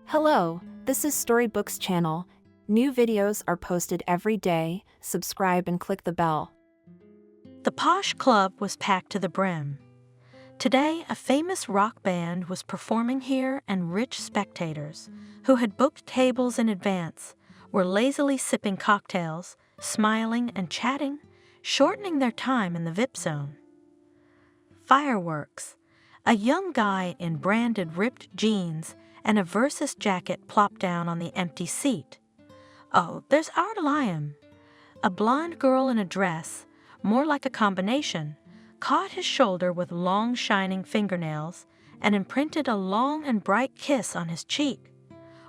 Hello, this is Storybooks channel. New videos are posted every day. Subscribe and click the bell. The Posh Club was packed to the brim. Today, a famous rock band was performing here, and rich spectators, who had booked tables in advance, were lazily sipping cocktails, smiling and chatting, shortening their time in the VIP zone. Fireworks. A young guy in branded ripped jeans and a Versus jacket plopped down on the empty seat. Oh, there's our Liam. A blonde girl in a dress, more like a combination, caught his shoulder with long shining fingernails and imprinted a long and bright kiss on his cheek.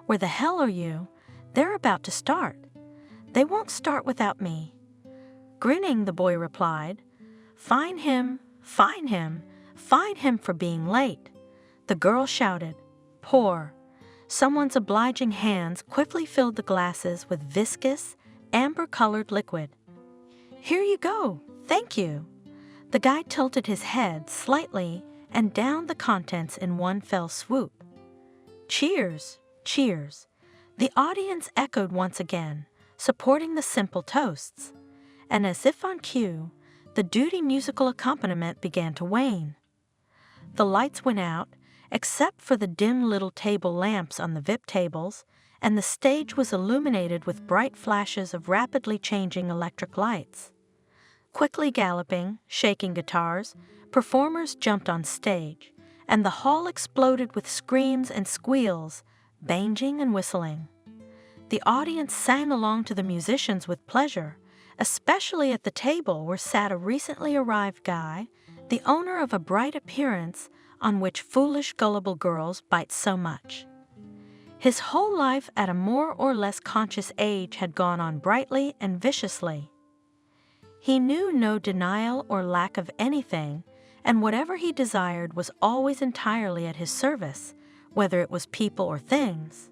Where the hell are you? They're about to start. They won't start without me. Grinning, the boy replied, Fine him, fine him, fine him for being late. The girl shouted, Pour. Someone's obliging hands quickly filled the glasses with viscous, amber-colored liquid. Here you go, thank you. The guy tilted his head slightly and downed the contents in one fell swoop. Cheers, cheers. The audience echoed once again, supporting the simple toasts. And as if on cue, the duty musical accompaniment began to wane. The lights went out, except for the dim little table lamps on the VIP tables, and the stage was illuminated with bright flashes of rapidly changing electric lights. Quickly galloping, shaking guitars, performers jumped on stage, and the hall exploded with screams and squeals, banging and whistling. The audience sang along to the musicians with pleasure, especially at the table where sat a recently arrived guy, the owner of a bright appearance on which foolish, gullible girls bite so much. His whole life at a more or less conscious age had gone on brightly and viciously. He knew no denial or lack of anything, and whatever he desired was always entirely at his service, whether it was people or things.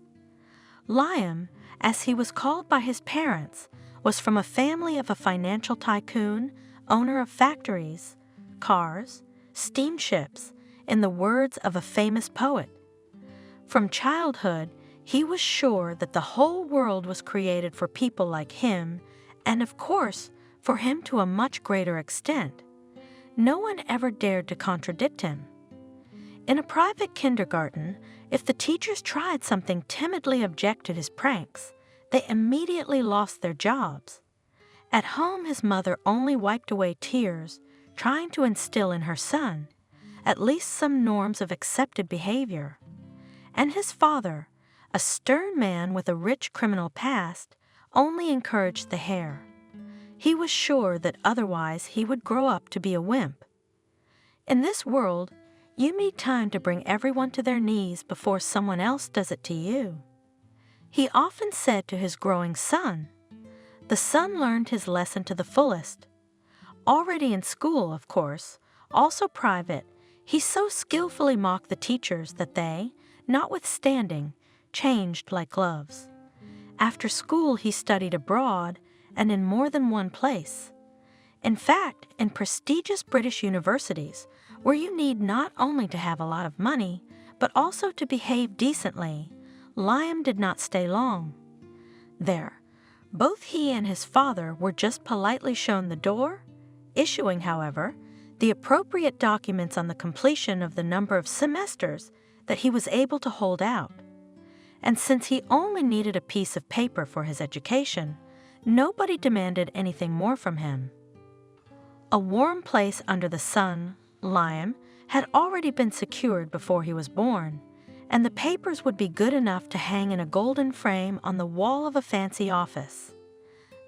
Liam, as he was called by his parents, was from a family of a financial tycoon, owner of factories, cars, steamships, in the words of a famous poet. From childhood, he was sure that the whole world was created for people like him, and of course, for him to a much greater extent. No one ever dared to contradict him. In a private kindergarten, if the teachers tried something timidly object at his pranks, they immediately lost their jobs. At home, his mother only wiped away tears, trying to instill in her son at least some norms of accepted behavior. And his father, a stern man with a rich criminal past, only encouraged the hair. He was sure that otherwise he would grow up to be a wimp. In this world, you need time to bring everyone to their knees before someone else does it to you. He often said to his growing son. The son learned his lesson to the fullest. Already in school, of course, also private, he so skillfully mocked the teachers that they, notwithstanding, changed like gloves. After school he studied abroad and in more than one place. In fact, in prestigious British universities, where you need not only to have a lot of money, but also to behave decently, Liam did not stay long. There, both he and his father were just politely shown the door, issuing, however, the appropriate documents on the completion of the number of semesters that he was able to hold out. And since he only needed a piece of paper for his education, nobody demanded anything more from him. A warm place under the sun, Liam, had already been secured before he was born, and the papers would be good enough to hang in a golden frame on the wall of a fancy office.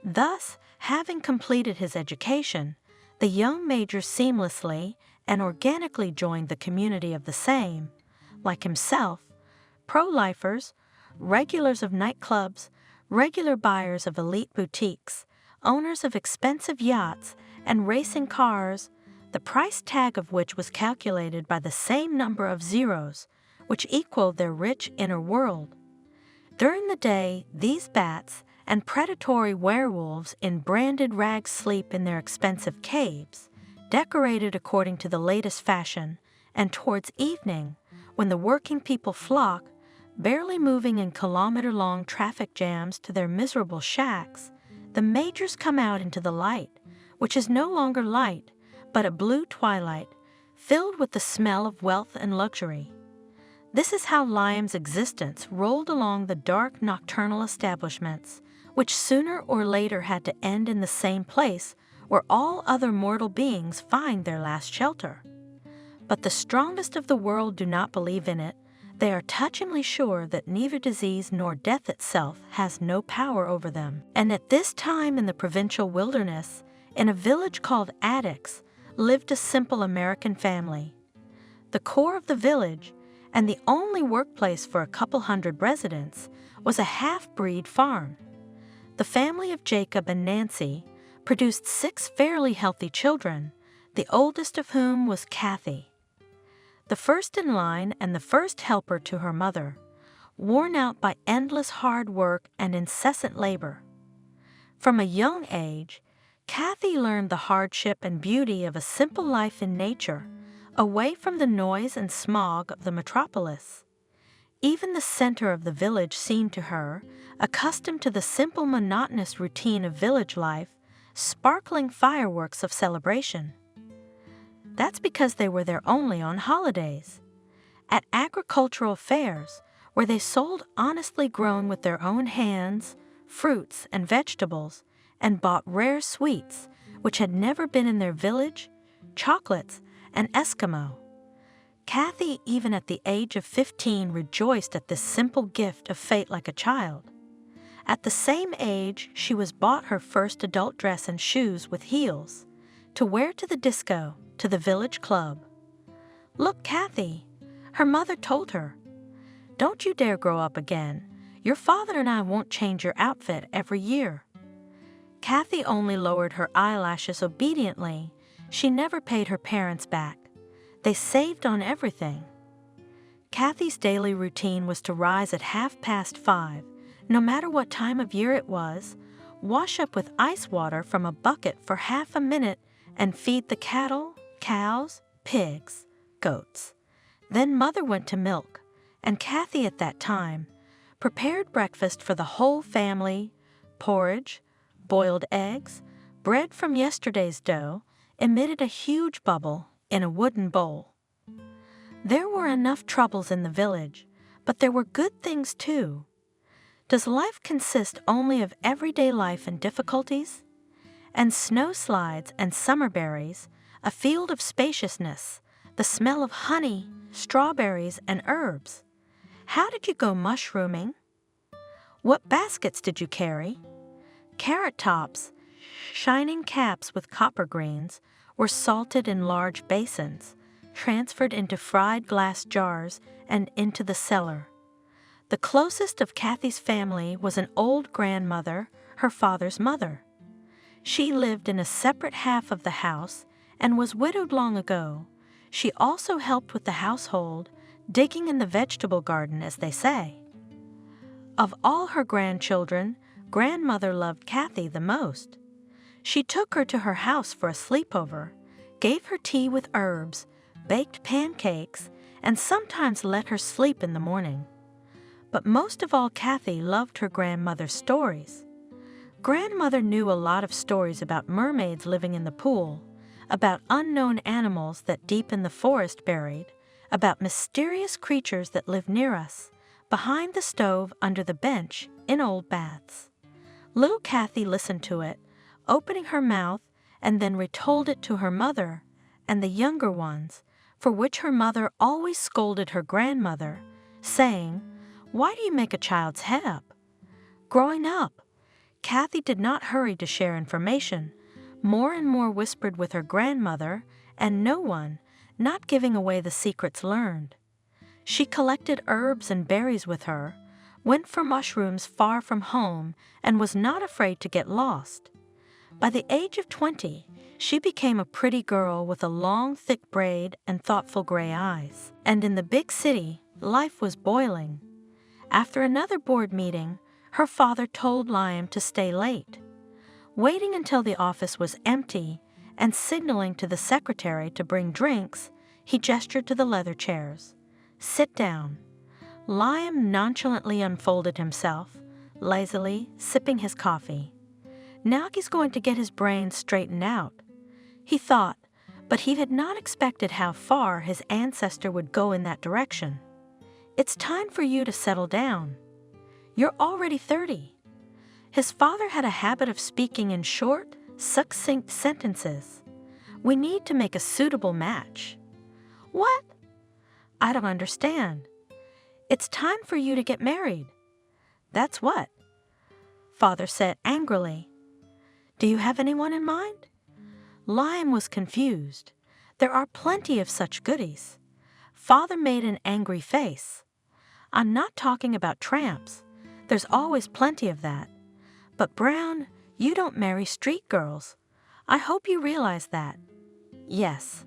Thus, having completed his education, the young major seamlessly and organically joined the community of the same, like himself, pro-lifers, regulars of nightclubs, regular buyers of elite boutiques, owners of expensive yachts and racing cars, the price tag of which was calculated by the same number of zeros, which equaled their rich inner world. During the day, these bats and predatory werewolves in branded rags sleep in their expensive caves, decorated according to the latest fashion, and towards evening, when the working people flock, Barely moving in kilometer-long traffic jams to their miserable shacks, the Majors come out into the light, which is no longer light, but a blue twilight, filled with the smell of wealth and luxury. This is how Liam's existence rolled along the dark nocturnal establishments, which sooner or later had to end in the same place where all other mortal beings find their last shelter. But the strongest of the world do not believe in it. They are touchingly sure that neither disease nor death itself has no power over them. And at this time in the provincial wilderness, in a village called Addicks, lived a simple American family. The core of the village, and the only workplace for a couple hundred residents, was a half-breed farm. The family of Jacob and Nancy produced 6 fairly healthy children, the oldest of whom was Kathy, the first in line and the first helper to her mother, worn out by endless hard work and incessant labor. From a young age, Kathy learned the hardship and beauty of a simple life in nature, away from the noise and smog of the metropolis. Even the center of the village seemed to her, accustomed to the simple monotonous routine of village life, sparkling fireworks of celebration. That's because they were there only on holidays. At agricultural fairs, where they sold honestly grown with their own hands, fruits and vegetables, and bought rare sweets, which had never been in their village, chocolates, and Eskimo. Kathy, even at the age of 15, rejoiced at this simple gift of fate like a child. At the same age, she was bought her first adult dress and shoes with heels, to wear to the disco, to the village club. "Look, Kathy," her mother told her. "Don't you dare grow up again. Your father and I won't change your outfit every year." Kathy only lowered her eyelashes obediently. She never paid her parents back. They saved on everything. Kathy's daily routine was to rise at 5:30, no matter what time of year it was, wash up with ice water from a bucket for half a minute, and feed the cattle, cows, pigs, goats. Then Mother went to milk, and Kathy at that time prepared breakfast for the whole family: porridge, boiled eggs, bread from yesterday's dough, emitted a huge bubble in a wooden bowl. There were enough troubles in the village, but there were good things too. Does life consist only of everyday life and difficulties? And snow slides and summer berries, a field of spaciousness, the smell of honey, strawberries, and herbs. How did you go mushrooming? What baskets did you carry? Carrot tops, shining caps with copper greens, were salted in large basins, transferred into fried glass jars and into the cellar. The closest of Kathy's family was an old grandmother, her father's mother. She lived in a separate half of the house and was widowed long ago. She also helped with the household, digging in the vegetable garden, as they say. Of all her grandchildren, Grandmother loved Kathy the most. She took her to her house for a sleepover, gave her tea with herbs, baked pancakes, and sometimes let her sleep in the morning. But most of all, Kathy loved her grandmother's stories. Grandmother knew a lot of stories about mermaids living in the pool, about unknown animals that deep in the forest buried, about mysterious creatures that lived near us, behind the stove, under the bench, in old baths. Little Kathy listened to it, opening her mouth, and then retold it to her mother and the younger ones, for which her mother always scolded her grandmother, saying, "Why do you make a child's head up?" Growing up, Kathy did not hurry to share information, more and more whispered with her grandmother, and no one, not giving away the secrets learned. She collected herbs and berries with her, went for mushrooms far from home, and was not afraid to get lost. By the age of 20, she became a pretty girl with a long, thick braid and thoughtful gray eyes. And in the big city, life was boiling. After another board meeting, her father told Liam to stay late. Waiting until the office was empty and signaling to the secretary to bring drinks, he gestured to the leather chairs. "Sit down." Liam nonchalantly unfolded himself, lazily sipping his coffee. Now he's going to get his brains straightened out, he thought, but he had not expected how far his ancestor would go in that direction. It's time for you to settle down. You're already 30. His father had a habit of speaking in short, succinct sentences. We need to make a suitable match. What? I don't understand. It's time for you to get married. That's what? Father said angrily. Do you have anyone in mind? Liam was confused. There are plenty of such goodies. Father made an angry face. I'm not talking about tramps. There's always plenty of that. But Brown, you don't marry street girls. I hope you realize that. Yes.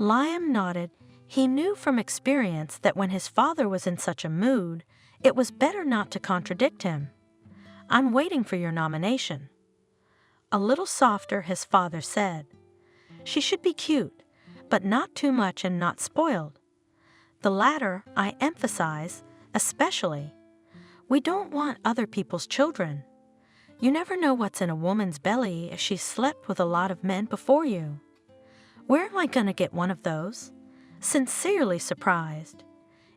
Liam nodded. He knew from experience that when his father was in such a mood, it was better not to contradict him. I'm waiting for your nomination. A little softer, his father said. She should be cute, but not too much and not spoiled. The latter I emphasize, especially. We don't want other people's children. You never know what's in a woman's belly if she's slept with a lot of men before you. Where am I going to get one of those? Sincerely surprised.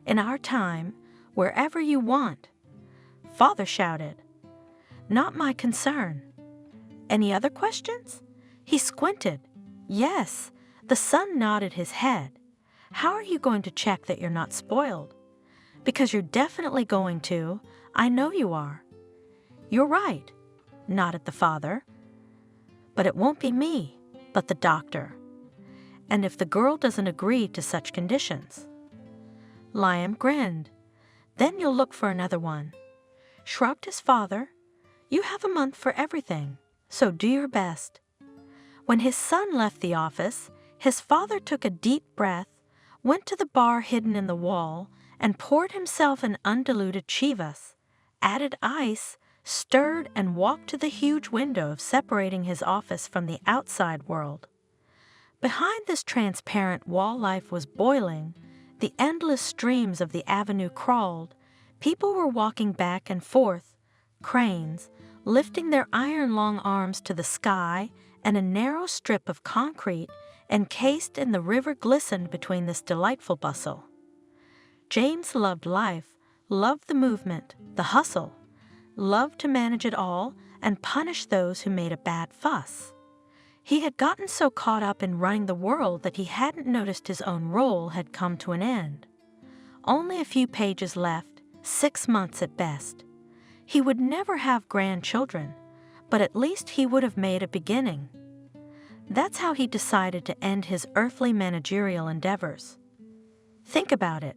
In our time, wherever you want. Father shouted. Not my concern. Any other questions? He squinted. Yes. The son nodded his head. How are you going to check that you're not spoiled? Because you're definitely going to. I know you are. You're right, nodded the father. But it won't be me, but the doctor. And if the girl doesn't agree to such conditions. Liam grinned. Then you'll look for another one. Shrugged his father. You have a month for everything, so do your best. When his son left the office, his father took a deep breath, went to the bar hidden in the wall, and poured himself an undiluted chivas, added ice, stirred, and walked to the huge window separating his office from the outside world. Behind this transparent wall life was boiling, the endless streams of the avenue crawled, people were walking back and forth, cranes, lifting their iron-long arms to the sky, and a narrow strip of concrete encased in the river glistened between this delightful bustle. James loved life, loved the movement, the hustle, loved to manage it all and punish those who made a bad fuss. He had gotten so caught up in running the world that he hadn't noticed his own role had come to an end. Only a few pages left, 6 months at best. He would never have grandchildren, but at least he would have made a beginning. That's how he decided to end his earthly managerial endeavors. Think about it.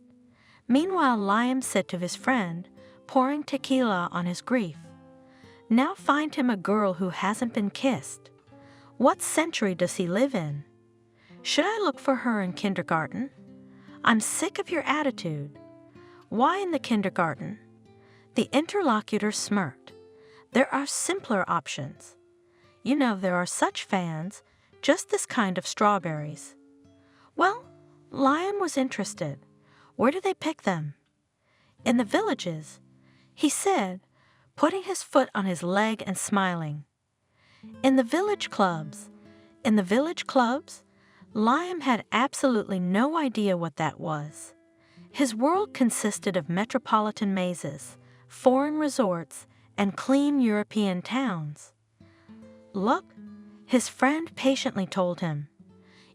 Meanwhile, Liam said to his friend, pouring tequila on his grief, now find him a girl who hasn't been kissed. What century does he live in? Should I look for her in kindergarten? I'm sick of your attitude. Why in the kindergarten? The interlocutor smirked. There are simpler options. You know, there are such fans, just this kind of strawberries. Well, Liam was interested. Where do they pick them? In the villages, he said, putting his foot on his leg and smiling. In the village clubs. In the village clubs? Liam had absolutely no idea what that was. His world consisted of metropolitan mazes, foreign resorts, and clean European towns. Look, his friend patiently told him.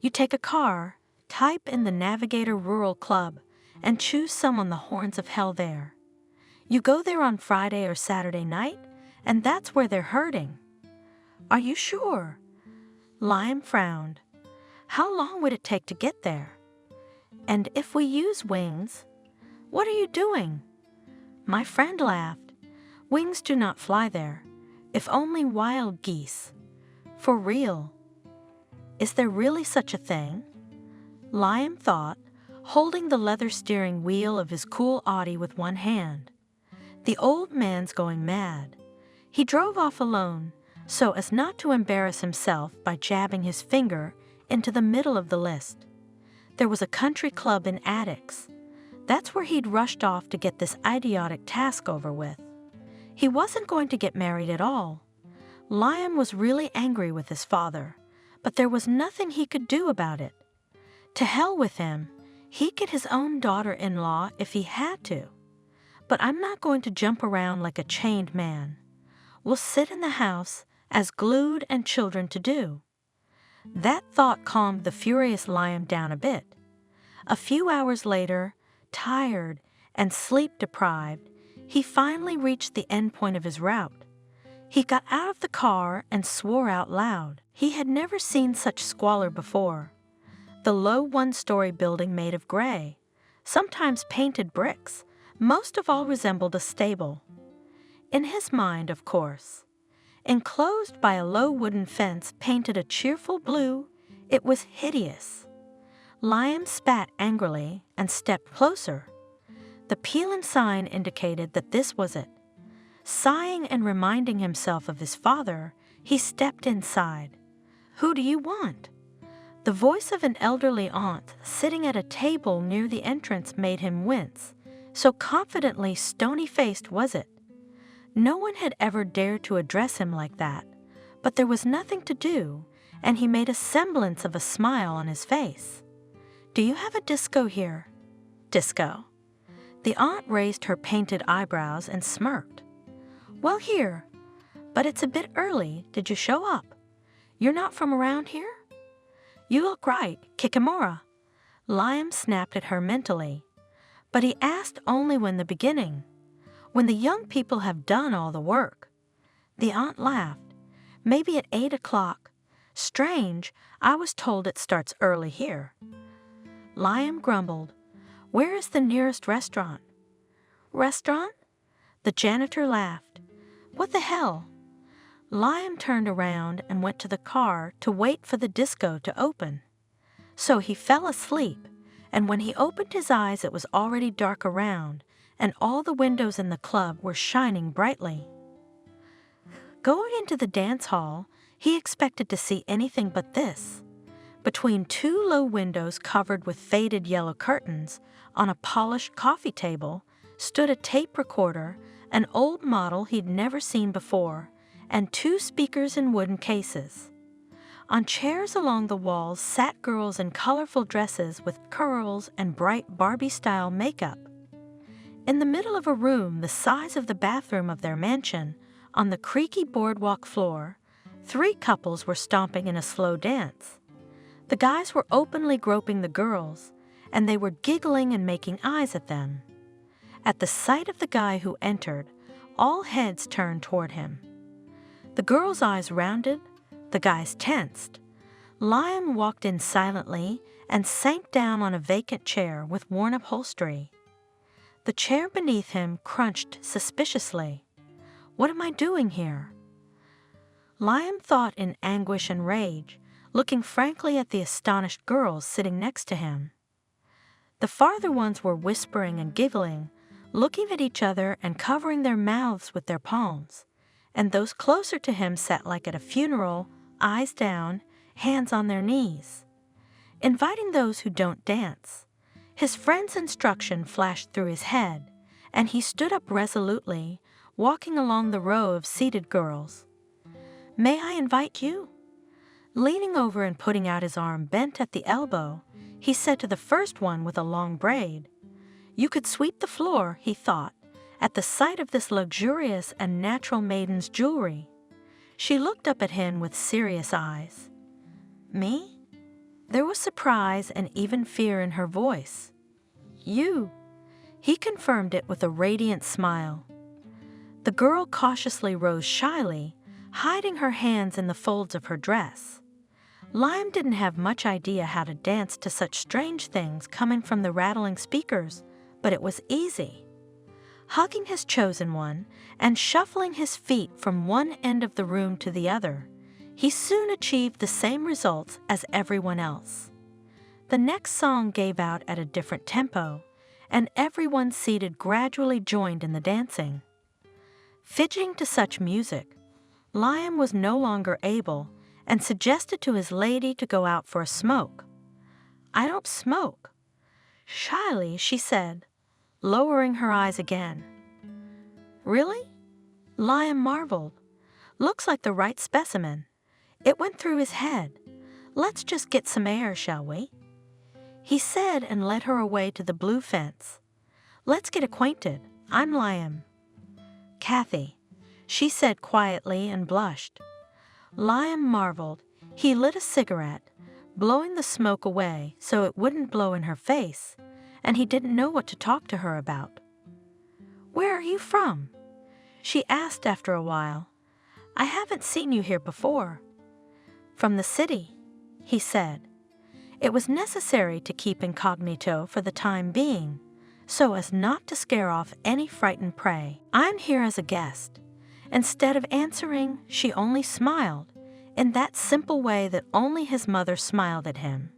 You take a car, type in the Navigator Rural Club, and choose some on the horns of hell there. You go there on Friday or Saturday night, and that's where they're herding. Are you sure? Liam frowned. How long would it take to get there? And if we use wings, what are you doing? My friend laughed. Wings do not fly there, if only wild geese. For real. Is there really such a thing? Liam thought, holding the leather steering wheel of his cool Audi with one hand. The old man's going mad. He drove off alone, so as not to embarrass himself by jabbing his finger into the middle of the list. There was a country club in Addicks. That's where he'd rushed off to get this idiotic task over with. He wasn't going to get married at all. Liam was really angry with his father, but there was nothing he could do about it. To hell with him, he'd get his own daughter-in-law if he had to. But I'm not going to jump around like a chained man. We'll sit in the house, as glued and children to do. That thought calmed the furious Liam down a bit. A few hours later, tired and sleep-deprived, he finally reached the end point of his route. He got out of the car and swore out loud. He had never seen such squalor before. The low one-story building made of gray, sometimes painted bricks, most of all resembled a stable. In his mind, of course. Enclosed by a low wooden fence painted a cheerful blue, it was hideous. Liam spat angrily and stepped closer. The peeling sign indicated that this was it. Sighing and reminding himself of his father, he stepped inside. "Who do you want?" The voice of an elderly aunt sitting at a table near the entrance made him wince, so confidently stony-faced was it. No one had ever dared to address him like that, but there was nothing to do, and he made a semblance of a smile on his face. "Do you have a disco here?" "Disco?" The aunt raised her painted eyebrows and smirked. "Well, here. But it's a bit early. Did you show up? You're not from around here?" "You look right. Kikimora." Liam snapped at her mentally. But he asked only when the beginning. When the young people have done all the work. The aunt laughed. "Maybe at 8 o'clock. Strange, I was told it starts early here." Liam grumbled. "Where is the nearest restaurant?" "Restaurant?" The janitor laughed. "What the hell?" Liam turned around and went to the car to wait for the disco to open. So he fell asleep, and when he opened his eyes it was already dark around, and all the windows in the club were shining brightly. Going into the dance hall, he expected to see anything but this. Between two low windows covered with faded yellow curtains, on a polished coffee table, stood a tape recorder, an old model he'd never seen before, and 2 speakers in wooden cases. On chairs along the walls sat girls in colorful dresses with curls and bright Barbie-style makeup. In the middle of a room the size of the bathroom of their mansion, on the creaky boardwalk floor, 3 couples were stomping in a slow dance. The guys were openly groping the girls, and they were giggling and making eyes at them. At the sight of the guy who entered, all heads turned toward him. The girls' eyes rounded, the guys tensed. Liam walked in silently and sank down on a vacant chair with worn upholstery. The chair beneath him crunched suspiciously. "What am I doing here?" Liam thought in anguish and rage, looking frankly at the astonished girls sitting next to him. The farther ones were whispering and giggling, looking at each other and covering their mouths with their palms, and those closer to him sat like at a funeral, eyes down, hands on their knees. Inviting those who don't dance. His friend's instruction flashed through his head, and he stood up resolutely, walking along the row of seated girls. "May I invite you?" Leaning over and putting out his arm bent at the elbow, he said to the first one with a long braid. You could sweep the floor, he thought, at the sight of this luxurious and natural maiden's jewelry. She looked up at him with serious eyes. "Me?" There was surprise and even fear in her voice. "You." He confirmed it with a radiant smile. The girl cautiously rose shyly, hiding her hands in the folds of her dress. Liam didn't have much idea how to dance to such strange things coming from the rattling speakers, but it was easy. Hugging his chosen one and shuffling his feet from one end of the room to the other, he soon achieved the same results as everyone else. The next song gave out at a different tempo, and everyone seated gradually joined in the dancing. Fidgeting to such music, Liam was no longer able and suggested to his lady to go out for a smoke. "I don't smoke." Shyly, she said, lowering her eyes again. Really? Liam marveled. Looks like the right specimen. It went through his head. Let's just get some air, shall we? He said and led her away to the blue fence. Let's get acquainted. I'm Liam. Kathy, she said quietly and blushed. Liam marveled. He lit a cigarette, blowing the smoke away so it wouldn't blow in her face, and he didn't know what to talk to her about. Where are you from? She asked after a while. I haven't seen you here before. From the city, he said. It was necessary to keep incognito for the time being, so as not to scare off any frightened prey. I'm here as a guest. Instead of answering, she only smiled, in that simple way that only his mother smiled at him.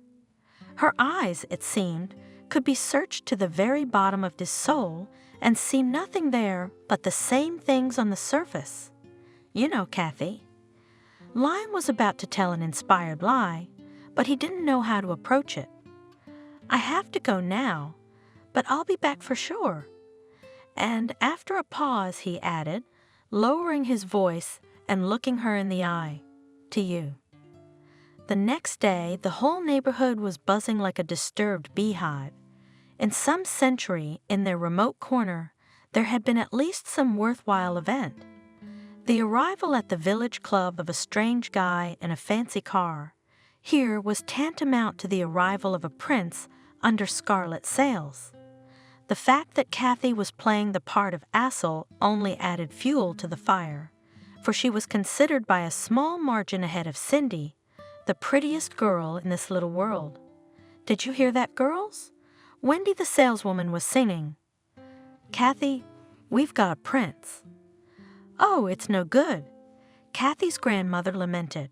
Her eyes, it seemed, could be searched to the very bottom of his soul and see nothing there but the same things on the surface. You know, Kathy. Liam was about to tell an inspired lie, but he didn't know how to approach it. I have to go now, but I'll be back for sure. And after a pause, he added, lowering his voice and looking her in the eye, to you. The next day, the whole neighborhood was buzzing like a disturbed beehive. In some century, in their remote corner, there had been at least some worthwhile event. The arrival at the village club of a strange guy in a fancy car here was tantamount to the arrival of a prince under scarlet sails. The fact that Kathy was playing the part of Assel only added fuel to the fire, for she was considered by a small margin ahead of Cindy, the prettiest girl in this little world. Did you hear that, girls? Wendy the saleswoman was singing. Kathy, we've got a prince. Oh, it's no good. Kathy's grandmother lamented.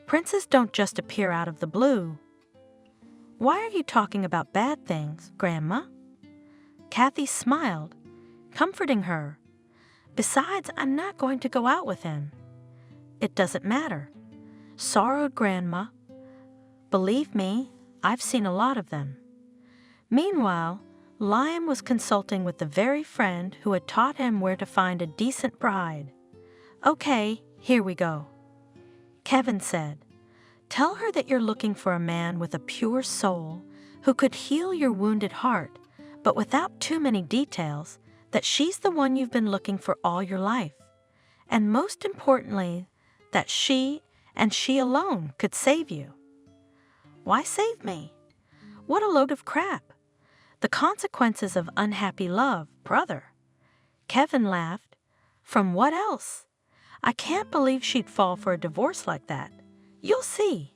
Princes don't just appear out of the blue. Why are you talking about bad things, Grandma? Kathy smiled, comforting her. Besides, I'm not going to go out with him. It doesn't matter. Sorrowed Grandma. Believe me, I've seen a lot of them. Meanwhile, Liam was consulting with the very friend who had taught him where to find a decent bride. Okay, here we go. Kevin said, tell her that you're looking for a man with a pure soul who could heal your wounded heart, but without too many details, that she's the one you've been looking for all your life. And most importantly, that she and she alone could save you. Why save me? What a load of crap. The consequences of unhappy love, brother. Kevin laughed. From what else? I can't believe she'd fall for a divorce like that. You'll see.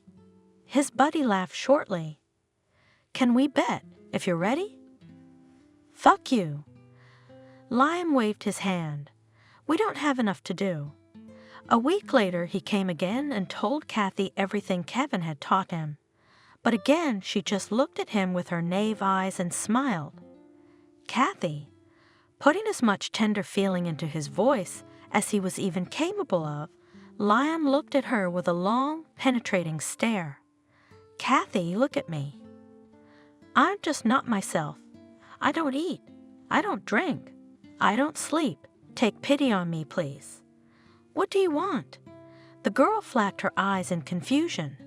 His buddy laughed shortly. Can we bet, if you're ready? Fuck you. Liam waved his hand. We don't have enough to do. A week later, he came again and told Kathy everything Kevin had taught him. But again, she just looked at him with her knave eyes and smiled. Kathy, putting as much tender feeling into his voice as he was even capable of, Liam looked at her with a long, penetrating stare. Kathy, look at me. I'm just not myself. I don't eat. I don't drink. I don't sleep. Take pity on me, please. What do you want? The girl flapped her eyes in confusion.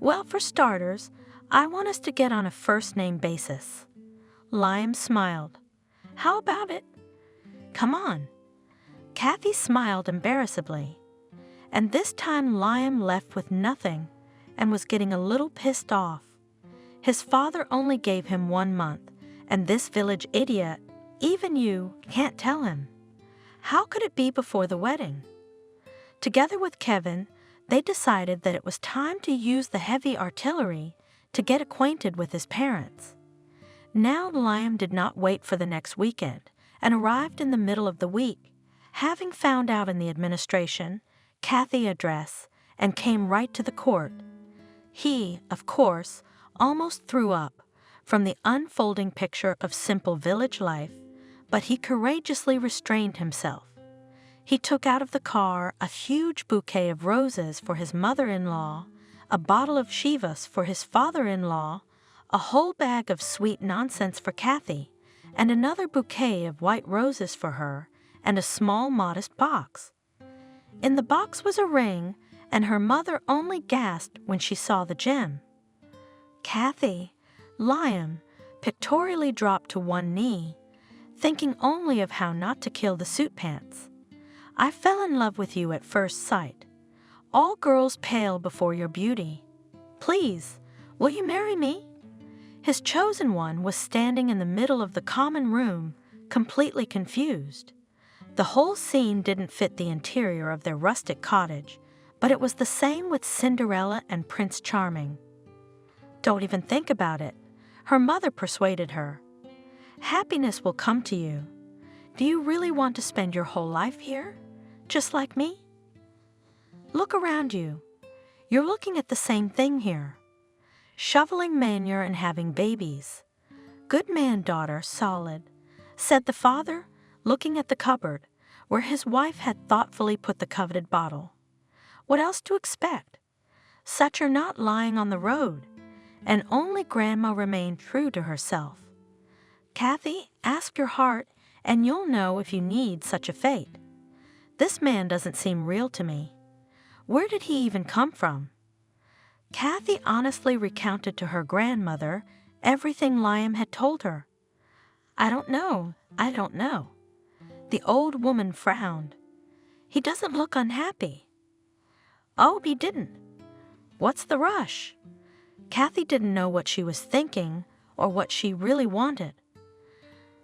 Well, for starters, I want us to get on a first-name basis. Liam smiled. How about it? Come on. Kathy smiled embarrassedly. And this time Liam left with nothing and was getting a little pissed off. His father only gave him 1 month, and this village idiot, even you, can't tell him. How could it be before the wedding? Together with Kevin, they decided that it was time to use the heavy artillery to get acquainted with his parents. Now Liam did not wait for the next weekend and arrived in the middle of the week, having found out in the administration, Kathy address, and came right to the court. He, of course, almost threw up from the unfolding picture of simple village life, but he courageously restrained himself. He took out of the car a huge bouquet of roses for his mother-in-law, a bottle of Chivas for his father-in-law, a whole bag of sweet nonsense for Kathy, and another bouquet of white roses for her, and a small, modest box. In the box was a ring, and her mother only gasped when she saw the gem. Kathy, Liam, pictorially dropped to one knee, thinking only of how not to kill the suit pants. I fell in love with you at first sight. All girls pale before your beauty. Please, will you marry me? His chosen one was standing in the middle of the common room, completely confused. The whole scene didn't fit the interior of their rustic cottage, but it was the same with Cinderella and Prince Charming. Don't even think about it. Her mother persuaded her. Happiness will come to you. Do you really want to spend your whole life here, just like me? Look around you. You're looking at the same thing here. Shoveling manure and having babies. Good man, daughter, solid, said the father, looking at the cupboard, where his wife had thoughtfully put the coveted bottle. What else to expect? Such are not lying on the road, and only Grandma remained true to herself. Kathy, ask your heart, and you'll know if you need such a fate. This man doesn't seem real to me. Where did he even come from? Kathy honestly recounted to her grandmother everything Liam had told her. I don't know. The old woman frowned. He doesn't look unhappy. Oh, he didn't. What's the rush? Kathy didn't know what she was thinking or what she really wanted.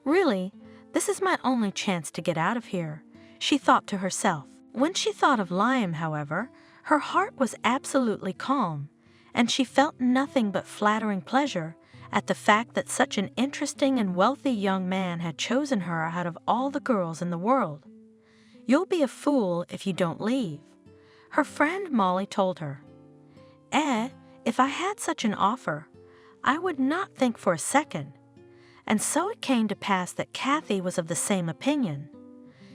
Really, this is my only chance to get out of here, she thought to herself. When she thought of Liam, however, her heart was absolutely calm, and she felt nothing but flattering pleasure at the fact that such an interesting and wealthy young man had chosen her out of all the girls in the world. You'll be a fool if you don't leave, her friend Molly told her. If I had such an offer, I would not think for a second. And so it came to pass that Kathy was of the same opinion.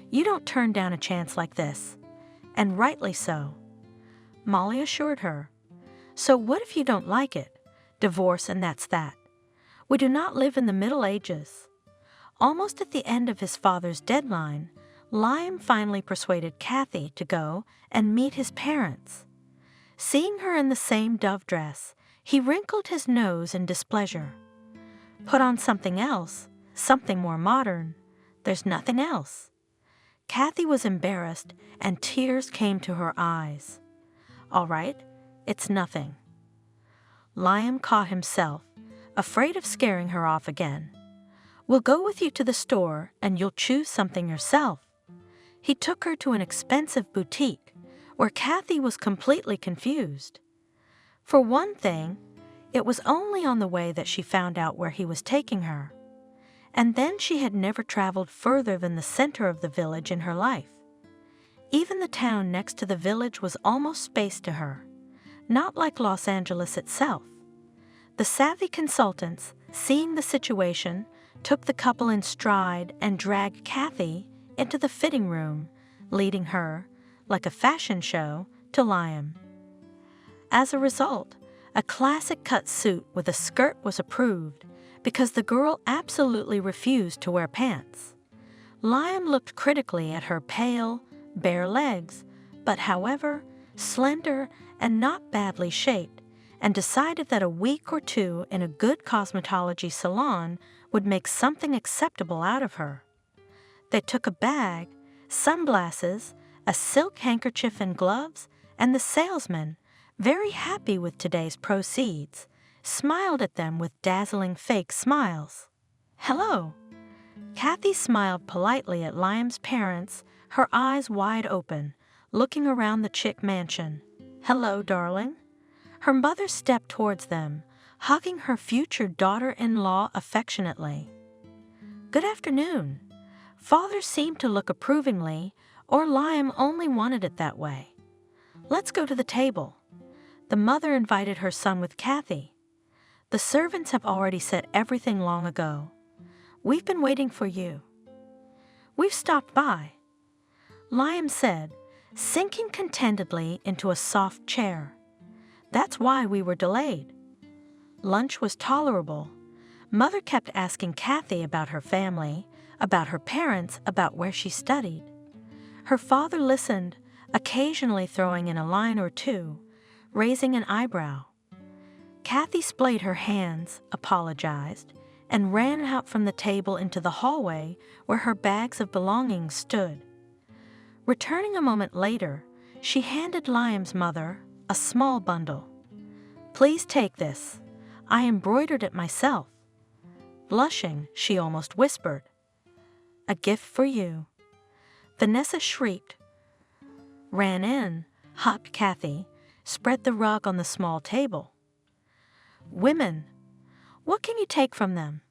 You don't turn down a chance like this, and rightly so. Molly assured her. So what if you don't like it? Divorce and that's that. We do not live in the Middle Ages. Almost at the end of his father's deadline, Liam finally persuaded Kathy to go and meet his parents. Seeing her in the same dove dress, he wrinkled his nose in displeasure. Put on something else, something more modern. There's nothing else. Kathy was embarrassed, and tears came to her eyes. All right, it's nothing. Liam caught himself, afraid of scaring her off again. We'll go with you to the store, and you'll choose something yourself. He took her to an expensive boutique, where Kathy was completely confused. For one thing, it was only on the way that she found out where he was taking her. And then she had never traveled further than the center of the village in her life. Even the town next to the village was almost space to her, not like Los Angeles itself. The savvy consultants, seeing the situation, took the couple in stride and dragged Kathy into the fitting room, leading her, like a fashion show, to Liam. As a result, a classic cut suit with a skirt was approved because the girl absolutely refused to wear pants. Liam looked critically at her pale, bare legs, but however, slender and not badly shaped, and decided that a week or two in a good cosmetology salon would make something acceptable out of her. They took a bag, sunglasses, a silk handkerchief and gloves, and the salesman, very happy with today's proceeds, smiled at them with dazzling fake smiles. Hello. Kathy smiled politely at Liam's parents, her eyes wide open, looking around the chic mansion. Hello, darling. Her mother stepped towards them, hugging her future daughter-in-law affectionately. Good afternoon. Father seemed to look approvingly, or Liam only wanted it that way. Let's go to the table. The mother invited her son with Kathy. The servants have already said everything long ago. We've been waiting for you. We've stopped by, Liam said, sinking contentedly into a soft chair. That's why we were delayed. Lunch was tolerable, Mother kept asking Kathy about her family, about her parents, about where she studied. Her father listened, occasionally throwing in a line or two, raising an eyebrow. Kathy splayed her hands, apologized, and ran out from the table into the hallway where her bags of belongings stood. Returning a moment later, she handed Liam's mother a small bundle. "Please take this. I embroidered it myself." Blushing, she almost whispered, "A gift for you." Vanessa shrieked, ran in, hugged Kathy, spread the rug on the small table. Women, what can you take from them?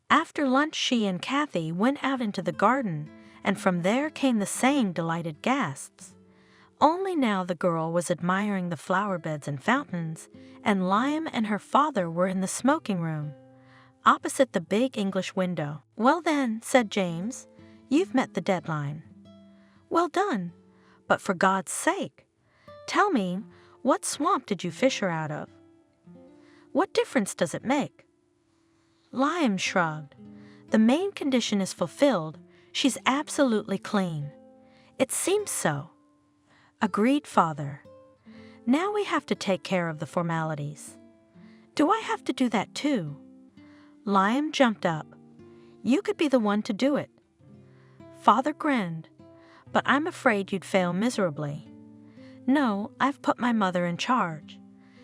After lunch, she and Kathy went out into the garden, and from there came the same delighted gasps. Only now the girl was admiring the flower beds and fountains, and Liam and her father were in the smoking room, opposite the big English window. "Well then," said James, "you've met the deadline." "Well done, but for God's sake, tell me, what swamp did you fish her out of?" "What difference does it make?" Liam shrugged. "The main condition is fulfilled. She's absolutely clean. It seems so." "Agreed, Father. Now we have to take care of the formalities." "Do I have to do that too?" Liam jumped up. "You could be the one to do it." Father grinned. "But I'm afraid you'd fail miserably." "No, I've put my mother in charge.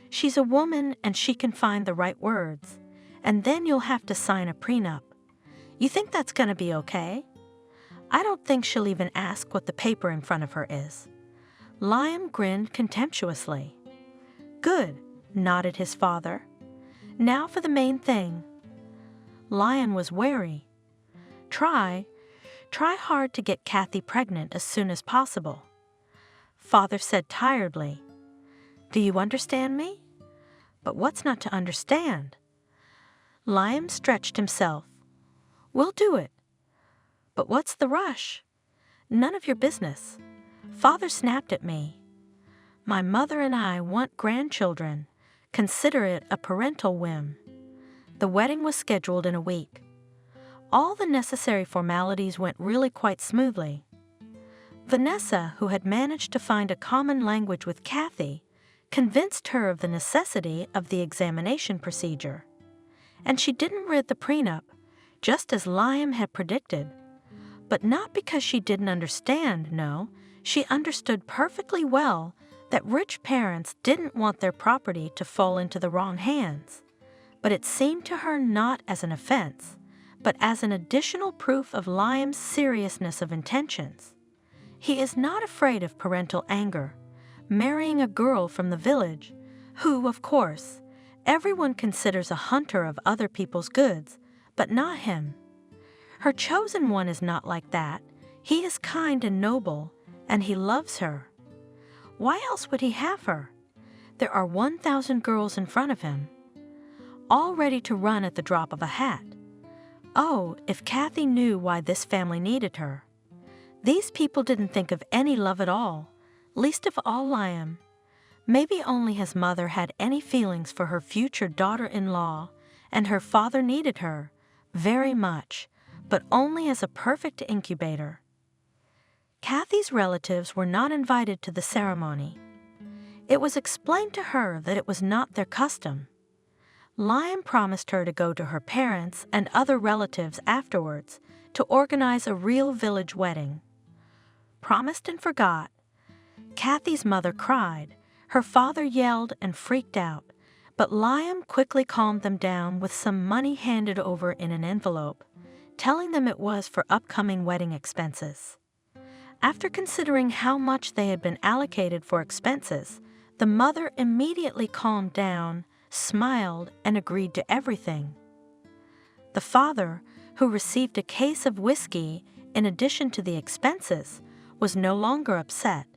She's a woman and she can find the right words. And then you'll have to sign a prenup. You think that's going to be okay?" "I don't think she'll even ask what the paper in front of her is." Liam grinned contemptuously. "Good," nodded his father. "Now for the main thing." Liam was wary. Try hard to get Kathy pregnant as soon as possible." Father said tiredly, "Do you understand me?" "But what's not to understand?" Liam stretched himself. "We'll do it." "But what's the rush?" "None of your business." Father snapped at me. "My mother and I want grandchildren. Consider it a parental whim." The wedding was scheduled in a week. All the necessary formalities went really quite smoothly. Vanessa, who had managed to find a common language with Kathy, convinced her of the necessity of the examination procedure. And she didn't read the prenup, just as Liam had predicted. But not because she didn't understand, no, she understood perfectly well that rich parents didn't want their property to fall into the wrong hands. But it seemed to her not as an offense, but as an additional proof of Liam's seriousness of intentions. He is not afraid of parental anger, marrying a girl from the village, who, of course, everyone considers a hunter of other people's goods, but not him. Her chosen one is not like that. He is kind and noble, and he loves her. Why else would he have her? There are 1,000 girls in front of him, all ready to run at the drop of a hat. Oh, if Kathy knew why this family needed her. These people didn't think of any love at all, least of all Liam. Maybe only his mother had any feelings for her future daughter-in-law, and her father needed her, very much, but only as a perfect incubator. Kathy's relatives were not invited to the ceremony. It was explained to her that it was not their custom. Liam promised her to go to her parents and other relatives afterwards to organize a real village wedding. Promised and forgot. Kathy's mother cried. Her father yelled and freaked out, but Liam quickly calmed them down with some money handed over in an envelope, telling them it was for upcoming wedding expenses. After considering how much they had been allocated for expenses, the mother immediately calmed down, smiled, and agreed to everything. The father, who received a case of whiskey in addition to the expenses, was no longer upset.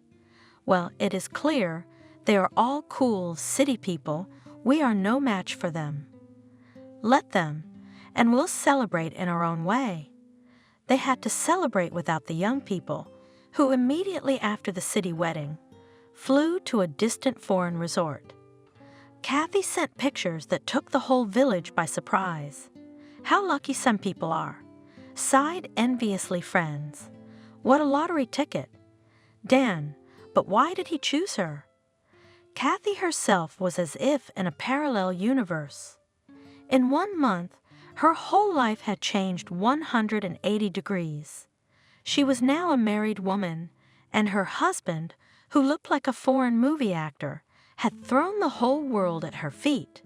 Well, it is clear they are all cool city people. We are no match for them. Let them, and we'll celebrate in our own way. They had to celebrate without the young people, who immediately after the city wedding flew to a distant foreign resort. Kathy sent pictures that took the whole village by surprise. How lucky some people are. Sighed enviously friends. What a lottery ticket. Dan, but why did he choose her? Kathy herself was as if in a parallel universe. In 1 month, her whole life had changed 180 degrees. She was now a married woman, and her husband, who looked like a foreign movie actor, had thrown the whole world at her feet.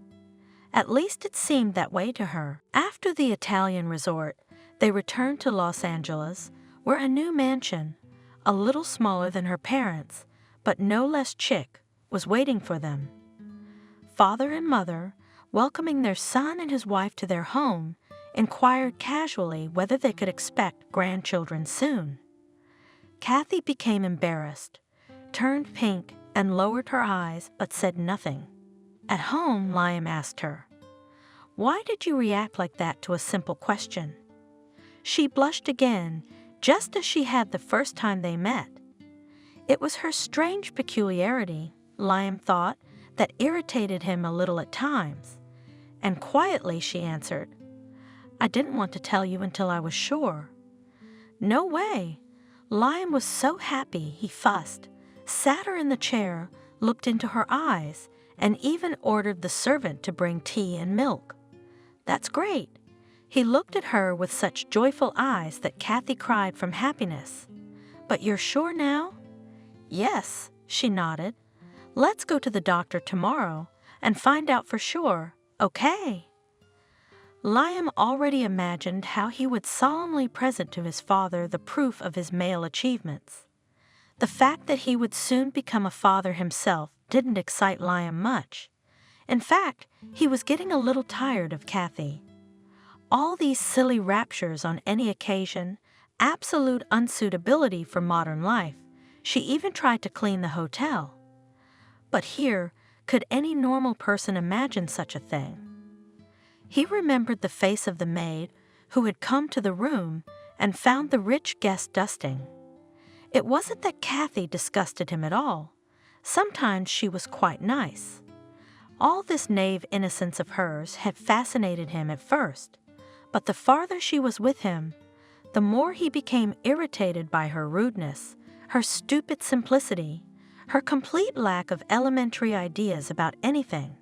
At least it seemed that way to her. After the Italian resort, they returned to Los Angeles, where a new mansion, a little smaller than her parents', but no less chic, was waiting for them. Father and mother, welcoming their son and his wife to their home, inquired casually whether they could expect grandchildren soon. Kathy became embarrassed, turned pink, and lowered her eyes but said nothing. At home, Liam asked her, "Why did you react like that to a simple question?" She blushed again, just as she had the first time they met. It was her strange peculiarity, Liam thought, that irritated him a little at times. And quietly she answered, "I didn't want to tell you until I was sure." "No way." Liam was so happy he fussed, sat her in the chair, looked into her eyes, and even ordered the servant to bring tea and milk. "That's great." He looked at her with such joyful eyes that Kathy cried from happiness. "But you're sure now?" "Yes," she nodded. "Let's go to the doctor tomorrow and find out for sure, okay?" Liam already imagined how he would solemnly present to his father the proof of his male achievements. The fact that he would soon become a father himself didn't excite Liam much. In fact, he was getting a little tired of Kathy. All these silly raptures on any occasion, absolute unsuitability for modern life. She even tried to clean the hotel. But here, could any normal person imagine such a thing? He remembered the face of the maid who had come to the room and found the rich guest dusting. It wasn't that Kathy disgusted him at all. Sometimes she was quite nice. All this naive innocence of hers had fascinated him at first, but the farther she was with him, the more he became irritated by her rudeness, her stupid simplicity, her complete lack of elementary ideas about anything.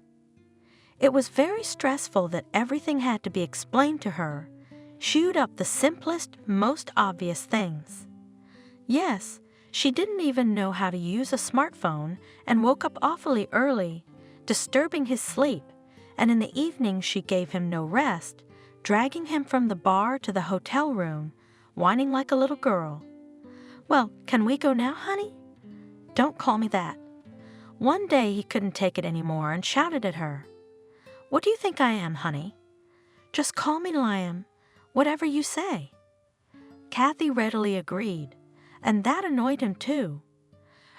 It was very stressful that everything had to be explained to her, chewed up the simplest, most obvious things. Yes, she didn't even know how to use a smartphone and woke up awfully early, disturbing his sleep, and in the evening she gave him no rest, dragging him from the bar to the hotel room, whining like a little girl. "Well, can we go now, honey?" "Don't call me that." One day he couldn't take it anymore and shouted at her, "What do you think I am, honey?" "Just call me Liam, whatever you say." Kathy readily agreed, and that annoyed him too.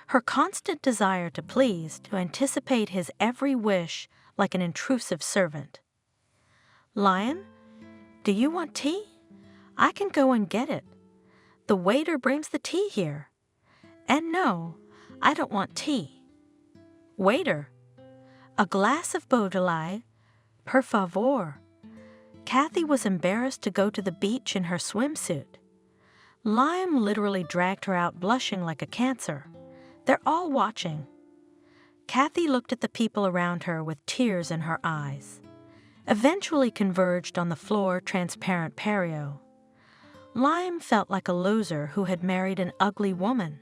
Her constant desire to please, to anticipate his every wish like an intrusive servant. "Liam, do you want tea? I can go and get it. The waiter brings the tea here." "And no, I don't want tea." "Waiter, a glass of Beaujolais, per favor." Kathy was embarrassed to go to the beach in her swimsuit. Liam literally dragged her out blushing like a cancer. They're all watching. Kathy looked at the people around her with tears in her eyes. Eventually converged on the floor transparent Perio. Liam felt like a loser who had married an ugly woman.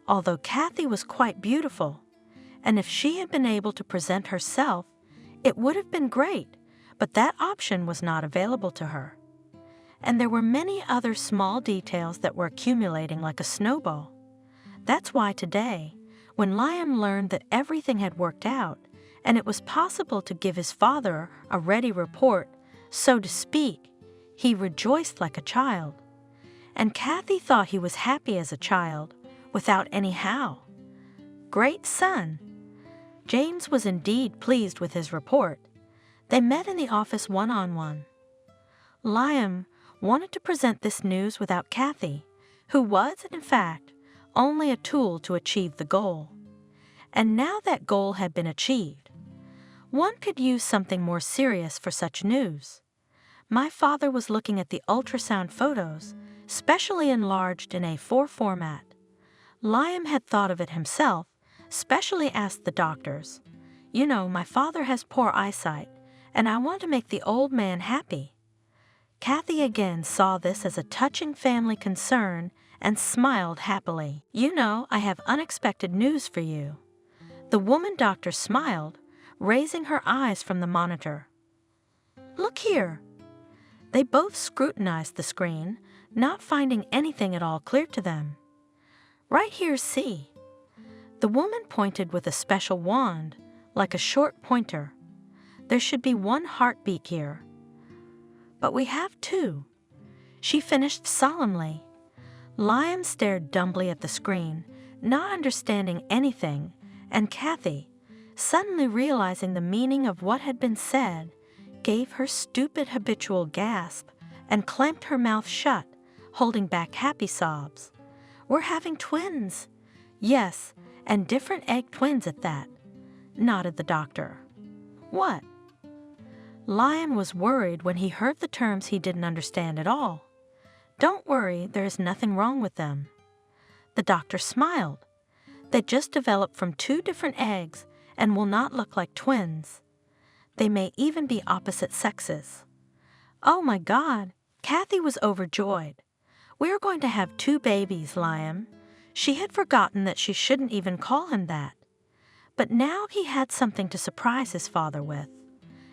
Although Kathy was quite beautiful, and if she had been able to present herself, it would have been great, but that option was not available to her. And there were many other small details that were accumulating like a snowball. That's why today, when Liam learned that everything had worked out, and it was possible to give his father a ready report, so to speak, he rejoiced like a child. And Kathy thought he was happy as a child, without any how. Great son! James was indeed pleased with his report. They met in the office one-on-one. Liam wanted to present this news without Kathy, who was, in fact, only a tool to achieve the goal. And now that goal had been achieved, one could use something more serious for such news. My father was looking at the ultrasound photos, specially enlarged in A4 format. Liam had thought of it himself, specially asked the doctors. You know, my father has poor eyesight, and I want to make the old man happy. Kathy again saw this as a touching family concern and smiled happily. You know, I have unexpected news for you. The woman doctor smiled, raising her eyes from the monitor. Look here. They both scrutinized the screen, not finding anything at all clear to them. Right here, see. The woman pointed with a special wand, like a short pointer. There should be one heartbeat here. But we have two. She finished solemnly. Liam stared dumbly at the screen, not understanding anything, and Kathy, suddenly realizing the meaning of what had been said, gave her stupid habitual gasp and clamped her mouth shut, holding back happy sobs. We're having twins. Yes, and different egg twins at that, nodded the doctor. What? Liam was worried when he heard the terms he didn't understand at all. Don't worry, there is nothing wrong with them. The doctor smiled. They just developed from two different eggs and will not look like twins. They may even be opposite sexes. Oh my God, Kathy was overjoyed. We are going to have two babies, Liam. She had forgotten that she shouldn't even call him that. But now he had something to surprise his father with.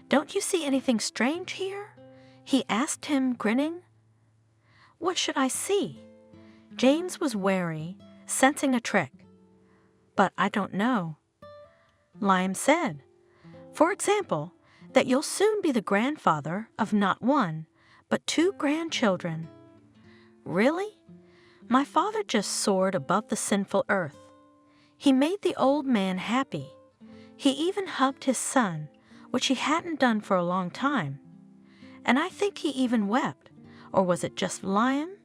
Don't you see anything strange here? He asked him, grinning. What should I see? James was wary, sensing a trick. But I don't know. Liam said, for example, that you'll soon be the grandfather of not one, but two grandchildren. Really? My father just soared above the sinful earth. He made the old man happy. He even hugged his son, which he hadn't done for a long time. And I think he even wept, or was it just Liam?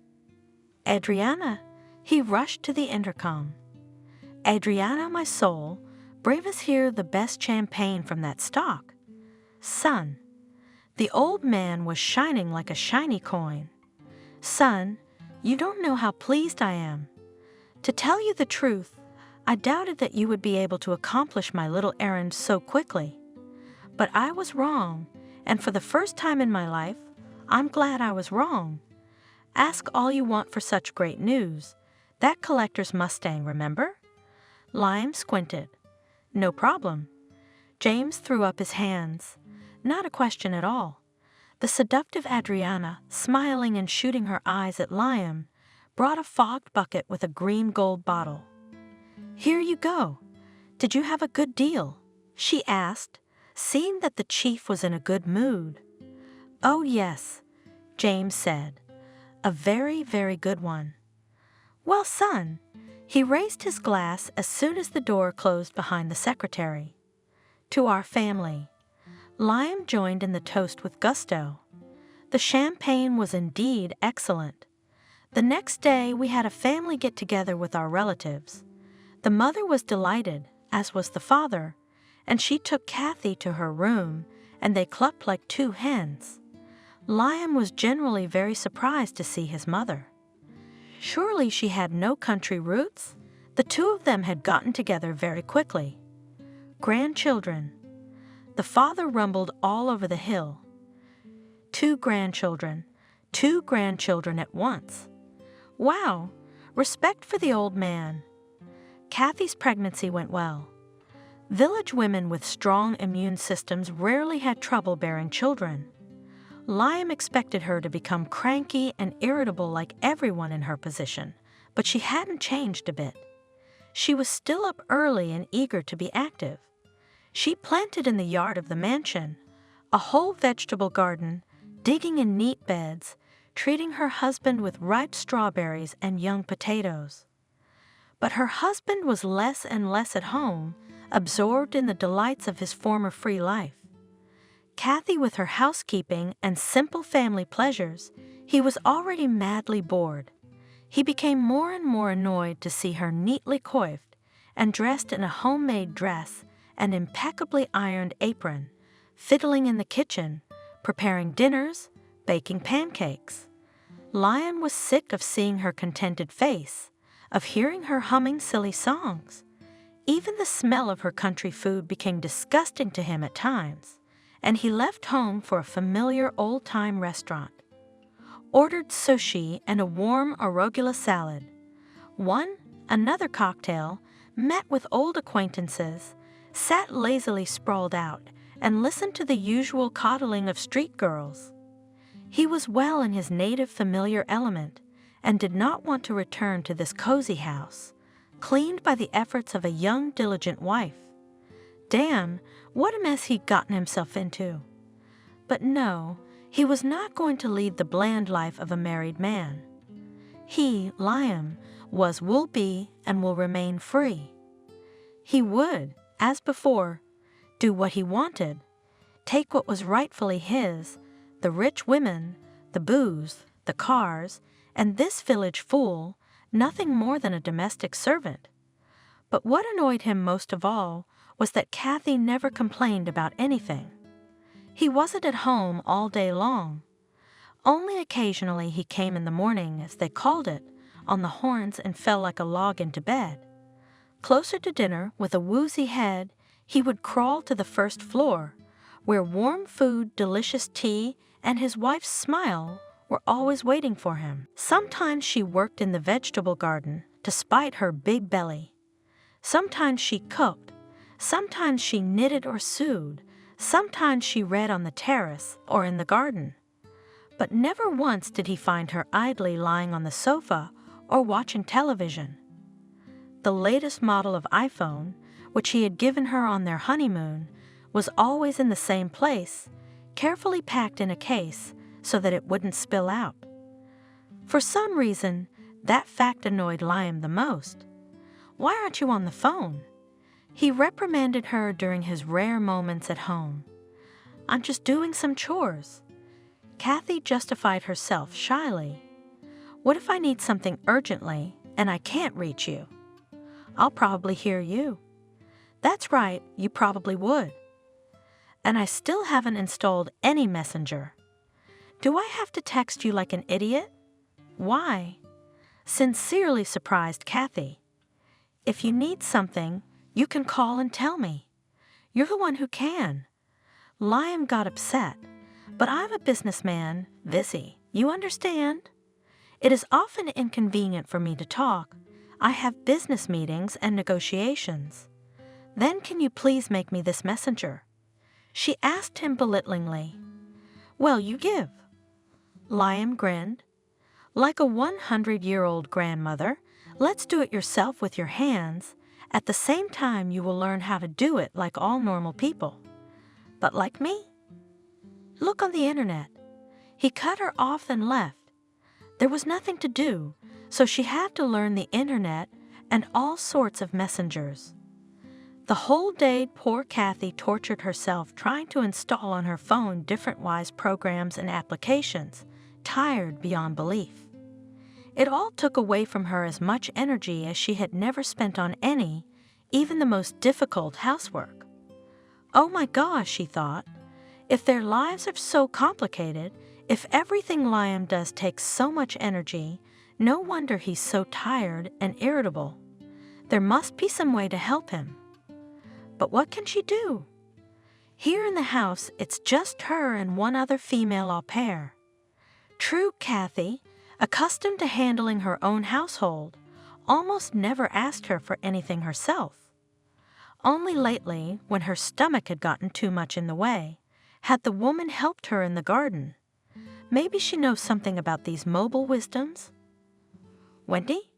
Adriana, he rushed to the intercom. Adriana, my soul, bring us here the best champagne from that stock. Son, the old man was shining like a shiny coin. Son, you don't know how pleased I am. To tell you the truth, I doubted that you would be able to accomplish my little errand so quickly. But I was wrong, and for the first time in my life, I'm glad I was wrong. Ask all you want for such great news. That collector's Mustang, remember? Liam squinted. No problem. James threw up his hands. Not a question at all. The seductive Adriana, smiling and shooting her eyes at Liam, brought a fogged bucket with a green gold bottle. Here you go. Did you have a good deal? She asked, seeing that the chief was in a good mood. Oh yes, James said. A very, very good one. Well, son, he raised his glass as soon as the door closed behind the secretary. To our family. Liam joined in the toast with gusto. The champagne was indeed excellent. The next day we had a family get-together with our relatives. The mother was delighted, as was the father, and she took Kathy to her room, and they clucked like two hens. Liam was generally very surprised to see his mother. Surely she had no country roots? The two of them had gotten together very quickly. Grandchildren. The father rumbled all over the hill. Two grandchildren at once. Wow, respect for the old man. Kathy's pregnancy went well. Village women with strong immune systems rarely had trouble bearing children. Liam expected her to become cranky and irritable like everyone in her position, but she hadn't changed a bit. She was still up early and eager to be active. She planted in the yard of the mansion a whole vegetable garden, digging in neat beds, treating her husband with ripe strawberries and young potatoes. But her husband was less and less at home, absorbed in the delights of his former free life. Kathy with her housekeeping and simple family pleasures, he was already madly bored. He became more and more annoyed to see her neatly coiffed and dressed in a homemade dress and impeccably ironed apron, fiddling in the kitchen, preparing dinners, baking pancakes. Lion was sick of seeing her contented face, of hearing her humming silly songs. Even the smell of her country food became disgusting to him at times, and he left home for a familiar old-time restaurant. Ordered sushi and a warm arugula salad. Another cocktail, met with old acquaintances, sat lazily sprawled out, and listened to the usual coddling of street girls. He was well in his native familiar element, and did not want to return to this cozy house, cleaned by the efforts of a young, diligent wife. Damn, what a mess he'd gotten himself into. But no, he was not going to lead the bland life of a married man. He, Liam, will be, and will remain free. He would, as before, do what he wanted, take what was rightfully his, the rich women, the booze, the cars, and this village fool, nothing more than a domestic servant. But what annoyed him most of all was that Kathy never complained about anything. He wasn't at home all day long. Only occasionally he came in the morning, as they called it, on the horns and fell like a log into bed. Closer to dinner, with a woozy head, he would crawl to the first floor, where warm food, delicious tea, and his wife's smile were always waiting for him. Sometimes she worked in the vegetable garden, despite her big belly. Sometimes she cooked. Sometimes she knitted or sewed. Sometimes she read on the terrace or in the garden. But never once did he find her idly lying on the sofa or watching television. The latest model of iPhone, which he had given her on their honeymoon, was always in the same place, carefully packed in a case so that it wouldn't spill out. For some reason, that fact annoyed Liam the most. "Why aren't you on the phone?" He reprimanded her during his rare moments at home. "I'm just doing some chores." Kathy justified herself shyly. "What if I need something urgently and I can't reach you?" "I'll probably hear you." "That's right, you probably would." "And I still haven't installed any messenger." "Do I have to text you like an idiot?" "Why?" Sincerely surprised Kathy. "If you need something, you can call and tell me. You're the one who can." Liam got upset. "But I'm a businessman, Vissy. You understand? It is often inconvenient for me to talk. I have business meetings and negotiations. Then can you please make me this messenger?" She asked him belittlingly. "Well, you give." Liam grinned. "Like a 100-year-old grandmother, let's do it yourself with your hands. At the same time, you will learn how to do it like all normal people." "But like me?" "Look on the internet." He cut her off and left. There was nothing to do, so she had to learn the internet and all sorts of messengers. The whole day, poor Kathy tortured herself trying to install on her phone different wise programs and applications, tired beyond belief. It all took away from her as much energy as she had never spent on any, even the most difficult housework. "Oh my gosh," she thought, "if their lives are so complicated, if everything Liam does takes so much energy, no wonder he's so tired and irritable. There must be some way to help him." But what can she do? Here in the house, it's just her and one other female au pair. True, Kathy, accustomed to handling her own household, almost never asked her for anything herself. Only lately, when her stomach had gotten too much in the way, had the woman helped her in the garden. Maybe she knows something about these mobile wisdoms? "Wendy?"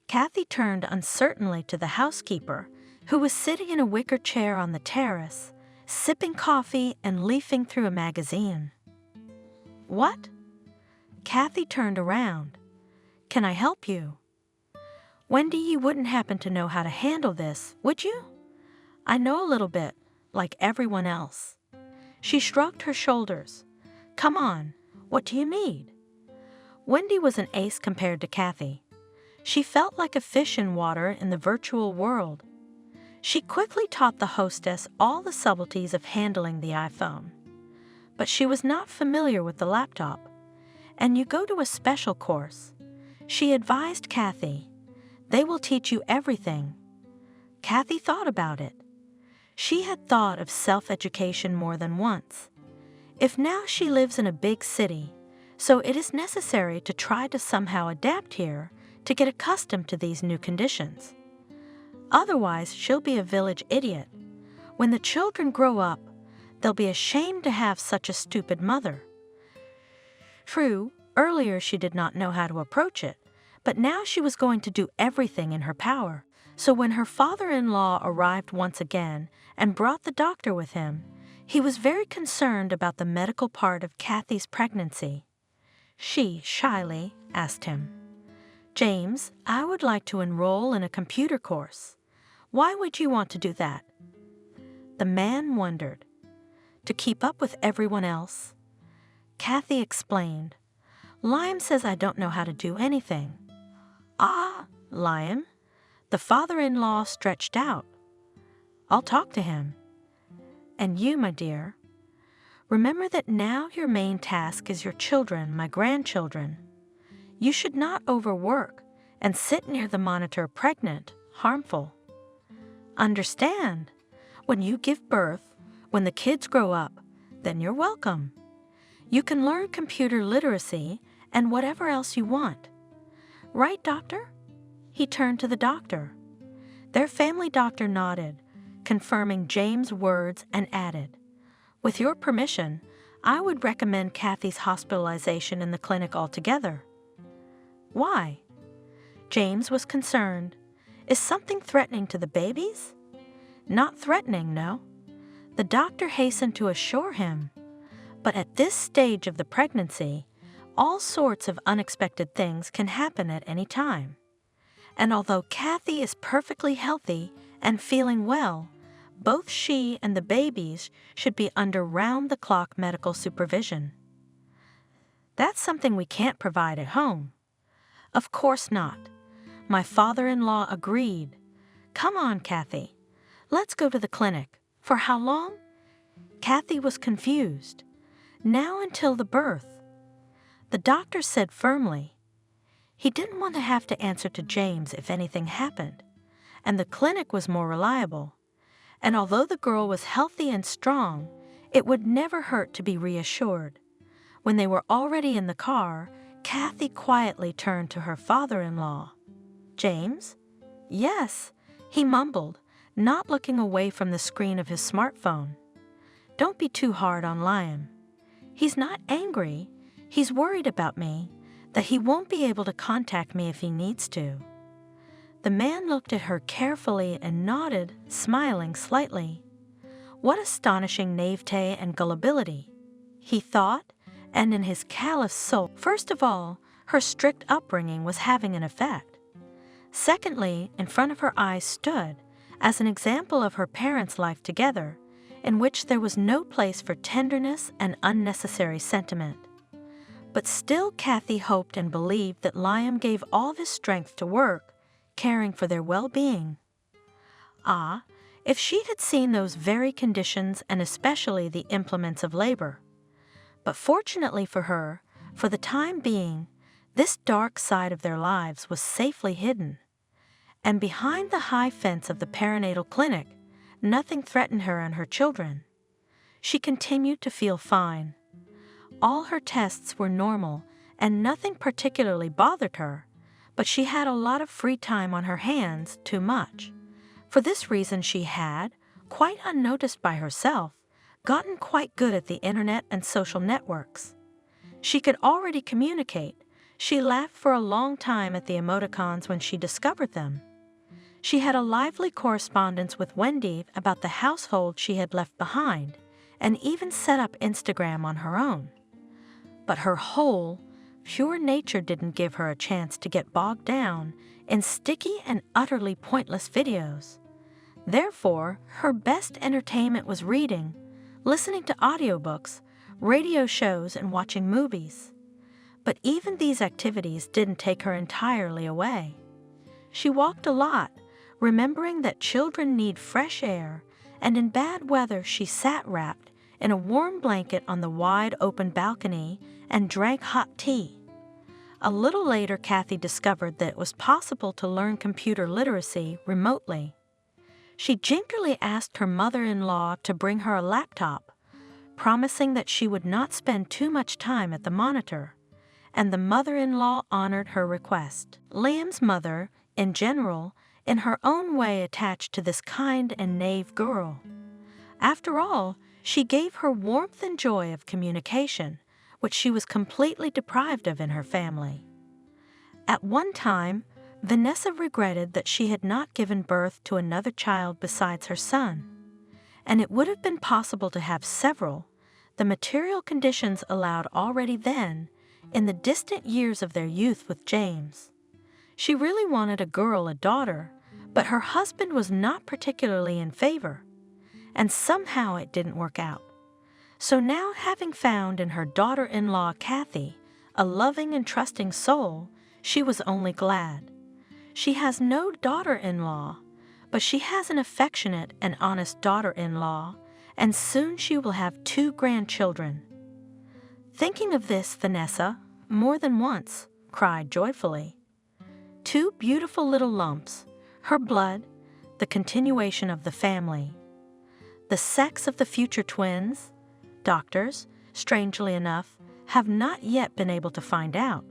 Kathy turned uncertainly to the housekeeper, who was sitting in a wicker chair on the terrace, sipping coffee and leafing through a magazine. "What?" Kathy turned around. "Can I help you?" "Wendy, you wouldn't happen to know how to handle this, would you?" "I know a little bit, like everyone else." She shrugged her shoulders. "Come on, what do you need?" Wendy was an ace compared to Kathy. She felt like a fish in water in the virtual world. She quickly taught the hostess all the subtleties of handling the iPhone. but she was not familiar with the laptop. And you go to a special course. She advised Kathy, "They will teach you everything." Kathy thought about it. She had thought of self-education more than once. If now she lives in a big city, so it is necessary to try to somehow adapt here to get accustomed to these new conditions. Otherwise, she'll be a village idiot. When the children grow up, they'll be ashamed to have such a stupid mother. True, earlier she did not know how to approach it, but now she was going to do everything in her power. So when her father-in-law arrived once again and brought the doctor with him, he was very concerned about the medical part of Kathy's pregnancy. She shyly asked him, "James, I would like to enroll in a computer course. Why would you want to do that?" The man wondered. To keep up with everyone else. Kathy explained, "Liam says I don't know how to do anything." "Ah, Liam?" The father-in-law stretched out. "I'll talk to him. And you, my dear, remember that now your main task is your children, my grandchildren. You should not overwork and sit near the monitor pregnant, harmful. Understand, when you give birth, when the kids grow up, then you're welcome. You can learn computer literacy and whatever else you want. Right, doctor?" He turned to the doctor. Their family doctor nodded, confirming James' words, and added, "With your permission, I would recommend Kathy's hospitalization in the clinic altogether." "Why?" James was concerned. "Is something threatening to the babies?" "Not threatening, no." The doctor hastened to assure him. But at this stage of the pregnancy, all sorts of unexpected things can happen at any time. And although Kathy is perfectly healthy and feeling well, both she and the babies should be under round-the-clock medical supervision. "That's something we can't provide at home." "Of course not." My father-in-law agreed. "Come on, Kathy. Let's go to the clinic." "For how long?" Kathy was confused. "Now until the birth." The doctor said firmly. He didn't want to have to answer to James if anything happened, and the clinic was more reliable. And although the girl was healthy and strong, it would never hurt to be reassured. When they were already in the car, Kathy quietly turned to her father-in-law. "James?" "Yes," he mumbled, not looking away from the screen of his smartphone. "Don't be too hard on Liam. He's not angry. He's worried about me, that he won't be able to contact me if he needs to." The man looked at her carefully and nodded, smiling slightly. What astonishing naivete and gullibility, he thought, and in his callous soul. First of all, her strict upbringing was having an effect. Secondly, in front of her eyes stood, as an example of her parents' life together, in which there was no place for tenderness and unnecessary sentiment. But still Kathy hoped and believed that Liam gave all his strength to work, caring for their well-being. Ah, if she had seen those very conditions and especially the implements of labor. But fortunately for her, for the time being, this dark side of their lives was safely hidden. And behind the high fence of the perinatal clinic, nothing threatened her and her children. She continued to feel fine. All her tests were normal, and nothing particularly bothered her, but she had a lot of free time on her hands, too much. For this reason she had, quite unnoticed by herself, gotten quite good at the internet and social networks. She could already communicate. She laughed for a long time at the emoticons when she discovered them. She had a lively correspondence with Wendy about the household she had left behind, and even set up Instagram on her own. But her whole, pure nature didn't give her a chance to get bogged down in sticky and utterly pointless videos. Therefore, her best entertainment was reading, listening to audiobooks, radio shows, and watching movies. But even these activities didn't take her entirely away. She walked a lot, remembering that children need fresh air, and in bad weather she sat wrapped in a warm blanket on the wide open balcony and drank hot tea. A little later, Kathy discovered that it was possible to learn computer literacy remotely. She gingerly asked her mother-in-law to bring her a laptop, promising that she would not spend too much time at the monitor, and the mother-in-law honored her request. Liam's mother, in general, in her own way attached to this kind and naive girl. After all, she gave her warmth and joy of communication, which she was completely deprived of in her family. At one time, Vanessa regretted that she had not given birth to another child besides her son, and it would have been possible to have several. The material conditions allowed already then, in the distant years of their youth with James. She really wanted a girl, a daughter, but her husband was not particularly in favor, and somehow it didn't work out. So now, having found in her daughter-in-law Kathy a loving and trusting soul, she was only glad. She has no daughter-in-law, but she has an affectionate and honest daughter-in-law, and soon she will have 2 grandchildren. Thinking of this, Vanessa, more than once, cried joyfully. 2 beautiful little lumps, her blood, the continuation of the family. The sex of the future twins, doctors, strangely enough, have not yet been able to find out.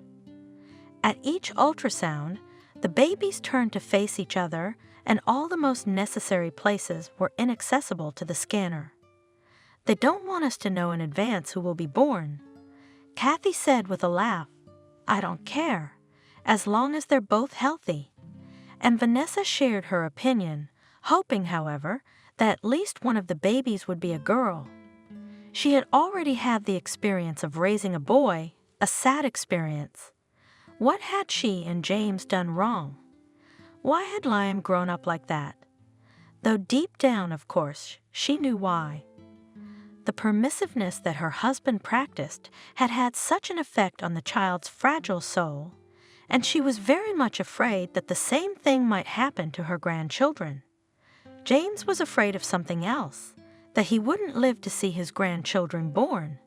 At each ultrasound, the babies turned to face each other, and all the most necessary places were inaccessible to the scanner. They don't want us to know in advance who will be born. Kathy said with a laugh, "I don't care, as long as they're both healthy." And Vanessa shared her opinion, hoping, however, that at least one of the babies would be a girl. She had already had the experience of raising a boy, a sad experience. What had she and James done wrong? Why had Liam grown up like that? Though deep down, of course, she knew why. The permissiveness that her husband practiced had had such an effect on the child's fragile soul, and she was very much afraid that the same thing might happen to her grandchildren. James was afraid of something else, that he wouldn't live to see his grandchildren born.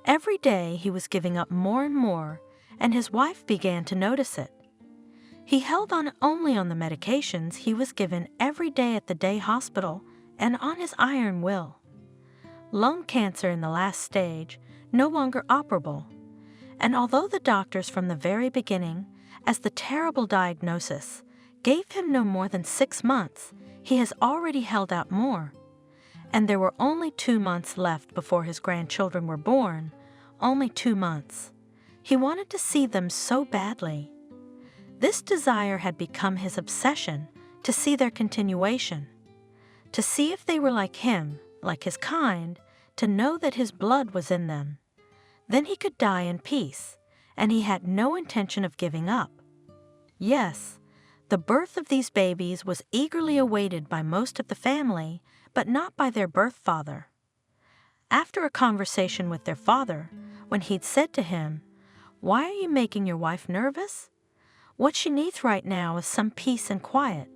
Every day he was giving up more and more, and his wife began to notice it. He held on only on the medications he was given every day at the day hospital and on his iron will. Lung cancer in the last stage, no longer operable, and although the doctors from the very beginning, as the terrible diagnosis, gave him no more than 6 months, he has already held out more. And there were only 2 months left before his grandchildren were born, only 2 months. He wanted to see them so badly. This desire had become his obsession, to see their continuation, to see if they were like him, like his kind, to know that his blood was in them. Then he could die in peace, and he had no intention of giving up. Yes, the birth of these babies was eagerly awaited by most of the family, but not by their birth father. After a conversation with their father, when he'd said to him, "Why are you making your wife nervous? What she needs right now is some peace and quiet,"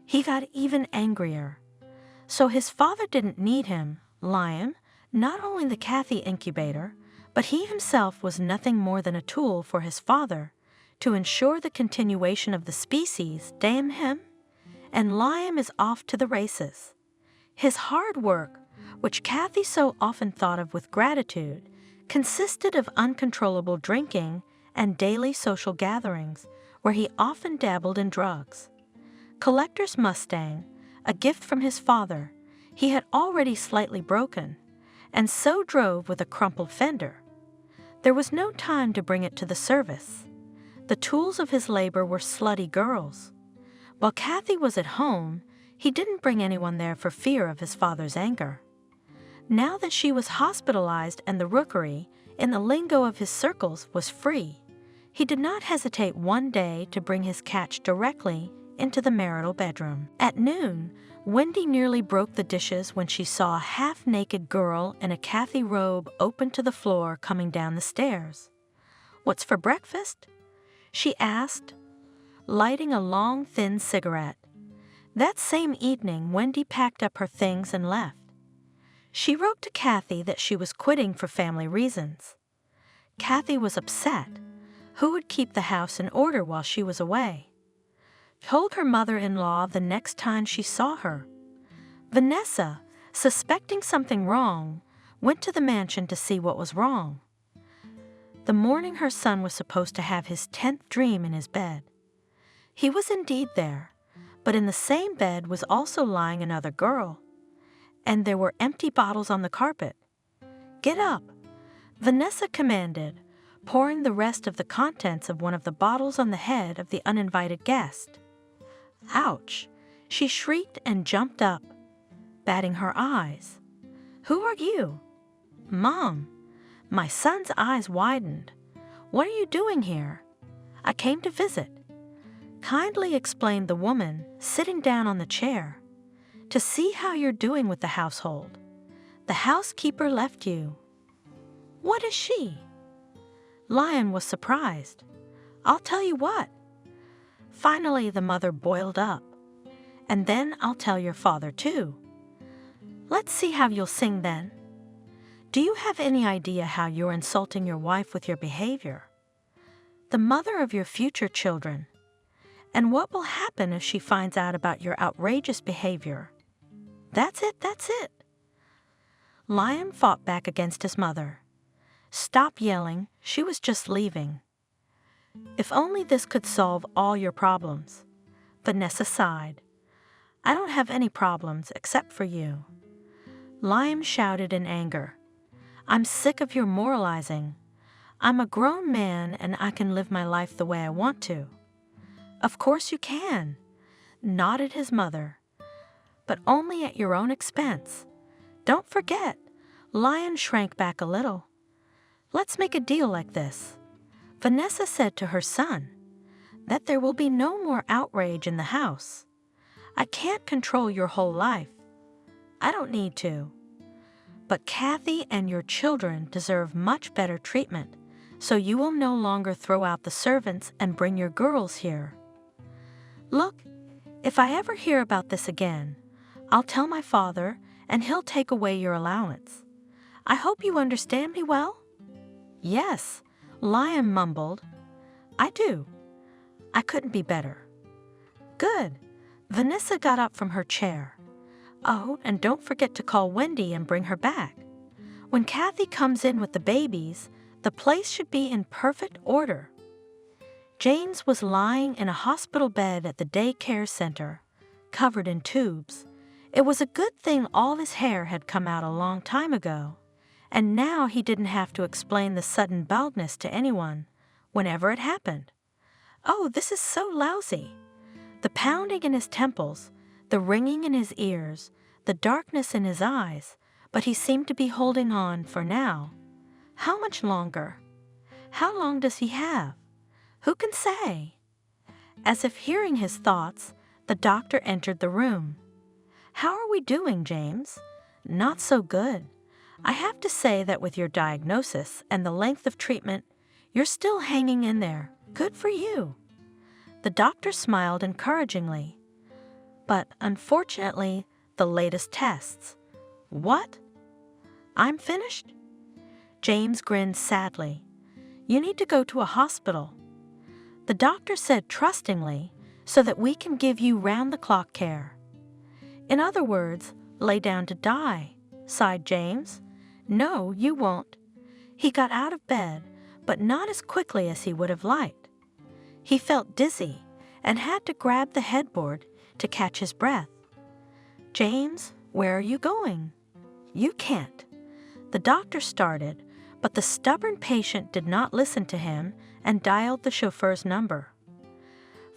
he got even angrier. So his father didn't need him, Liam, not only the Kathy incubator, but he himself was nothing more than a tool for his father to ensure the continuation of the species, damn him. And Liam is off to the races. His hard work, which Kathy so often thought of with gratitude, consisted of uncontrollable drinking and daily social gatherings where he often dabbled in drugs. Collector's Mustang, a gift from his father, he had already slightly broken, and so drove with a crumpled fender. There was no time to bring it to the service. The tools of his labor were slutty girls. While Kathy was at home, he didn't bring anyone there for fear of his father's anger. Now that she was hospitalized and the rookery, in the lingo of his circles, was free, he did not hesitate one day to bring his catch directly into the marital bedroom. At noon, Wendy nearly broke the dishes when she saw a half-naked girl in a Kathy robe open to the floor coming down the stairs. "What's for breakfast?" she asked, lighting a long, thin cigarette. That same evening, Wendy packed up her things and left. She wrote to Kathy that she was quitting for family reasons. Kathy was upset. Who would keep the house in order while she was away? Told her mother-in-law the next time she saw her. Vanessa, suspecting something wrong, went to the mansion to see what was wrong. The morning her son was supposed to have his 10th dream in his bed. He was indeed there, but in the same bed was also lying another girl. And there were empty bottles on the carpet. "Get up," Vanessa commanded, pouring the rest of the contents of one of the bottles on the head of the uninvited guest. Ouch! She shrieked and jumped up, batting her eyes. "Who are you?" "Mom." My son's eyes widened. "What are you doing here?" "I came to visit," kindly explained the woman, sitting down on the chair. "To see how you're doing with the household. The housekeeper left you." "What is she?" Lion was surprised. "I'll tell you what." Finally, the mother boiled up. "And then I'll tell your father, too." "Let's see how you'll sing then." "Do you have any idea how you're insulting your wife with your behavior? The mother of your future children. And what will happen if she finds out about your outrageous behavior?" That's it. Lion fought back against his mother. "Stop yelling, she was just leaving." "If only this could solve all your problems." Vanessa sighed. "I don't have any problems except for you." Lion shouted in anger. "I'm sick of your moralizing. I'm a grown man and I can live my life the way I want to." "Of course you can," nodded his mother. "But only at your own expense. Don't forget." Lion shrank back a little. "Let's make a deal like this." Vanessa said to her son, "that there will be no more outrage in the house. I can't control your whole life. I don't need to. But Kathy and your children deserve much better treatment, so you will no longer throw out the servants and bring your girls here. Look, if I ever hear about this again, I'll tell my father and he'll take away your allowance. I hope you understand me well?" "Yes," Lion mumbled. "I do. I couldn't be better." "Good." Vanessa got up from her chair. "Oh, and don't forget to call Wendy and bring her back. When Kathy comes in with the babies, the place should be in perfect order." James was lying in a hospital bed at the daycare center, covered in tubes. It was a good thing all his hair had come out a long time ago, and now he didn't have to explain the sudden baldness to anyone, whenever it happened. "Oh, this is so lousy." The pounding in his temples, the ringing in his ears, the darkness in his eyes, but he seemed to be holding on for now. How much longer? How long does he have? Who can say? As if hearing his thoughts, the doctor entered the room. "How are we doing, James?" "Not so good. I have to say that with your diagnosis and the length of treatment, you're still hanging in there. Good for you." The doctor smiled encouragingly. "But unfortunately, the latest tests." "What?" "I'm finished?" James grinned sadly. "You need to go to a hospital." The doctor said trustingly, "so that we can give you round-the-clock care." "In other words, lay down to die," sighed James. "No, you won't." He got out of bed, but not as quickly as he would have liked. He felt dizzy and had to grab the headboard to catch his breath. "James, where are you going?" "You can't." The doctor started, but the stubborn patient did not listen to him and dialed the chauffeur's number.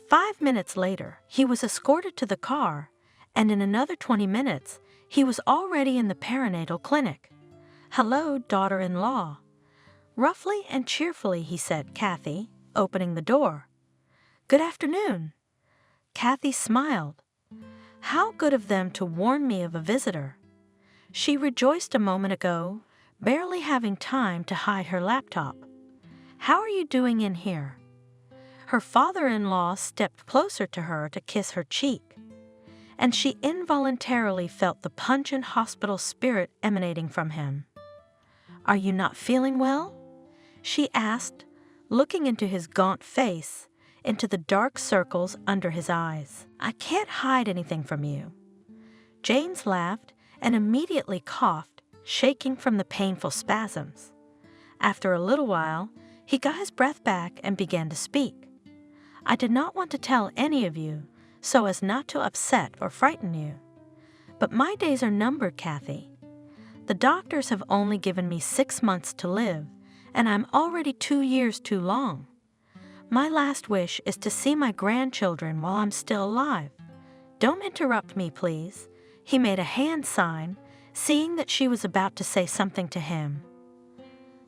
5 minutes later, he was escorted to the car, and in another 20 minutes, he was already in the perinatal clinic. "Hello, daughter-in-law." Roughly and cheerfully he said, "Kathy," opening the door. "Good afternoon." Kathy smiled. How good of them to warn me of a visitor. She rejoiced a moment ago, barely having time to hide her laptop. "How are you doing in here?" Her father-in-law stepped closer to her to kiss her cheek. and she involuntarily felt the pungent hospital spirit emanating from him. "Are you not feeling well?" she asked, looking into his gaunt face, into the dark circles under his eyes. "I can't hide anything from you." James laughed and immediately coughed, shaking from the painful spasms. After a little while, he got his breath back and began to speak. "I did not want to tell any of you, so as not to upset or frighten you. But my days are numbered, Kathy. The doctors have only given me 6 months to live, and I'm already 2 years too long. My last wish is to see my grandchildren while I'm still alive. Don't interrupt me, please." He made a hand sign, seeing that she was about to say something to him.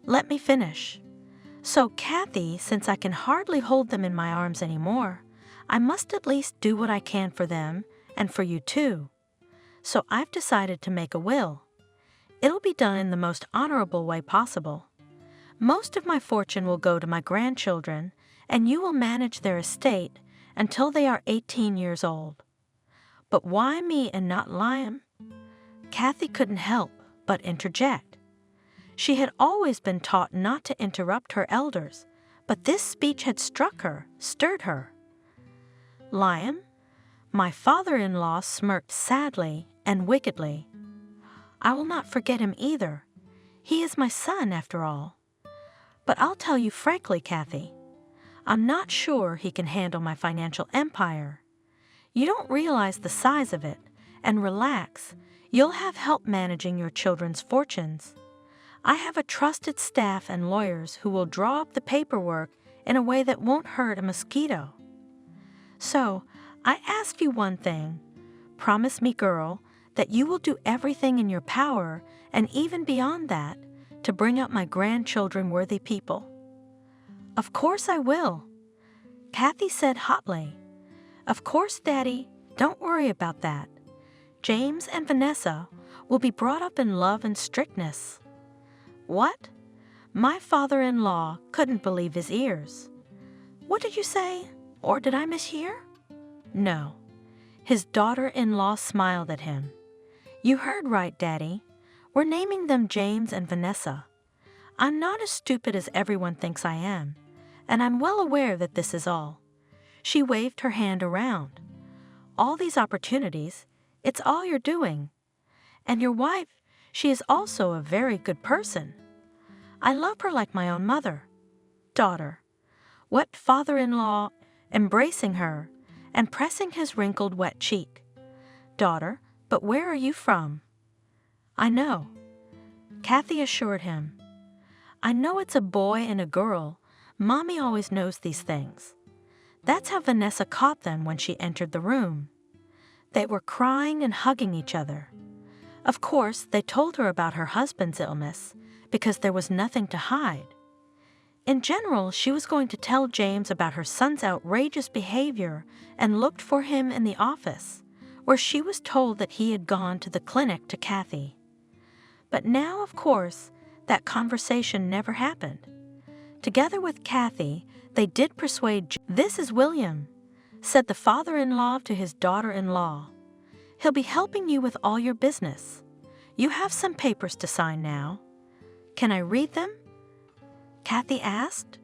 "Let me finish. So, Kathy, since I can hardly hold them in my arms anymore, I must at least do what I can for them and for you too. So I've decided to make a will. It'll be done in the most honorable way possible. Most of my fortune will go to my grandchildren, and you will manage their estate until they are 18 years old. But why me and not Liam?" Kathy couldn't help but interject. She had always been taught not to interrupt her elders, but this speech had struck her, stirred her. "Liam?" My father-in-law smirked sadly and wickedly. "I will not forget him either. He is my son, after all. But I'll tell you frankly, Kathy, I'm not sure he can handle my financial empire. You don't realize the size of it, and relax, you'll have help managing your children's fortunes. I have a trusted staff and lawyers who will draw up the paperwork in a way that won't hurt a mosquito. So, I ask you one thing. Promise me, girl, that you will do everything in your power, and even beyond that, to bring up my grandchildren worthy people." "Of course I will," Kathy said hotly. "Of course, Daddy, don't worry about that. James and Vanessa will be brought up in love and strictness." "What?" My father-in-law couldn't believe his ears. "What did you say? Or did I mishear?" "No." His daughter-in-law smiled at him. "You heard right, Daddy. We're naming them James and Vanessa. I'm not as stupid as everyone thinks I am, and I'm well aware that this is all." She waved her hand around. "All these opportunities, it's all you're doing. And your wife, she is also a very good person. I love her like my own mother." "Daughter," wept father-in-law, embracing her and pressing his wrinkled wet cheek. "Daughter, but where are you from?" "I know," Kathy assured him. "I know it's a boy and a girl. Mommy always knows these things. That's how Vanessa caught them when she entered the room. They were crying and hugging each other. Of course, they told her about her husband's illness, because there was nothing to hide. In general, she was going to tell James about her son's outrageous behavior and looked for him in the office, where she was told that he had gone to the clinic to Kathy. But now, of course, that conversation never happened. Together with Kathy, they did persuade "This is William," said the father-in-law to his daughter-in-law. "He'll be helping you with all your business. You have some papers to sign now. Can I read them?" Kathy asked.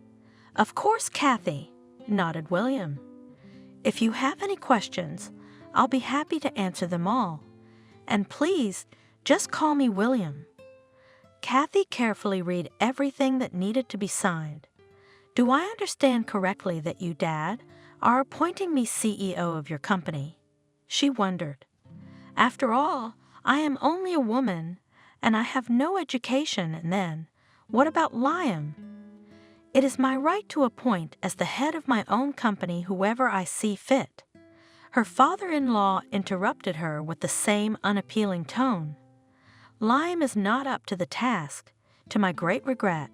"Of course, Kathy," nodded William. "If you have any questions, I'll be happy to answer them all. And please, just call me William." Kathy carefully read everything that needed to be signed. "Do I understand correctly that you, Dad, are appointing me CEO of your company?" She wondered. "After all, I am only a woman, and I have no education, and then, what about Liam? It is my right to appoint as the head of my own company whoever I see fit." Her father-in-law interrupted her with the same unappealing tone. "Liam is not up to the task, to my great regret,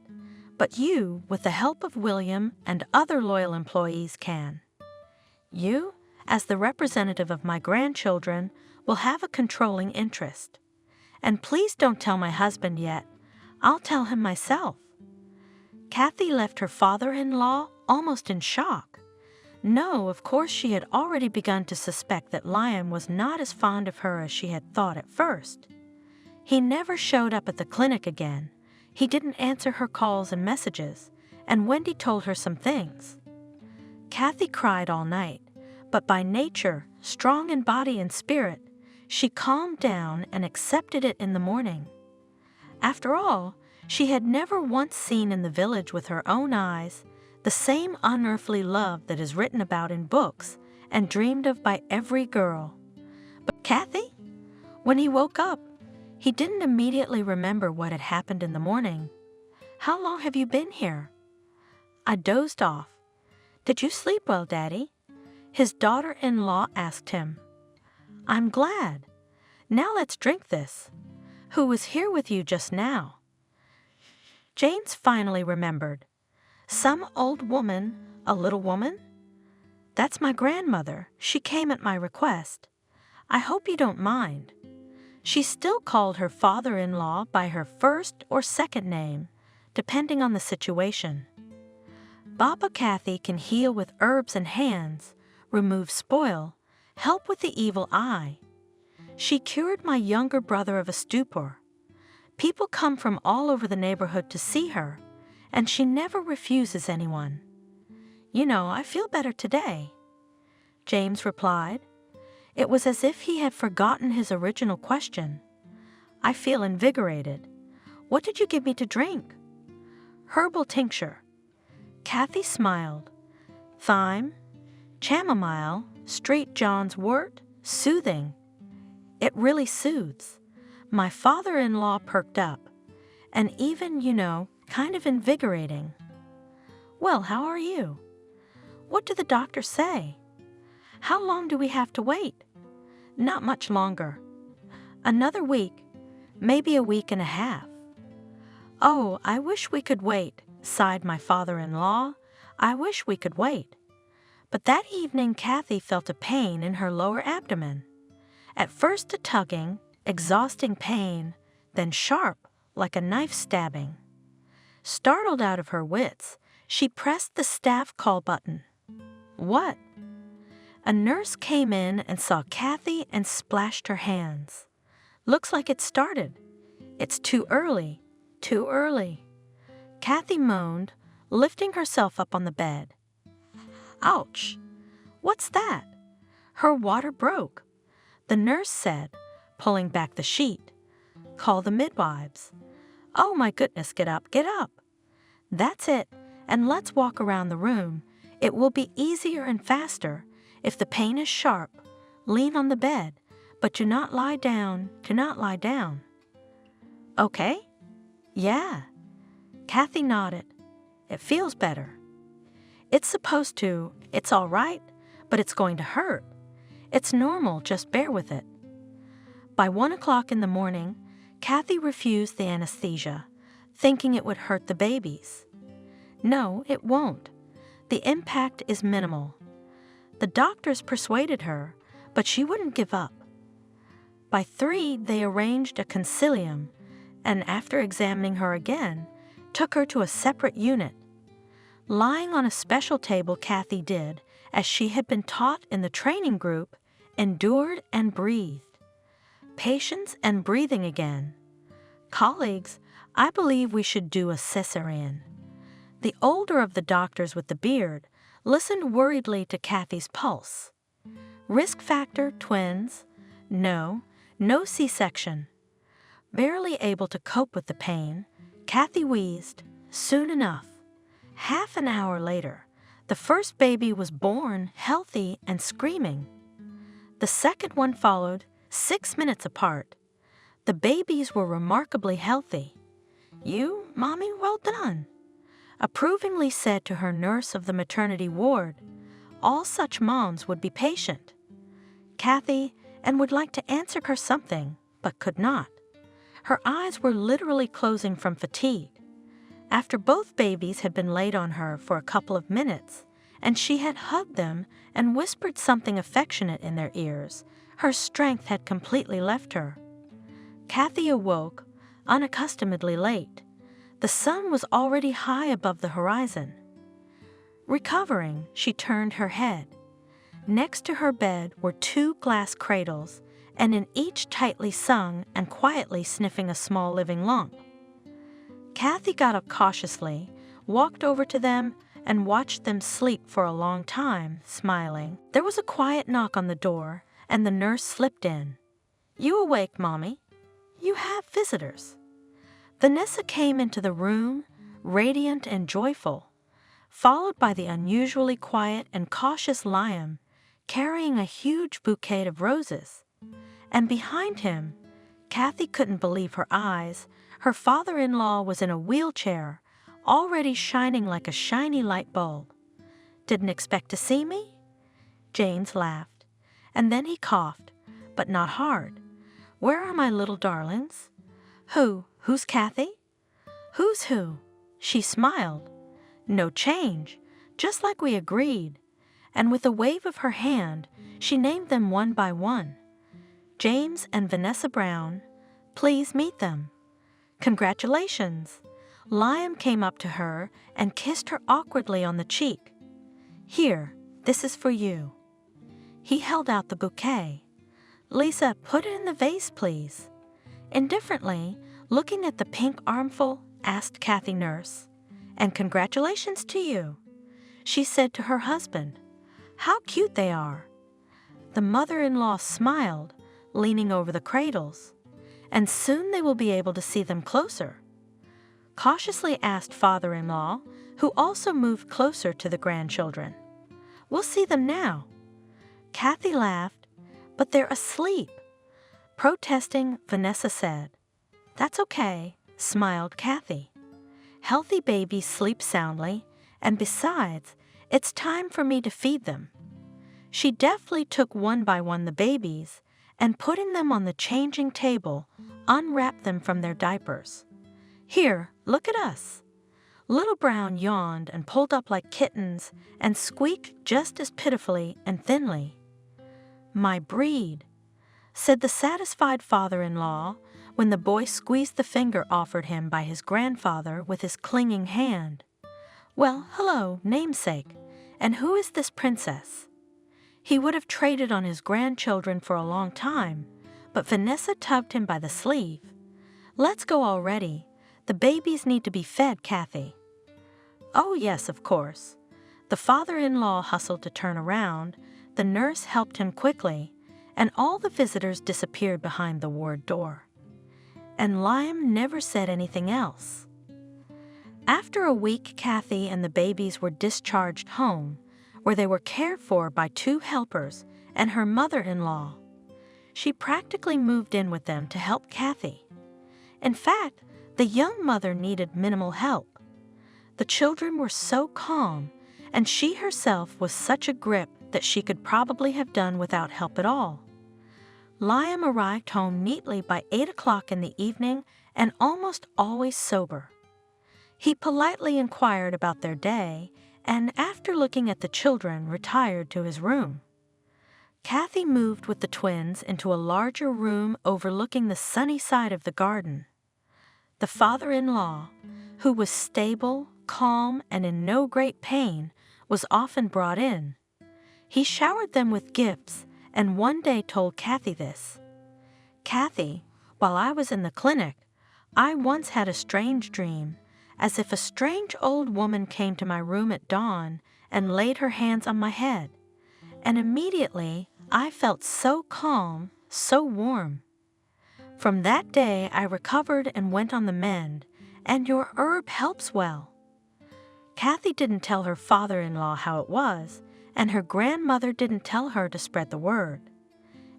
but you, with the help of William and other loyal employees, can. You, as the representative of my grandchildren, will have a controlling interest. And please don't tell my husband yet. I'll tell him myself." Kathy left her father-in-law almost in shock. No, of course she had already begun to suspect that Liam was not as fond of her as she had thought at first. He never showed up at the clinic again. He didn't answer her calls and messages, and Wendy told her some things. Kathy cried all night, but by nature, strong in body and spirit, she calmed down and accepted it in the morning. After all, she had never once seen in the village with her own eyes the same unearthly love that is written about in books and dreamed of by every girl. But Kathy? When he woke up, he didn't immediately remember what had happened in the morning. "How long have you been here?" "I dozed off." "Did you sleep well, Daddy?" his daughter-in-law asked him. "I'm glad. Now let's drink this. Who was here with you just now?" James finally remembered. "Some old woman, a little woman?" "That's my grandmother. She came at my request. I hope you don't mind." She still called her father-in-law by her first or second name, depending on the situation. Baba Kathy can heal with herbs and hands, remove spoil, help with the evil eye. She cured my younger brother of a stupor. People come from all over the neighborhood to see her, and she never refuses anyone. "You know, I feel better today," James replied. It was as if he had forgotten his original question. "I feel invigorated. What did you give me to drink?" "Herbal tincture." Kathy smiled. "Thyme, chamomile, St. John's wort, soothing. It really soothes." My father-in-law perked up. "And even, kind of invigorating." "Well, how are you?" "What do the doctors say?" "How long do we have to wait?" "Not much longer." "Another week, maybe a week and a half." "Oh, I wish we could wait," sighed my father-in-law. "I wish we could wait." But that evening Kathy felt a pain in her lower abdomen. At first a tugging, exhausting pain, then sharp, like a knife stabbing. Startled out of her wits, she pressed the staff call button. What? A nurse came in and saw Kathy and splashed her hands. "Looks like it started. It's too early, too early." Kathy moaned, lifting herself up on the bed. "Ouch! What's that?" Her water broke. The nurse said, pulling back the sheet, "Call the midwives." "Oh my goodness, get up, get up." "That's it, and let's walk around the room. It will be easier and faster. If the pain is sharp, lean on the bed, but do not lie down, do not lie down." "Okay?" "Yeah." Kathy nodded. "It feels better." "It's supposed to. It's all right, but it's going to hurt. It's normal, just bear with it." By 1 o'clock in the morning, Kathy refused the anesthesia, thinking it would hurt the babies. "No, it won't. The impact is minimal." The doctors persuaded her, but she wouldn't give up. By 3, they arranged a concilium, and after examining her again, took her to a separate unit. Lying on a special table, Kathy did, as she had been taught in the training group, endured and breathed. Patience and breathing again. "Colleagues, I believe we should do a cesarean." The older of the doctors with the beard listened worriedly to Kathy's pulse. "Risk factor, twins. No C-section." Barely able to cope with the pain, Kathy wheezed, "Soon enough." Half an hour later, the first baby was born, healthy and screaming. The second one followed, 6 minutes apart. The babies were remarkably healthy. "You, Mommy, well done," approvingly said to her nurse of the maternity ward. All such moms would be patient. Kathy and would like to answer her something, but could not. Her eyes were literally closing from fatigue. After both babies had been laid on her for a couple of minutes, and she had hugged them and whispered something affectionate in their ears, her strength had completely left her. Kathy awoke, unaccustomedly late. The sun was already high above the horizon. Recovering, she turned her head. Next to her bed were 2 glass cradles, and in each tightly sung and quietly sniffing a small living lump. Kathy got up cautiously, walked over to them, and watched them sleep for a long time, smiling. There was a quiet knock on the door, and the nurse slipped in. "You awake, Mommy? You have visitors." Vanessa came into the room, radiant and joyful, followed by the unusually quiet and cautious Liam, carrying a huge bouquet of roses. And behind him, Kathy couldn't believe her eyes, her father-in-law was in a wheelchair, already shining like a shiny light bulb. "Didn't expect to see me?" James laughed, and then he coughed, but not hard. "Where are my little darlings?" Who's Kathy?" "Who's who?" She smiled. "No change, just like we agreed." And with a wave of her hand, she named them one by one. "James and Vanessa Brown. Please meet them." "Congratulations." Liam came up to her and kissed her awkwardly on the cheek. "Here, this is for you." He held out the bouquet. "Lisa, put it in the vase, please." Indifferently, looking at the pink armful, asked Kathy Nurse. "And congratulations to you," she said to her husband. "How cute they are." The mother-in-law smiled, leaning over the cradles. "And soon they will be able to see them closer," cautiously asked father-in-law, who also moved closer to the grandchildren. "We'll see them now." Kathy laughed. "But they're asleep." Protesting, Vanessa said. "That's okay," smiled Kathy. "Healthy babies sleep soundly, and besides, it's time for me to feed them." She deftly took one by one the babies, and putting them on the changing table, unwrapped them from their diapers. "Here, look at us." Little Brown yawned and pulled up like kittens and squeaked just as pitifully and thinly. "My breed," said the satisfied father-in-law when the boy squeezed the finger offered him by his grandfather with his clinging hand. "Well, hello, namesake, and who is this princess?" He would have traded on his grandchildren for a long time, but Vanessa tugged him by the sleeve. "Let's go already. The babies need to be fed, Kathy." "Oh, yes, of course." The father-in-law hustled to turn around, the nurse helped him quickly, and all the visitors disappeared behind the ward door. And Liam never said anything else. After a week, Kathy and the babies were discharged home, where they were cared for by 2 helpers and her mother-in-law. She practically moved in with them to help Kathy. In fact, the young mother needed minimal help. The children were so calm, and she herself was such a grip that she could probably have done without help at all. Liam arrived home neatly by 8 o'clock in the evening and almost always sober. He politely inquired about their day, and after looking at the children, retired to his room. Kathy moved with the twins into a larger room overlooking the sunny side of the garden. The father-in-law, who was stable, calm, and in no great pain, was often brought in. He showered them with gifts, and one day told Kathy this. "Kathy, while I was in the clinic, I once had a strange dream, as if a strange old woman came to my room at dawn and laid her hands on my head, and immediately I felt so calm, so warm. From that day I recovered and went on the mend, and your herb helps well." Kathy didn't tell her father-in-law how it was, and her grandmother didn't tell her to spread the word.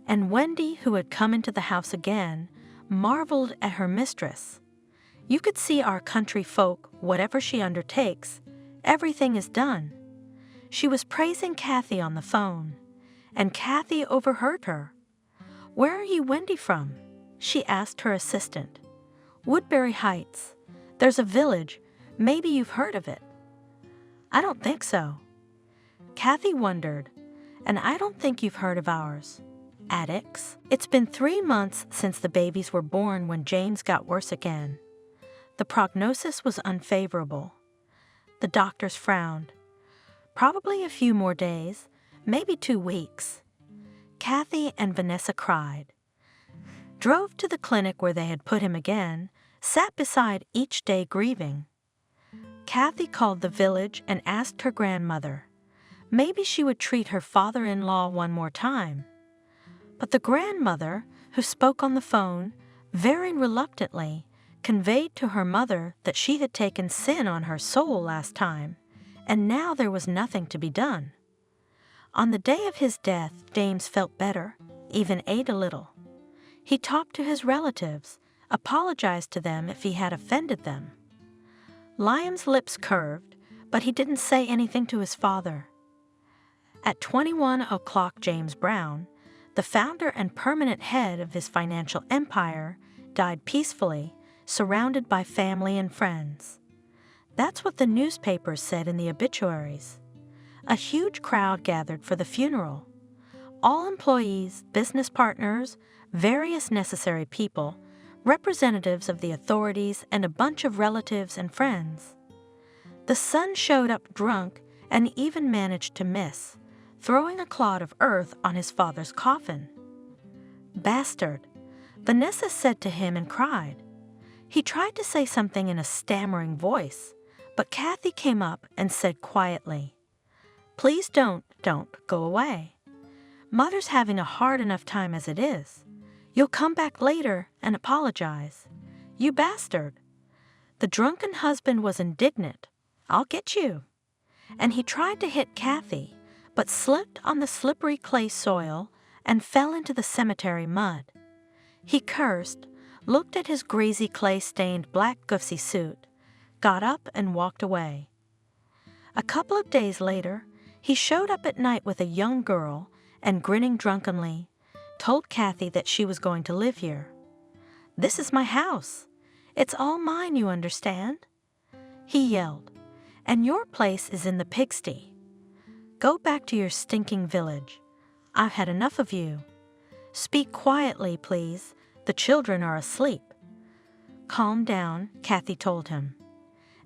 And Wendy, who had come into the house again, marveled at her mistress. You could see our country folk, whatever she undertakes, everything is done. She was praising Kathy on the phone, and Kathy overheard her. "Where are you Wendy from?" she asked her assistant. "Woodbury Heights. There's a village. Maybe you've heard of it." "I don't think so." Kathy wondered, "And I don't think you've heard of ours. Addicts." It's been 3 months since the babies were born when James got worse again. The prognosis was unfavorable. The doctors frowned. Probably a few more days, maybe 2 weeks. Kathy and Vanessa cried. Drove to the clinic where they had put him again, sat beside each day grieving. Kathy called the village and asked her grandmother. Maybe she would treat her father-in-law one more time. But the grandmother, who spoke on the phone, very reluctantly, conveyed to her mother that she had taken sin on her soul last time, and now there was nothing to be done. On the day of his death, James felt better, even ate a little. He talked to his relatives, apologized to them if he had offended them. Liam's lips curved, but he didn't say anything to his father. At 21 o'clock, James Brown, the founder and permanent head of his financial empire, died peacefully, surrounded by family and friends. That's what the newspapers said in the obituaries. A huge crowd gathered for the funeral. All employees, business partners, various necessary people, representatives of the authorities, and a bunch of relatives and friends. The son showed up drunk and even managed to miss, throwing a clod of earth on his father's coffin. Bastard, Vanessa said to him and cried. He tried to say something in a stammering voice, but Kathy came up and said quietly, Please don't go away. Mother's having a hard enough time as it is. You'll come back later and apologize. You bastard. The drunken husband was indignant. I'll get you. And he tried to hit Kathy, but slipped on the slippery clay soil and fell into the cemetery mud. He cursed, looked at his greasy clay-stained black gussie suit, got up and walked away. A couple of days later, he showed up at night with a young girl and, grinning drunkenly, told Kathy that she was going to live here. This is my house. It's all mine, you understand? He yelled, and your place is in the pigsty. Go back to your stinking village. I've had enough of you. Speak quietly, please. The children are asleep. Calm down, Kathy told him,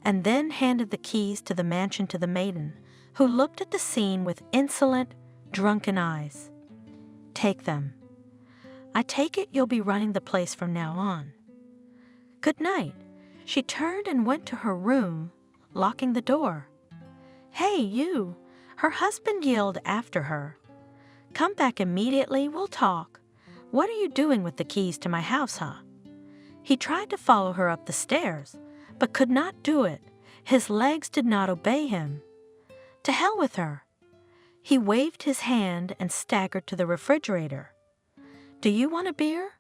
and then handed the keys to the mansion to the maiden, who looked at the scene with insolent, drunken eyes. Take them. I take it you'll be running the place from now on. Good night. She turned and went to her room, locking the door. Hey, you! Her husband yelled after her. Come back immediately, we'll talk. What are you doing with the keys to my house, huh? He tried to follow her up the stairs, but could not do it. His legs did not obey him. To hell with her. He waved his hand and staggered to the refrigerator. Do you want a beer?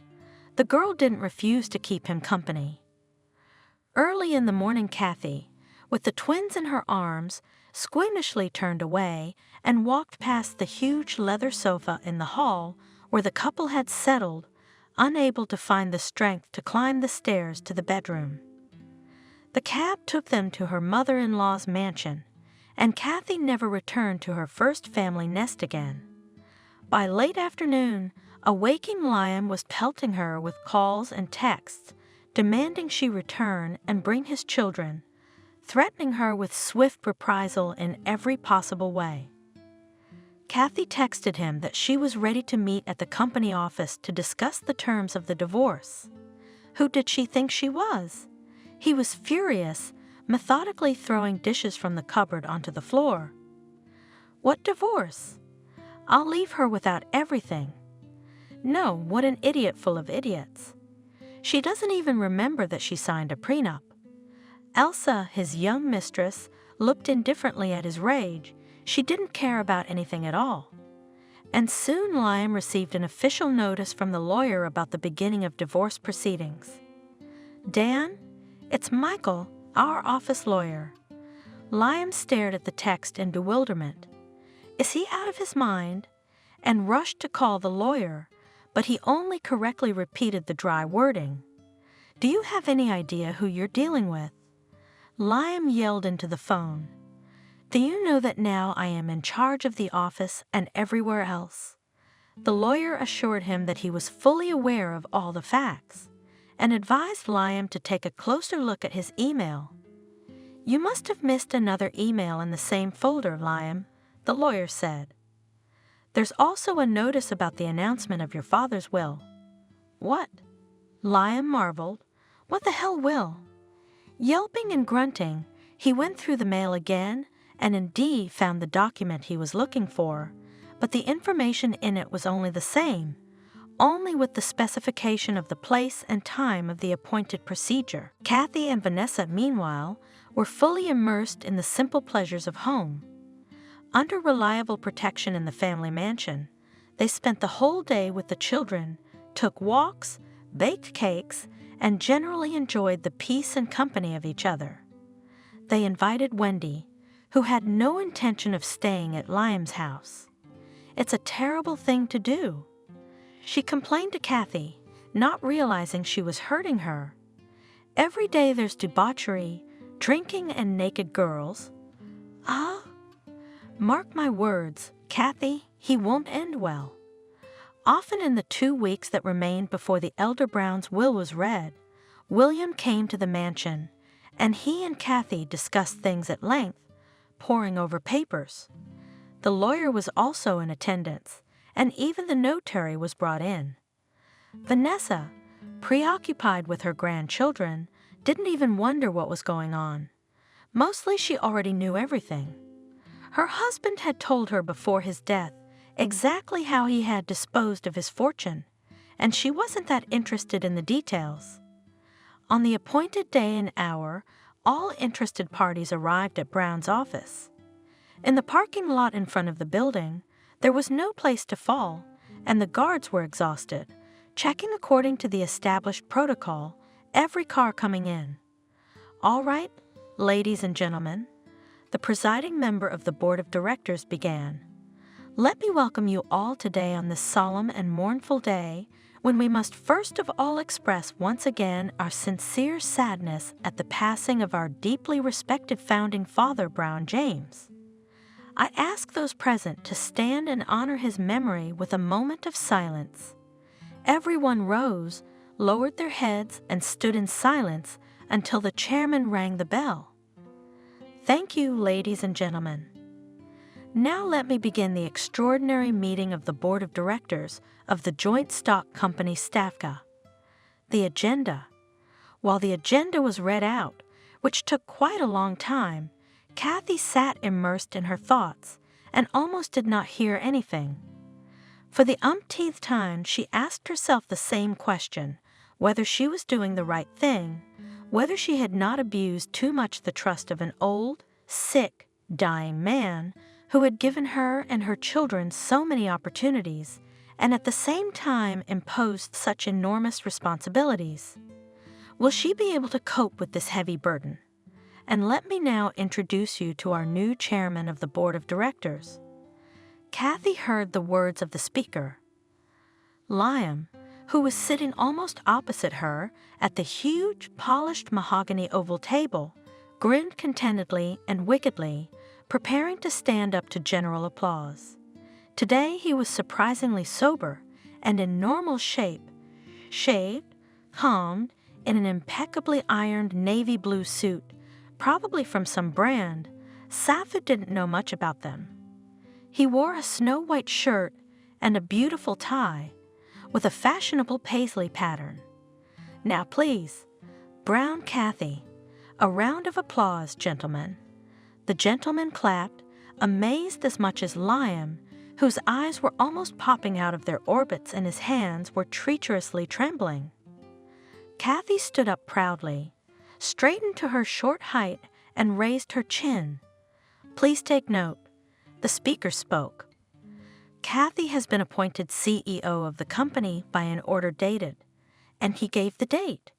The girl didn't refuse to keep him company. Early in the morning, Kathy, with the twins in her arms, squeamishly turned away and walked past the huge leather sofa in the hall where the couple had settled, unable to find the strength to climb the stairs to the bedroom. The cab took them to her mother-in-law's mansion, and Kathy never returned to her first family nest again. By late afternoon, a waking Liam was pelting her with calls and texts, demanding she return and bring his children, threatening her with swift reprisal in every possible way. Kathy texted him that she was ready to meet at the company office to discuss the terms of the divorce. Who did she think she was? He was furious, methodically throwing dishes from the cupboard onto the floor. What divorce? I'll leave her without everything. No, what an idiot full of idiots. She doesn't even remember that she signed a prenup. Elsa, his young mistress, looked indifferently at his rage. She didn't care about anything at all. And soon Liam received an official notice from the lawyer about the beginning of divorce proceedings. Dan, it's Michael, our office lawyer. Liam stared at the text in bewilderment. Is he out of his mind? And rushed to call the lawyer, but he only correctly repeated the dry wording. Do you have any idea who you're dealing with? Liam yelled into the phone. Do you know that now I am in charge of the office and everywhere else? The lawyer assured him that he was fully aware of all the facts and advised Liam to take a closer look at his email. "You must have missed another email in the same folder, Liam," the lawyer said. "There's also a notice about the announcement of your father's will." "What?" Liam marveled. "What the hell will?" Yelping and grunting, he went through the mail again and indeed found the document he was looking for, but the information in it was only the same, only with the specification of the place and time of the appointed procedure. Kathy and Vanessa, meanwhile, were fully immersed in the simple pleasures of home. Under reliable protection in the family mansion, they spent the whole day with the children, took walks, baked cakes, and generally enjoyed the peace and company of each other. They invited Wendy, who had no intention of staying at Liam's house. It's a terrible thing to do. She complained to Kathy, not realizing she was hurting her. Every day there's debauchery, drinking, and naked girls. Mark my words, Kathy, he won't end well. Often in the 2 weeks that remained before the elder Brown's will was read, William came to the mansion, and he and Kathy discussed things at length, poring over papers. The lawyer was also in attendance, and even the notary was brought in. Vanessa, preoccupied with her grandchildren, didn't even wonder what was going on. Mostly she already knew everything. Her husband had told her before his death exactly how he had disposed of his fortune, and she wasn't that interested in the details. On the appointed day and hour, all interested parties arrived at Brown's office. In the parking lot in front of the building, there was no place to fall, and the guards were exhausted, checking according to the established protocol every car coming in. "All right, ladies and gentlemen," the presiding member of the board of directors began. "Let me welcome you all today on this solemn and mournful day, when we must first of all express once again our sincere sadness at the passing of our deeply respected founding father, Brown James. I ask those present to stand and honor his memory with a moment of silence." Everyone rose, lowered their heads, and stood in silence until the chairman rang the bell. "Thank you, ladies and gentlemen. Now let me begin the extraordinary meeting of the Board of Directors of the Joint Stock Company Stavka. The agenda. While the agenda was read out, which took quite a long time, Kathy sat immersed in her thoughts and almost did not hear anything. For the umpteenth time she asked herself the same question, whether she was doing the right thing, whether she had not abused too much the trust of an old, sick, dying man who had given her and her children so many opportunities and at the same time imposed such enormous responsibilities. Will she be able to cope with this heavy burden? And let me now introduce you to our new chairman of the board of directors. Kathy heard the words of the speaker. Liam, who was sitting almost opposite her at the huge, polished mahogany oval table, grinned contentedly and wickedly, preparing to stand up to general applause. Today he was surprisingly sober and in normal shape, shaved, combed, in an impeccably ironed navy blue suit, probably from some brand. Sappho didn't know much about them. He wore a snow-white shirt and a beautiful tie with a fashionable paisley pattern. Now please, Brown Kathy, a round of applause, gentlemen. The gentlemen clapped, amazed as much as Liam, whose eyes were almost popping out of their orbits and his hands were treacherously trembling. Kathy stood up proudly, straightened to her short height, and raised her chin. Please take note. The speaker spoke. Kathy has been appointed CEO of the company by an order dated, and he gave the date.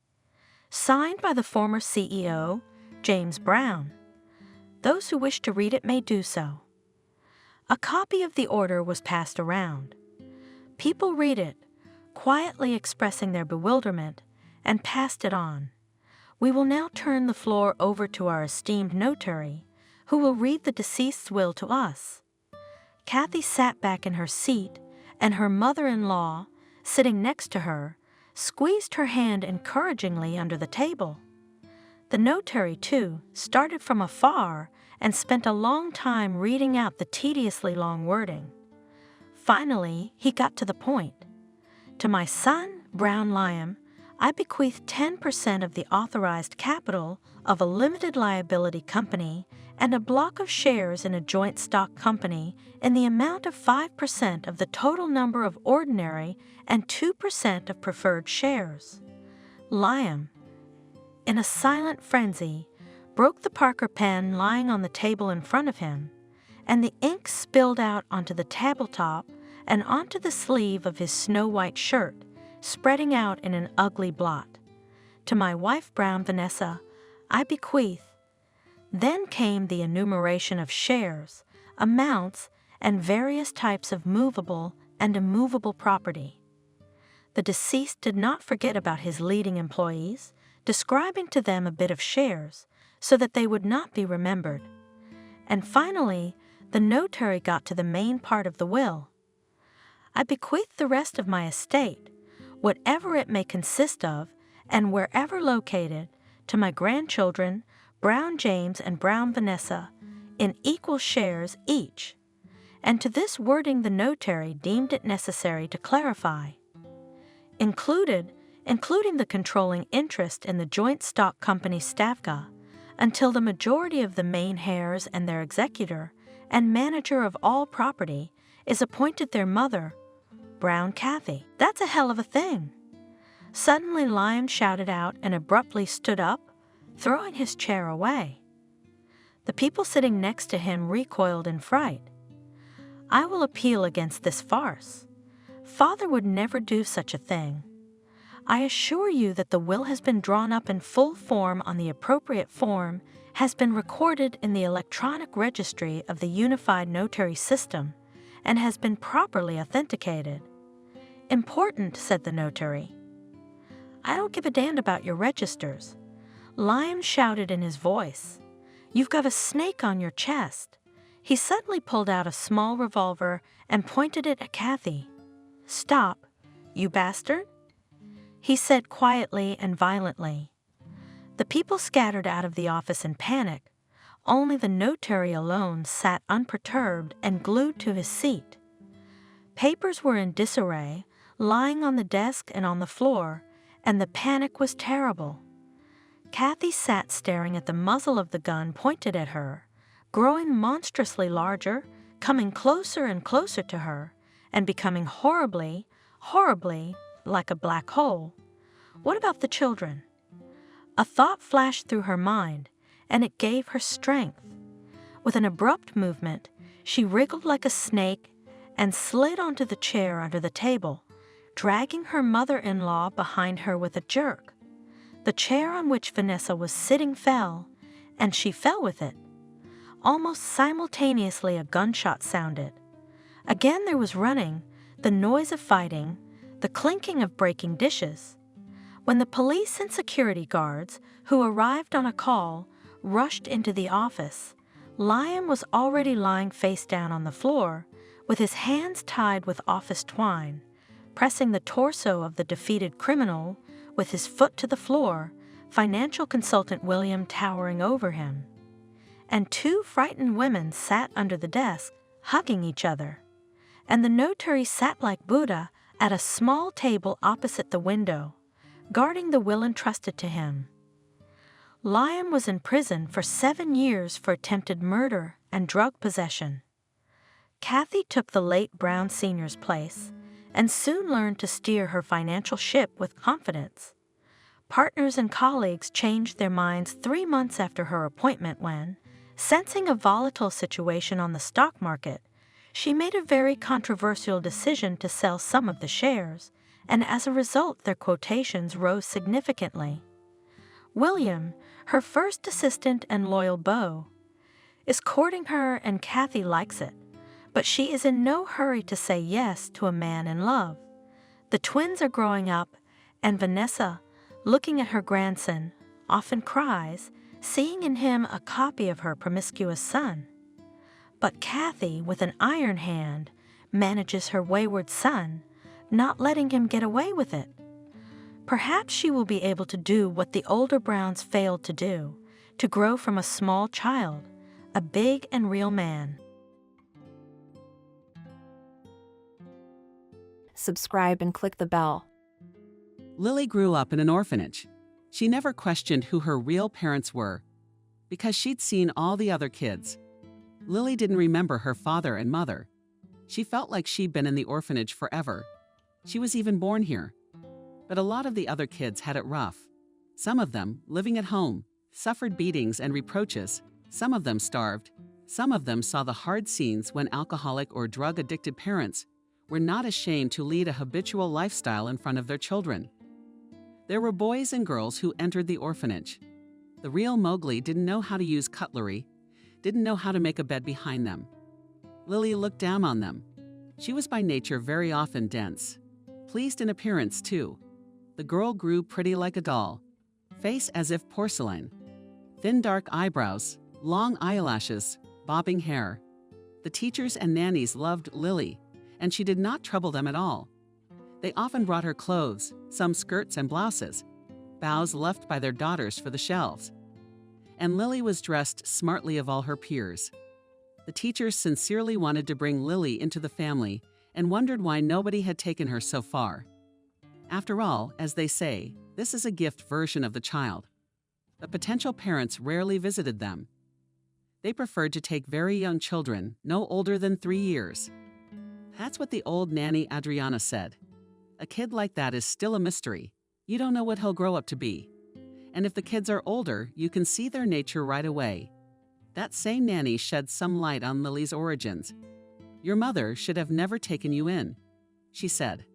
Signed by the former CEO, James Brown. Those who wish to read it may do so. A copy of the order was passed around. People read it, quietly expressing their bewilderment, and passed it on. We will now turn the floor over to our esteemed notary, who will read the deceased's will to us. Kathy sat back in her seat, and her mother-in-law, sitting next to her, squeezed her hand encouragingly under the table. The notary, too, started from afar and spent a long time reading out the tediously long wording. Finally, he got to the point. To my son, Brown Liam, I bequeath 10% of the authorized capital of a limited liability company and a block of shares in a joint stock company in the amount of 5% of the total number of ordinary and 2% of preferred shares. Liam, in a silent frenzy, broke the Parker pen lying on the table in front of him, and the ink spilled out onto the tabletop and onto the sleeve of his snow-white shirt, spreading out in an ugly blot. To my wife, Brown Vanessa, I bequeath. Then came the enumeration of shares, amounts, and various types of movable and immovable property. The deceased did not forget about his leading employees, describing to them a bit of shares so that they would not be remembered. And finally, the notary got to the main part of the will. I bequeath the rest of my estate, whatever it may consist of, and wherever located, to my grandchildren, Brown James and Brown Vanessa, in equal shares each. And to this wording the notary deemed it necessary to clarify. Including the controlling interest in the joint stock company Stavka, until the majority of the main heirs and their executor and manager of all property is appointed their mother, Brown Kathy. That's a hell of a thing. Suddenly Liam shouted out and abruptly stood up, throwing his chair away. The people sitting next to him recoiled in fright. I will appeal against this farce. Father would never do such a thing. I assure you that the will has been drawn up in full form on the appropriate form, has been recorded in the electronic registry of the Unified Notary System, and has been properly authenticated. Important, said the notary. I don't give a damn about your registers. Liam shouted in his voice. You've got a snake on your chest. He suddenly pulled out a small revolver and pointed it at Kathy. Stop, you bastard, he said quietly and violently. The people scattered out of the office in panic. Only the notary alone sat unperturbed and glued to his seat. Papers were in disarray, lying on the desk and on the floor, and the panic was terrible. Kathy sat staring at the muzzle of the gun pointed at her, growing monstrously larger, coming closer and closer to her, and becoming horribly, horribly like a black hole. What about the children? A thought flashed through her mind, and it gave her strength. With an abrupt movement, she wriggled like a snake and slid onto the chair under the table, dragging her mother-in-law behind her with a jerk. The chair on which Vanessa was sitting fell, and she fell with it. Almost simultaneously, a gunshot sounded. Again there was running, the noise of fighting, the clinking of breaking dishes. When the police and security guards, who arrived on a call, rushed into the office, Liam was already lying face down on the floor, with his hands tied with office twine, pressing the torso of the defeated criminal, with his foot to the floor, financial consultant William towering over him. And two frightened women sat under the desk, hugging each other. And the notary sat like Buddha at a small table opposite the window, guarding the will entrusted to him. Liam was in prison for 7 years for attempted murder and drug possession. Kathy took the late Brown Sr.'s place and soon learned to steer her financial ship with confidence. Partners and colleagues changed their minds 3 months after her appointment when, sensing a volatile situation on the stock market, she made a very controversial decision to sell some of the shares, and as a result their quotations rose significantly. William, her first assistant and loyal beau, is courting her, and Kathy likes it, but she is in no hurry to say yes to a man in love. The twins are growing up, and Vanessa, looking at her grandson, often cries, seeing in him a copy of her promiscuous son. But Kathy, with an iron hand, manages her wayward son, not letting him get away with it. Perhaps she will be able to do what the older Browns failed to do, to grow from a small child, a big and real man. Subscribe and click the bell. Lily grew up in an orphanage. She never questioned who her real parents were, because she'd seen all the other kids. Lily didn't remember her father and mother. She felt like she'd been in the orphanage forever. She was even born here. But a lot of the other kids had it rough. Some of them, living at home, suffered beatings and reproaches. Some of them starved. Some of them saw the hard scenes when alcoholic or drug-addicted parents were not ashamed to lead a habitual lifestyle in front of their children. There were boys and girls who entered the orphanage. The real Mowgli didn't know how to use cutlery, didn't know how to make a bed behind them. Lily looked down on them. She was by nature very often dense. Pleased in appearance, too. The girl grew pretty like a doll. Face as if porcelain. Thin dark eyebrows, long eyelashes, bobbing hair. The teachers and nannies loved Lily, and she did not trouble them at all. They often brought her clothes, some skirts and blouses, bows left by their daughters for the shelves. And Lily was dressed smartly of all her peers. The teachers sincerely wanted to bring Lily into the family and wondered why nobody had taken her so far. After all, as they say, this is a gift version of the child. But potential parents rarely visited them. They preferred to take very young children, no older than 3 years. That's what the old nanny Adriana said. A kid like that is still a mystery. You don't know what he'll grow up to be. And if the kids are older, you can see their nature right away. That same nanny shed some light on Lily's origins. Your mother should have never taken you in, she said.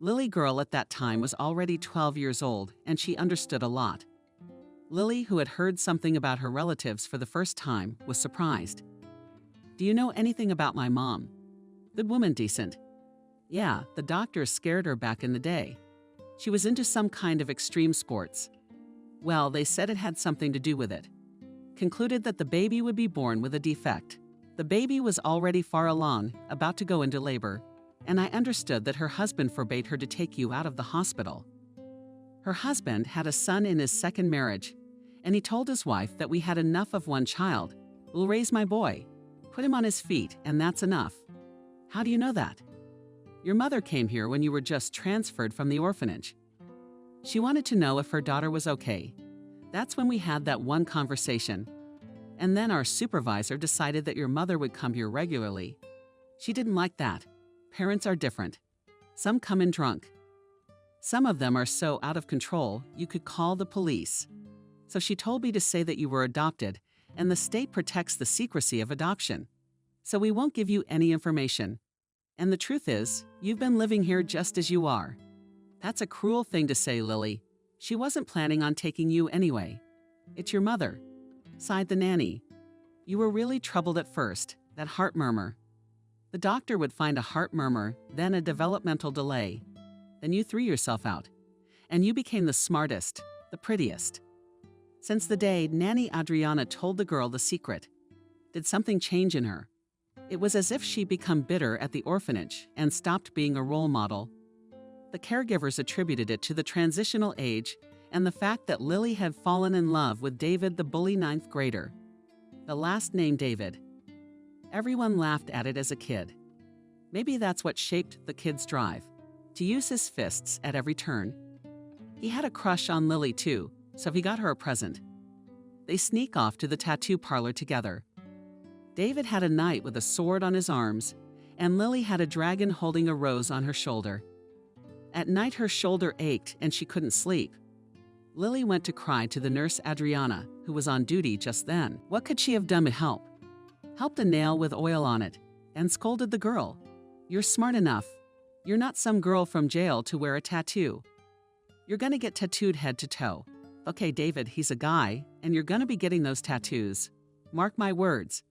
Lily girl at that time was already 12 years old, and she understood a lot. Lily, who had heard something about her relatives for the first time, was surprised. Do you know anything about my mom? Good woman, decent. Yeah, the doctors scared her back in the day. She was into some kind of extreme sports. Well, they said it had something to do with it. Concluded that the baby would be born with a defect. The baby was already far along, about to go into labor, and I understood that her husband forbade her to take you out of the hospital. Her husband had a son in his second marriage, and he told his wife that we had enough of one child. We'll raise my boy, put him on his feet, and that's enough. How do you know that? Your mother came here when you were just transferred from the orphanage. She wanted to know if her daughter was okay. That's when we had that one conversation. And then our supervisor decided that your mother would come here regularly. She didn't like that. Parents are different. Some come in drunk. Some of them are so out of control, you could call the police. So she told me to say that you were adopted, and the state protects the secrecy of adoption. So we won't give you any information. And the truth is, you've been living here just as you are. That's a cruel thing to say, Lily. She wasn't planning on taking you anyway. It's your mother, sighed the nanny. You were really troubled at first, that heart murmur. The doctor would find a heart murmur, then a developmental delay. Then you threw yourself out, and you became the smartest, the prettiest. Since the day Nanny Adriana told the girl the secret, did something change in her? It was as if she'd become bitter at the orphanage and stopped being a role model. The caregivers attributed it to the transitional age and the fact that Lily had fallen in love with David, the bully 9th grader. The last name David. Everyone laughed at it as a kid. Maybe that's what shaped the kid's drive, to use his fists at every turn. He had a crush on Lily too, so he got her a present. They sneak off to the tattoo parlor together. David had a knight with a sword on his arms, and Lily had a dragon holding a rose on her shoulder. At night her shoulder ached and she couldn't sleep. Lily went to cry to the nurse Adriana, who was on duty just then. What could she have done to help? Helped a nail with oil on it, and scolded the girl. You're smart enough. You're not some girl from jail to wear a tattoo. You're gonna get tattooed head to toe. Okay, David, he's a guy, and you're gonna be getting those tattoos. Mark my words.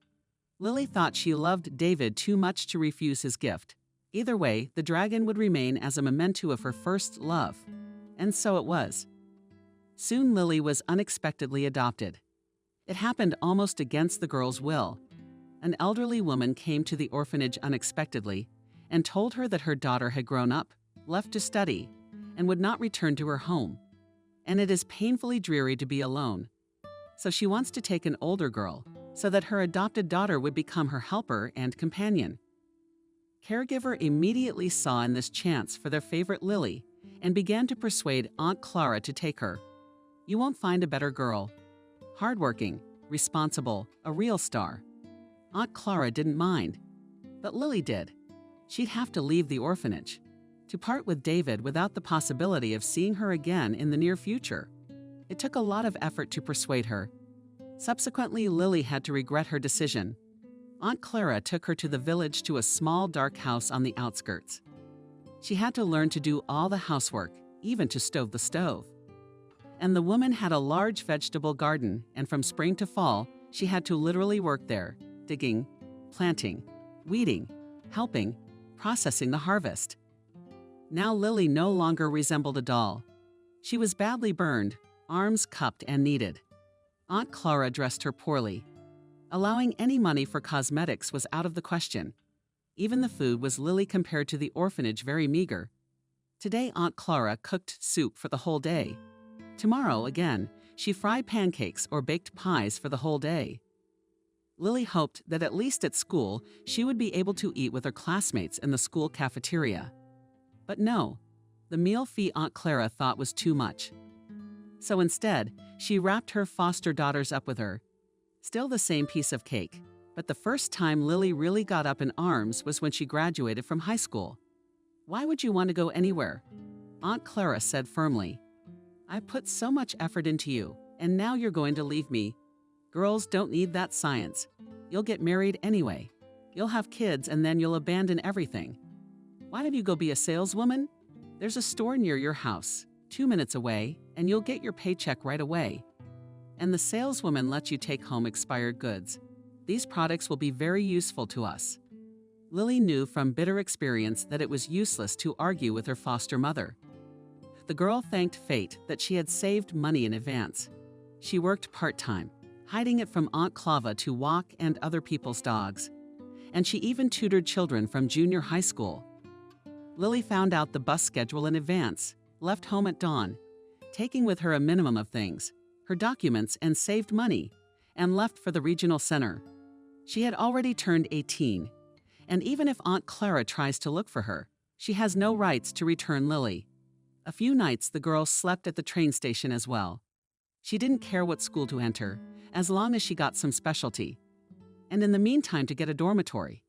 Lily thought she loved David too much to refuse his gift. Either way, the dragon would remain as a memento of her first love. And so it was. Soon Lily was unexpectedly adopted. It happened almost against the girl's will. An elderly woman came to the orphanage unexpectedly and told her that her daughter had grown up, left to study, and would not return to her home. And it is painfully dreary to be alone. So she wants to take an older girl so that her adopted daughter would become her helper and companion. Caregiver immediately saw in this chance for their favorite Lily and began to persuade Aunt Clara to take her. You won't find a better girl. Hardworking, responsible, a real star. Aunt Clara didn't mind, but Lily did. She'd have to leave the orphanage, to part with David without the possibility of seeing her again in the near future. It took a lot of effort to persuade her. Subsequently, Lily had to regret her decision. Aunt Clara took her to the village to a small dark house on the outskirts. She had to learn to do all the housework, even to stow the stove. And the woman had a large vegetable garden, and from spring to fall, she had to literally work there, digging, planting, weeding, helping, processing the harvest. Now Lily no longer resembled a doll. She was badly burned, arms cupped and kneaded. Aunt Clara dressed her poorly. Allowing any money for cosmetics was out of the question. Even the food was Lily compared to the orphanage very meager. Today Aunt Clara cooked soup for the whole day. Tomorrow, again, she fried pancakes or baked pies for the whole day. Lily hoped that at least at school she would be able to eat with her classmates in the school cafeteria. But no, the meal fee Aunt Clara thought was too much. So instead, she wrapped her foster daughters up with her. Still the same piece of cake, but the first time Lily really got up in arms was when she graduated from high school. Why would you want to go anywhere? Aunt Clara said firmly. I put so much effort into you, and now you're going to leave me. Girls don't need that science. You'll get married anyway. You'll have kids and then you'll abandon everything. Why don't you go be a saleswoman? There's a store near your house, 2 minutes away, and you'll get your paycheck right away. And the saleswoman lets you take home expired goods. These products will be very useful to us. Lily knew from bitter experience that it was useless to argue with her foster mother. The girl thanked fate that she had saved money in advance. She worked part-time, hiding it from Aunt Clava to walk and other people's dogs. And she even tutored children from junior high school. Lily found out the bus schedule in advance, left home at dawn, taking with her a minimum of things, her documents, and saved money, and left for the regional center. She had already turned 18, and even if Aunt Clara tries to look for her, she has no rights to return Lily. A few nights the girl slept at the train station as well. She didn't care what school to enter, as long as she got some specialty. And in the meantime to get a dormitory.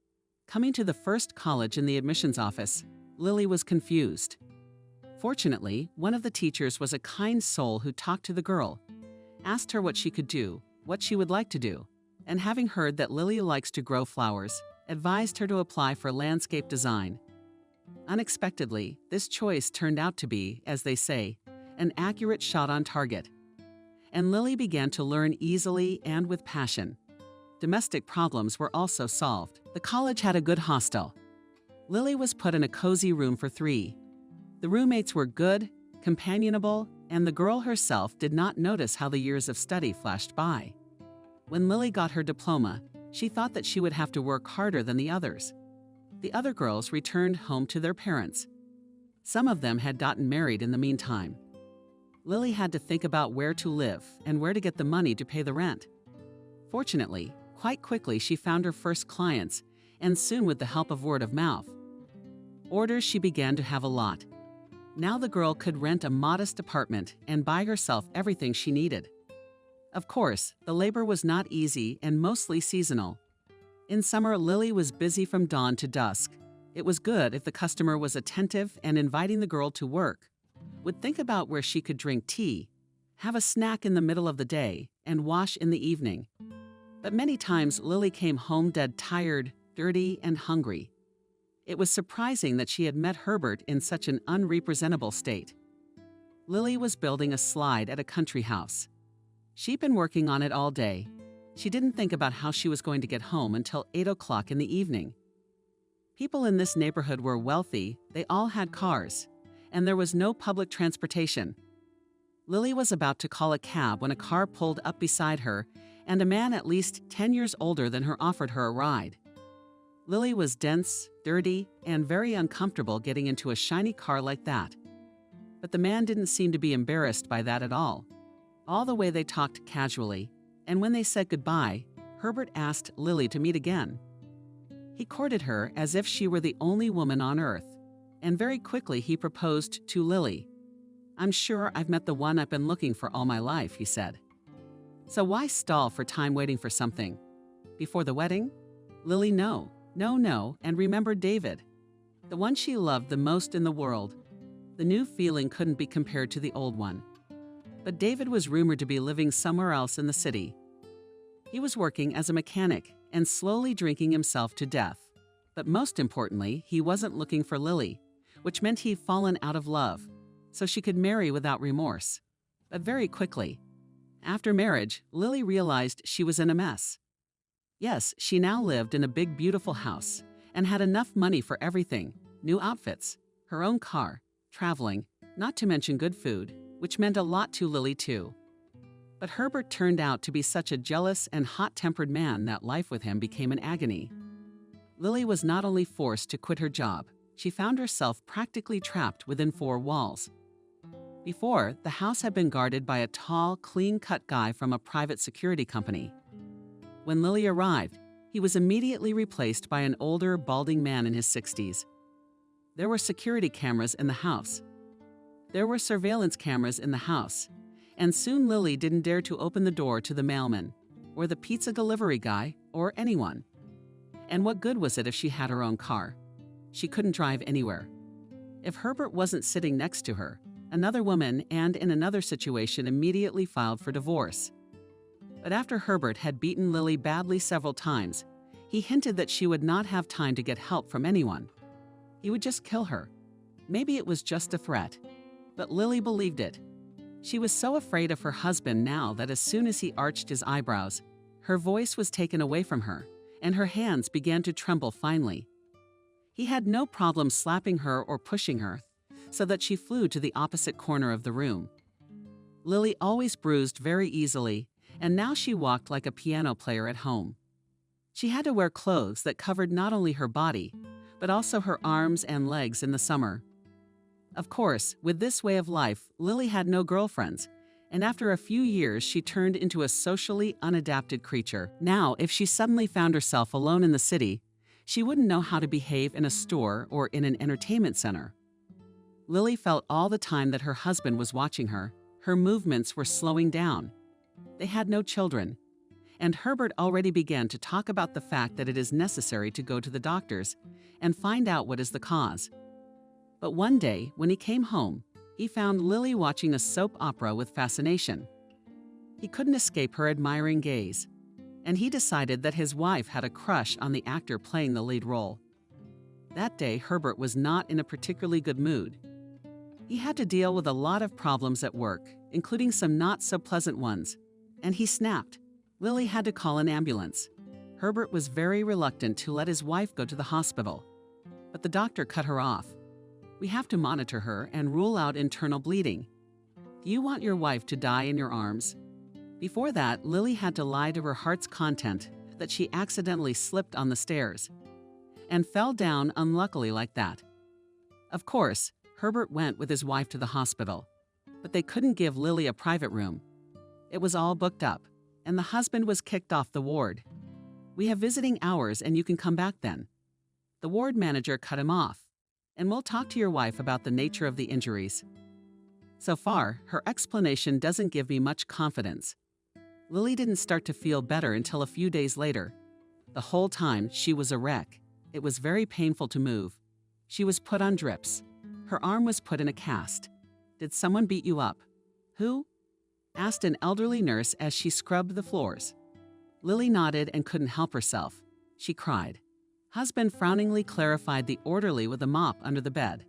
Coming to the first college in the admissions office, Lily was confused. Fortunately, one of the teachers was a kind soul who talked to the girl, asked her what she could do, what she would like to do, and having heard that Lily likes to grow flowers, advised her to apply for landscape design. Unexpectedly, this choice turned out to be, as they say, an accurate shot on target. And Lily began to learn easily and with passion. Domestic problems were also solved. The college had a good hostel. Lily was put in a cozy room for 3. The roommates were good, companionable, and the girl herself did not notice how the years of study flashed by. When Lily got her diploma, she thought that she would have to work harder than the others. The other girls returned home to their parents. Some of them had gotten married in the meantime. Lily had to think about where to live and where to get the money to pay the rent. Fortunately, quite quickly she found her first clients, and soon with the help of word of mouth. Orders she began to have a lot. Now the girl could rent a modest apartment and buy herself everything she needed. Of course, the labor was not easy and mostly seasonal. In summer, Lily was busy from dawn to dusk. It was good if the customer was attentive and inviting the girl to work, would think about where she could drink tea, have a snack in the middle of the day, and wash in the evening. But many times Lily came home dead tired, dirty, and hungry. It was surprising that she had met Herbert in such an unrepresentable state. Lily was building a slide at a country house. She'd been working on it all day. She didn't think about how she was going to get home until 8 o'clock in the evening. People in this neighborhood were wealthy, they all had cars, and there was no public transportation. Lily was about to call a cab when a car pulled up beside her, and a man at least 10 years older than her offered her a ride. Lily was dense, dirty, and very uncomfortable getting into a shiny car like that. But the man didn't seem to be embarrassed by that at all the way they talked casually, and when they said goodbye, Herbert asked Lily to meet again. He courted her as if she were the only woman on earth, and very quickly he proposed to Lily. "I'm sure I've met the one I've been looking for all my life," he said. So why stall for time waiting for something? Before the wedding? Lily, no, and remembered David, the one she loved the most in the world. The new feeling couldn't be compared to the old one. But David was rumored to be living somewhere else in the city. He was working as a mechanic and slowly drinking himself to death. But most importantly, he wasn't looking for Lily, which meant he'd fallen out of love, so she could marry without remorse. But very quickly, after marriage, Lily realized she was in a mess. Yes, she now lived in a big, beautiful house and had enough money for everything: new outfits, her own car, traveling, not to mention good food, which meant a lot to Lily too. But Herbert turned out to be such a jealous and hot-tempered man that life with him became an agony. Lily was not only forced to quit her job, she found herself practically trapped within four walls. Before, the house had been guarded by a tall, clean-cut guy from a private security company. When Lily arrived, he was immediately replaced by an older, balding man in his 60s. There were security cameras in the house. There were surveillance cameras in the house, and soon Lily didn't dare to open the door to the mailman, or the pizza delivery guy, or anyone. And what good was it if she had her own car? She couldn't drive anywhere. If Herbert wasn't sitting next to her, another woman and in another situation immediately filed for divorce. But after Herbert had beaten Lily badly several times, he hinted that she would not have time to get help from anyone. He would just kill her. Maybe it was just a threat, but Lily believed it. She was so afraid of her husband now that as soon as he arched his eyebrows, her voice was taken away from her, and her hands began to tremble finally. He had no problem slapping her or pushing her, so that she flew to the opposite corner of the room. Lily always bruised very easily, and now she walked like a piano player at home. She had to wear clothes that covered not only her body, but also her arms and legs in the summer. Of course, with this way of life, Lily had no girlfriends, and after a few years she turned into a socially unadapted creature. Now, if she suddenly found herself alone in the city, she wouldn't know how to behave in a store or in an entertainment center. Lily felt all the time that her husband was watching her. Her movements were slowing down. They had no children, and Herbert already began to talk about the fact that it is necessary to go to the doctors and find out what is the cause. But one day, when he came home, he found Lily watching a soap opera with fascination. He couldn't escape her admiring gaze, and he decided that his wife had a crush on the actor playing the lead role. That day, Herbert was not in a particularly good mood. He had to deal with a lot of problems at work, including some not-so-pleasant ones, and he snapped. Lily had to call an ambulance. Herbert was very reluctant to let his wife go to the hospital, but the doctor cut her off. "We have to monitor her and rule out internal bleeding. Do you want your wife to die in your arms?" Before that, Lily had to lie to her heart's content that she accidentally slipped on the stairs and fell down unluckily like that. Of course, Herbert went with his wife to the hospital, but they couldn't give Lily a private room. It was all booked up, and the husband was kicked off the ward. "We have visiting hours and you can come back then." The ward manager cut him off, "And we'll talk to your wife about the nature of the injuries." So far, her explanation doesn't give me much confidence. Lily didn't start to feel better until a few days later. The whole time, she was a wreck. It was very painful to move. She was put on drips. Her arm was put in a cast. "Did someone beat you up?" "Who?" asked an elderly nurse as she scrubbed the floors. Lily nodded and couldn't help herself. She cried. Husband frowningly clarified the orderly with a mop under the bed.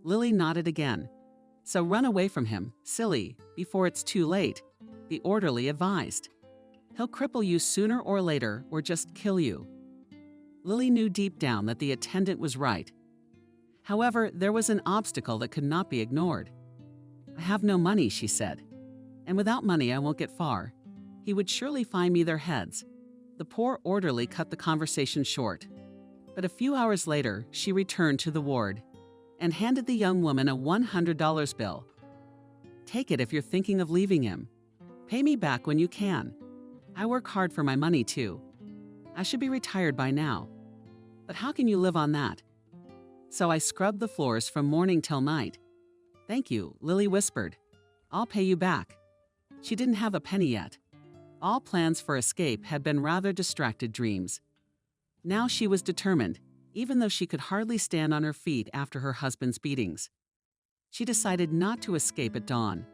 Lily nodded again. "So run away from him, silly, before it's too late," the orderly advised. "He'll cripple you sooner or later or just kill you." Lily knew deep down that the attendant was right. However, there was an obstacle that could not be ignored. "I have no money," she said. "And without money I won't get far. He would surely find me their heads." The poor orderly cut the conversation short. But a few hours later, she returned to the ward. and handed the young woman a $100 bill. "Take it if you're thinking of leaving him. Pay me back when you can. I work hard for my money too. I should be retired by now. But how can you live on that? So I scrubbed the floors from morning till night." "Thank you," Lily whispered. "I'll pay you back." She didn't have a penny yet. All plans for escape had been rather distracted dreams. Now she was determined, even though she could hardly stand on her feet after her husband's beatings. She decided not to escape at dawn.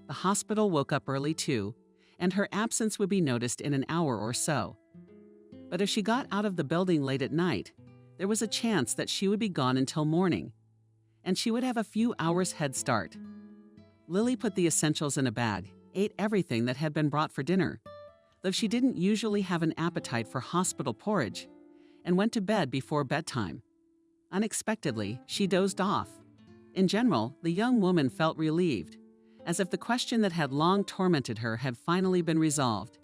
The hospital woke up early too, and her absence would be noticed in an hour or so. But if she got out of the building late at night, there was a chance that she would be gone until morning, and she would have a few hours head start. Lily put the essentials in a bag, ate everything that had been brought for dinner, though she didn't usually have an appetite for hospital porridge, and went to bed before bedtime. Unexpectedly, she dozed off. In general, the young woman felt relieved, as if the question that had long tormented her had finally been resolved.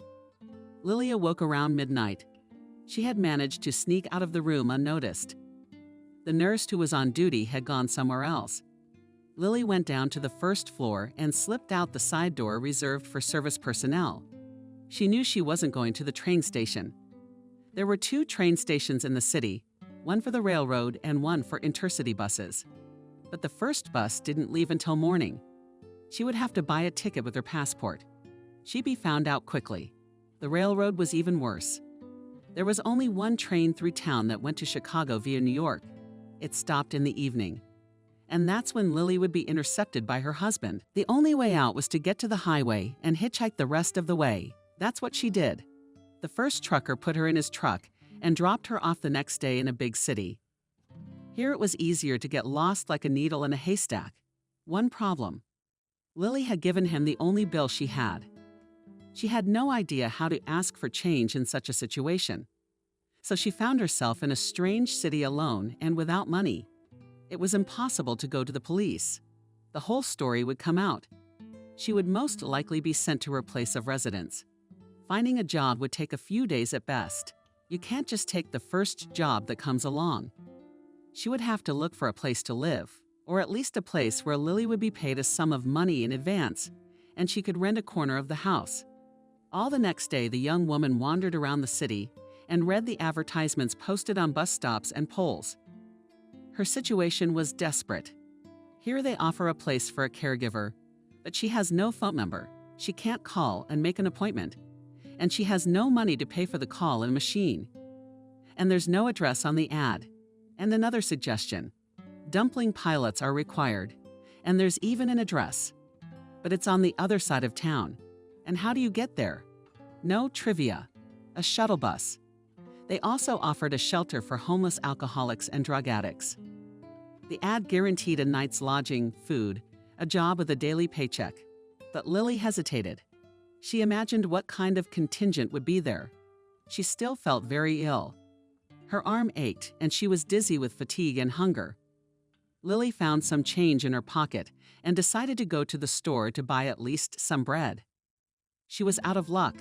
Lily awoke around midnight. She had managed to sneak out of the room unnoticed. The nurse who was on duty had gone somewhere else. Lily went down to the first floor and slipped out the side door reserved for service personnel. She knew she wasn't going to the train station. There were 2 train stations in the city, one for the railroad and one for intercity buses. But the first bus didn't leave until morning. She would have to buy a ticket with her passport. She'd be found out quickly. The railroad was even worse. There was only one train through town that went to Chicago via New York. It stopped in the evening. And that's when Lily would be intercepted by her husband. The only way out was to get to the highway and hitchhike the rest of the way. That's what she did. The first trucker put her in his truck and dropped her off the next day in a big city. Here it was easier to get lost like a needle in a haystack. One problem. Lily had given him the only bill she had. She had no idea how to ask for change in such a situation. So she found herself in a strange city alone and without money. It was impossible to go to the police. The whole story would come out. She would most likely be sent to her place of residence. Finding a job would take a few days at best. You can't just take the first job that comes along. She would have to look for a place to live, or at least a place where Lily would be paid a sum of money in advance, and she could rent a corner of the house. All the next day, the young woman wandered around the city and read the advertisements posted on bus stops and poles. Her situation was desperate. Here they offer a place for a caregiver, but she has no phone number. She can't call and make an appointment, and she has no money to pay for the call and machine. And there's no address on the ad. And another suggestion. Dumpling pilots are required, and there's even an address. But it's on the other side of town. And how do you get there? No trivia. A shuttle bus. They also offered a shelter for homeless alcoholics and drug addicts. The ad guaranteed a night's lodging, food, a job with a daily paycheck. But Lily hesitated. She imagined what kind of contingent would be there. She still felt very ill. Her arm ached, and she was dizzy with fatigue and hunger. Lily found some change in her pocket and decided to go to the store to buy at least some bread. She was out of luck.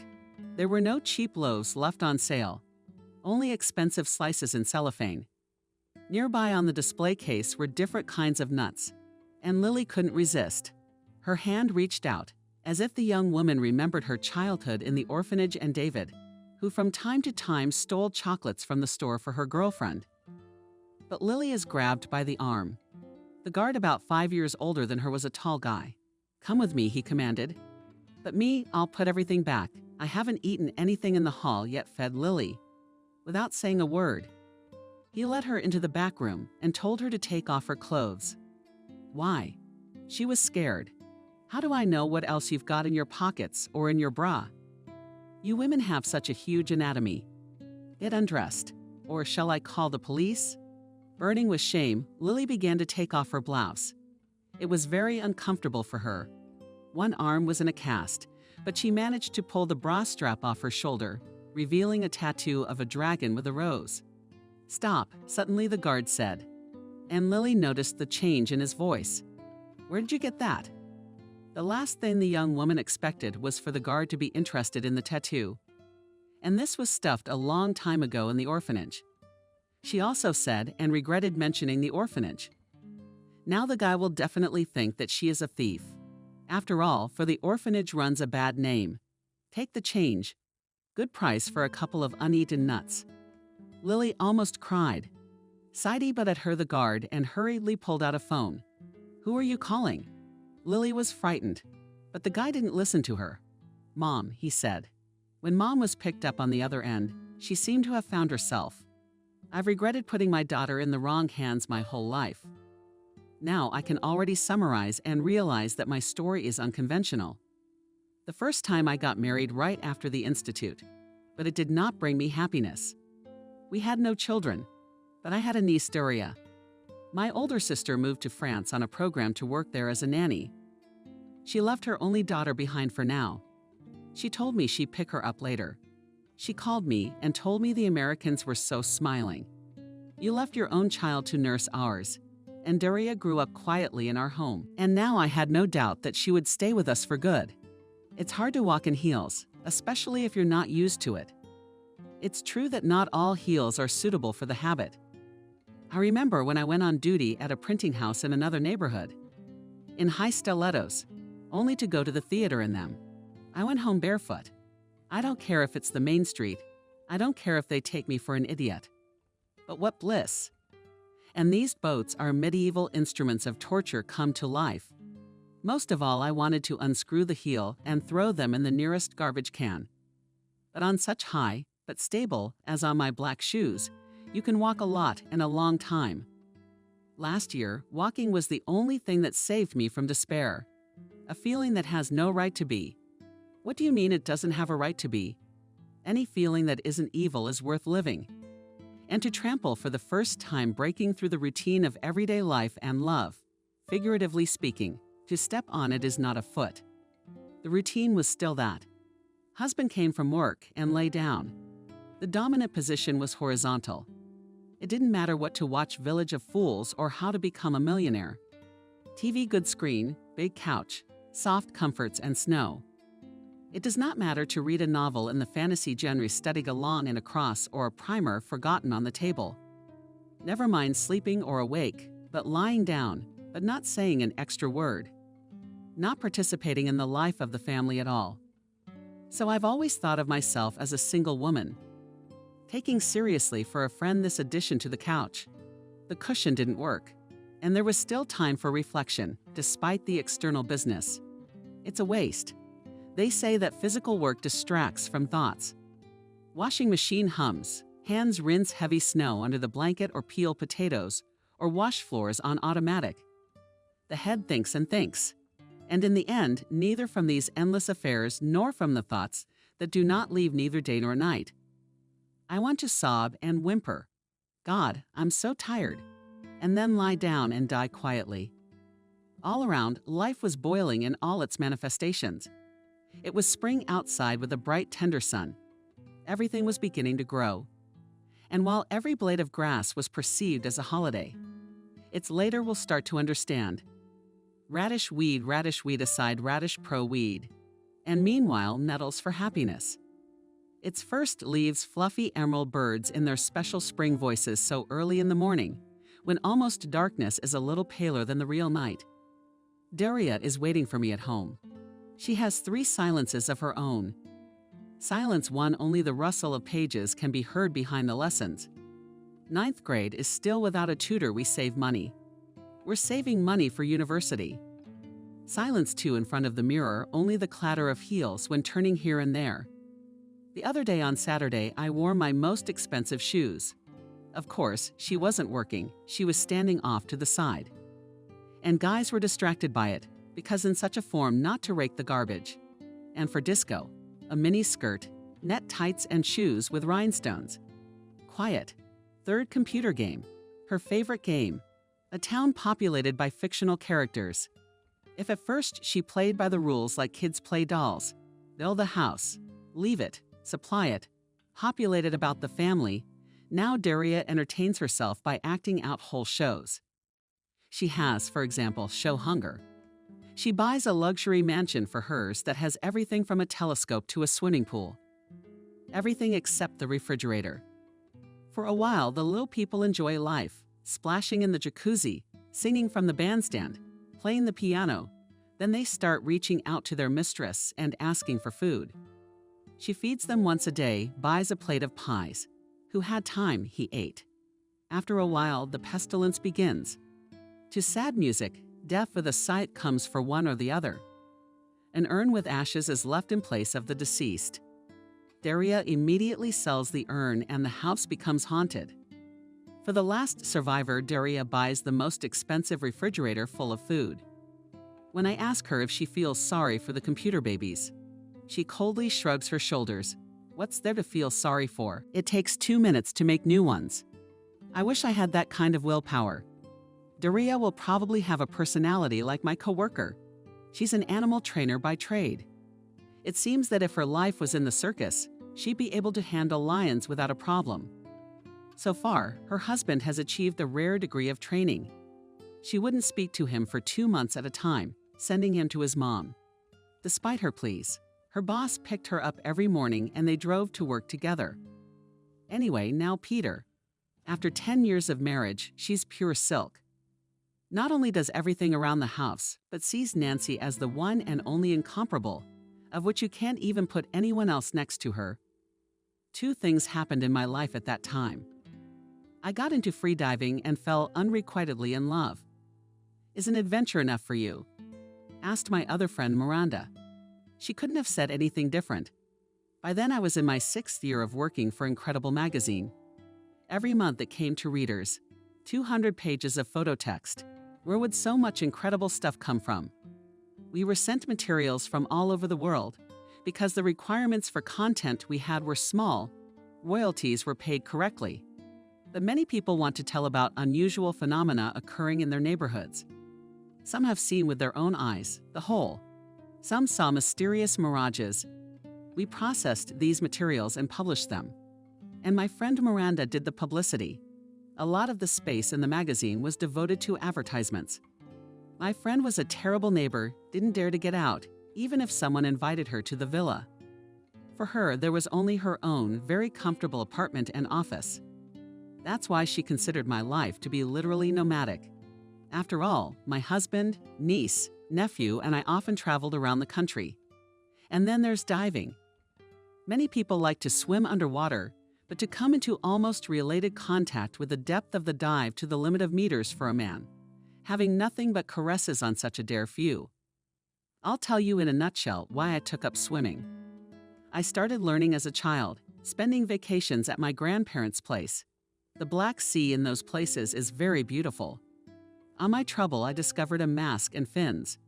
There were no cheap loaves left on sale, only expensive slices in cellophane. Nearby on the display case were different kinds of nuts, and Lily couldn't resist. Her hand reached out, as if the young woman remembered her childhood in the orphanage and David, who from time to time stole chocolates from the store for her girlfriend. But Lily is grabbed by the arm. The guard about 5 years older than her was a tall guy. "Come with me," he commanded. "But me, I'll put everything back. I haven't eaten anything in the hall yet," fed Lily. Without saying a word, he led her into the back room and told her to take off her clothes. Why? She was scared. "How do I know what else you've got in your pockets or in your bra? You women have such a huge anatomy. Get undressed. Or shall I call the police?" Burning with shame, Lily began to take off her blouse. It was very uncomfortable for her. One arm was in a cast, but she managed to pull the bra strap off her shoulder, revealing a tattoo of a dragon with a rose. "Stop," suddenly the guard said. And Lily noticed the change in his voice. "Where did you get that?" The last thing the young woman expected was for the guard to be interested in the tattoo. And this was stuffed a long time ago in the orphanage. She also said and regretted mentioning the orphanage. Now the guy will definitely think that she is a thief. After all, for the orphanage runs a bad name. Take the change. Good price for a couple of uneaten nuts. Lily almost cried. Sidey but at her the guard and hurriedly pulled out a phone. Who are you calling? Lily was frightened, but the guy didn't listen to her. Mom, he said. When Mom was picked up on the other end, she seemed to have found herself. I've regretted putting my daughter in the wrong hands my whole life. Now I can already summarize and realize that my story is unconventional. The first time I got married right after the institute, but it did not bring me happiness. We had no children, but I had a niece, Doria. My older sister moved to France on a program to work there as a nanny. She left her only daughter behind for now. She told me she'd pick her up later. She called me and told me the Americans were so smiling. You left your own child to nurse ours, and Doria grew up quietly in our home. And now I had no doubt that she would stay with us for good. It's hard to walk in heels, especially if you're not used to it. It's true that not all heels are suitable for the habit. I remember when I went on duty at a printing house in another neighborhood. In high stilettos, only to go to the theater in them. I went home barefoot. I don't care if it's the main street. I don't care if they take me for an idiot. But what bliss! And these boats are medieval instruments of torture come to life. Most of all, I wanted to unscrew the heel and throw them in the nearest garbage can. But on such high, but stable, as on my black shoes, you can walk a lot and a long time. Last year, walking was the only thing that saved me from despair. A feeling that has no right to be. What do you mean it doesn't have a right to be? Any feeling that isn't evil is worth living. And to trample for the first time breaking through the routine of everyday life and love, figuratively speaking, to step on it is not a foot. The routine was still that. Husband came from work and lay down. The dominant position was horizontal. It didn't matter what to watch Village of Fools or How to Become a Millionaire. TV good screen, big couch, soft comforts and snow. It does not matter to read a novel in the fantasy genre studying along in a cross or a primer forgotten on the table. Never mind sleeping or awake, but lying down, but not saying an extra word. Not participating in the life of the family at all. So I've always thought of myself as a single woman. Taking seriously for a friend this addition to the couch. The cushion didn't work, and there was still time for reflection, despite the external business. It's a waste. They say that physical work distracts from thoughts. Washing machine hums, hands rinse heavy snow under the blanket or peel potatoes, or wash floors on automatic. The head thinks and thinks. And in the end, neither from these endless affairs nor from the thoughts that do not leave neither day nor night. I want to sob and whimper, God, I'm so tired, and then lie down and die quietly. All around, life was boiling in all its manifestations. It was spring outside with a bright, tender sun. Everything was beginning to grow. And while every blade of grass was perceived as a holiday, its later will start to understand. Radish weed aside radish pro weed. And meanwhile, nettles for happiness. Its first leaves fluffy emerald birds in their special spring voices so early in the morning, when almost darkness is a little paler than the real night. Doria is waiting for me at home. She has 3 silences of her own. Silence 1, only the rustle of pages can be heard behind the lessons. 9th grade is still without a tutor. We save money. We're saving money for university. Silence 2, in front of the mirror, only the clatter of heels when turning here and there. The other day on Saturday, I wore my most expensive shoes. Of course, she wasn't working. She was standing off to the side. And guys were distracted by it, because in such a form not to rake the garbage. And for disco, a mini skirt, net tights and shoes with rhinestones. Quiet. 3rd computer game. Her favorite game. A town populated by fictional characters. If at first she played by the rules like kids play dolls, build a house, leave it, supply it, populate it about the family, now Doria entertains herself by acting out whole shows. She has, for example, show hunger. She buys a luxury mansion for hers that has everything from a telescope to a swimming pool. Everything except the refrigerator. For a while, the little people enjoy life, splashing in the jacuzzi, singing from the bandstand, playing the piano. Then they start reaching out to their mistress and asking for food. She feeds them once a day, buys a plate of pies. Who had time, he ate. After a while, the pestilence begins. To sad music, death with a sight comes for one or the other. An urn with ashes is left in place of the deceased. Daria immediately sells the urn and the house becomes haunted. For the last survivor, Daria buys the most expensive refrigerator full of food. When I ask her if she feels sorry for the computer babies, she coldly shrugs her shoulders. What's there to feel sorry for? It takes 2 minutes to make new ones. I wish I had that kind of willpower. Daria will probably have a personality like my coworker. She's an animal trainer by trade. It seems that if her life was in the circus, she'd be able to handle lions without a problem. So far, her husband has achieved a rare degree of training. She wouldn't speak to him for 2 months at a time, sending him to his mom. Despite her pleas, her boss picked her up every morning and they drove to work together. Anyway, now Peter. After 10 years of marriage, she's pure silk. Not only does everything around the house, but sees Nancy as the one and only incomparable, of which you can't even put anyone else next to her. 2 things happened in my life at that time. I got into freediving and fell unrequitedly in love. Is an adventure enough for you? Asked my other friend Miranda. She couldn't have said anything different. By then I was in my 6th year of working for Incredible magazine. Every month it came to readers. 200 pages of photo text. Where would so much incredible stuff come from? We were sent materials from all over the world. Because the requirements for content we had were small, royalties were paid correctly. But many people want to tell about unusual phenomena occurring in their neighborhoods. Some have seen with their own eyes, the whole. Some saw mysterious mirages. We processed these materials and published them. And my friend Miranda did the publicity. A lot of the space in the magazine was devoted to advertisements. My friend was a terrible neighbor, didn't dare to get out, even if someone invited her to the villa. For her, there was only her own, very comfortable apartment and office. That's why she considered my life to be literally nomadic. After all, my husband, niece, nephew, and I often traveled around the country. And then there's diving. Many people like to swim underwater, but to come into almost related contact with the depth of the dive to the limit of meters for a man, having nothing but caresses on such a dare few. I'll tell you in a nutshell why I took up swimming. I started learning as a child, spending vacations at my grandparents' place. The Black Sea in those places is very beautiful. On my trouble, I discovered a mask and fins.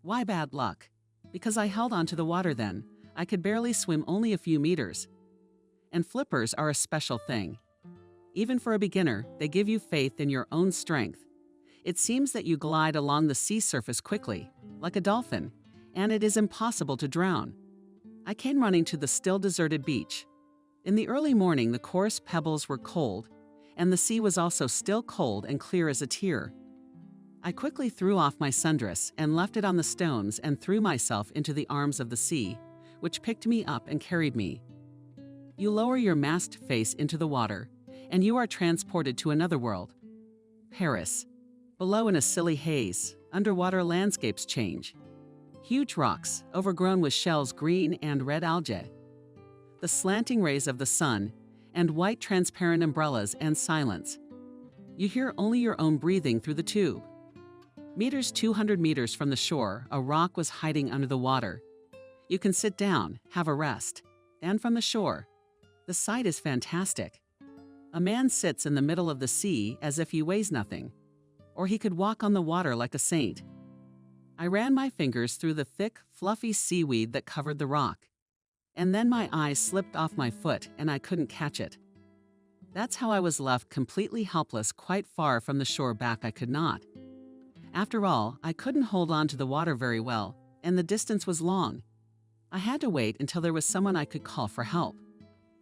Why bad luck? Because I held onto the water then. I could barely swim only a few meters. And flippers are a special thing. Even for a beginner, they give you faith in your own strength. It seems that you glide along the sea surface quickly, like a dolphin, and it is impossible to drown. I came running to the still deserted beach. In the early morning, the coarse pebbles were cold, and the sea was also still cold and clear as a tear. I quickly threw off my sundress and left it on the stones and threw myself into the arms of the sea, which picked me up and carried me. You lower your masked face into the water, and you are transported to another world. Paris. Below in a silly haze, underwater landscapes change. Huge rocks, overgrown with shells, green and red algae. The slanting rays of the sun, and white transparent umbrellas and silence. You hear only your own breathing through the tube. 200 meters from the shore, a rock was hiding under the water. You can sit down, have a rest. And from the shore, the sight is fantastic. A man sits in the middle of the sea as if he weighs nothing, or he could walk on the water like a saint. I ran my fingers through the thick, fluffy seaweed that covered the rock. And then my eyes slipped off my foot and I couldn't catch it. That's how I was left completely helpless quite far from the shore back I could not. After all, I couldn't hold on to the water very well, and the distance was long. I had to wait until there was someone I could call for help.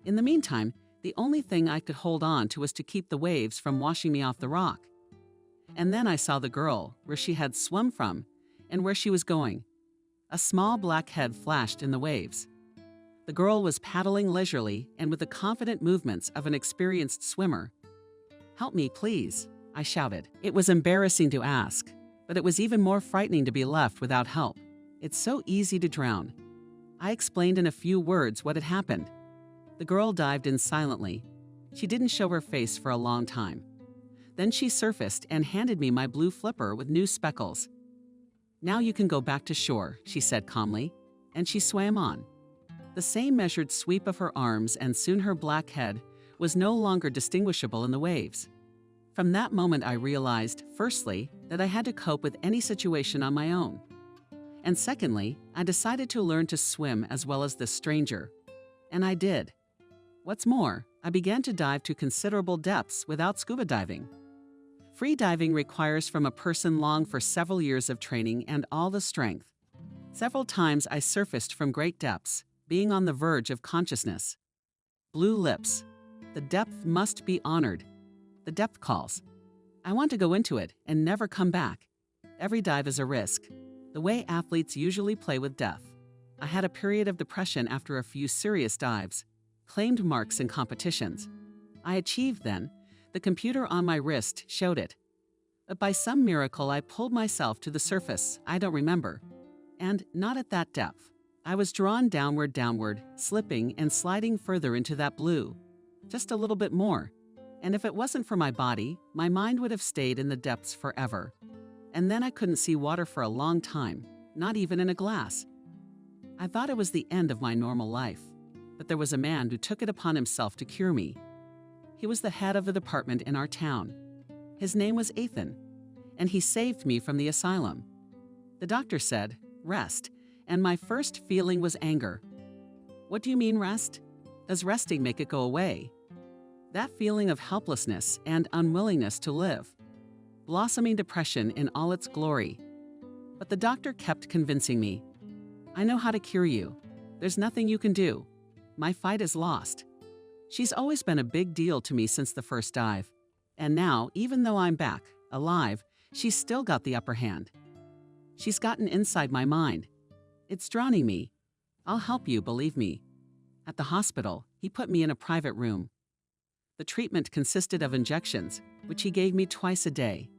In the meantime, the only thing I could hold on to was to keep the waves from washing me off the rock. And then I saw the girl, where she had swum from, and where she was going. A small black head flashed in the waves. The girl was paddling leisurely and with the confident movements of an experienced swimmer. "Help me, please," I shouted. It was embarrassing to ask, but it was even more frightening to be left without help. It's so easy to drown. I explained in a few words what had happened. The girl dived in silently. She didn't show her face for a long time. Then she surfaced and handed me my blue flipper with new speckles. "Now you can go back to shore," she said calmly, and she swam on. The same measured sweep of her arms, and soon her black head was no longer distinguishable in the waves. From that moment I realized, firstly, that I had to cope with any situation on my own. And secondly, I decided to learn to swim as well as this stranger. And I did. What's more, I began to dive to considerable depths without scuba diving. Free diving requires from a person long for several years of training and all the strength. Several times I surfaced from great depths, being on the verge of consciousness. Blue lips. The depth must be honored. The depth calls. I want to go into it and never come back. Every dive is a risk, the way athletes usually play with death. I had a period of depression after a few serious dives, claimed marks in competitions. I achieved then. The computer on my wrist showed it. But by some miracle I pulled myself to the surface, I don't remember. And not at that depth. I was drawn downward, slipping and sliding further into that blue. Just a little bit more. And if it wasn't for my body, my mind would have stayed in the depths forever. And then I couldn't see water for a long time, not even in a glass. I thought it was the end of my normal life, but there was a man who took it upon himself to cure me. He was the head of a department in our town. His name was Ethan, and he saved me from the asylum. The doctor said, "Rest," and my first feeling was anger. What do you mean rest? Does resting make it go away? That feeling of helplessness and unwillingness to live. Blossoming depression in all its glory. But the doctor kept convincing me. "I know how to cure you. There's nothing you can do. My fight is lost." She's always been a big deal to me since the first dive. And now, even though I'm back, alive, she's still got the upper hand. She's gotten inside my mind. It's drowning me. I'll help you, believe me. At the hospital, he put me in a private room. The treatment consisted of injections, which he gave me twice a day.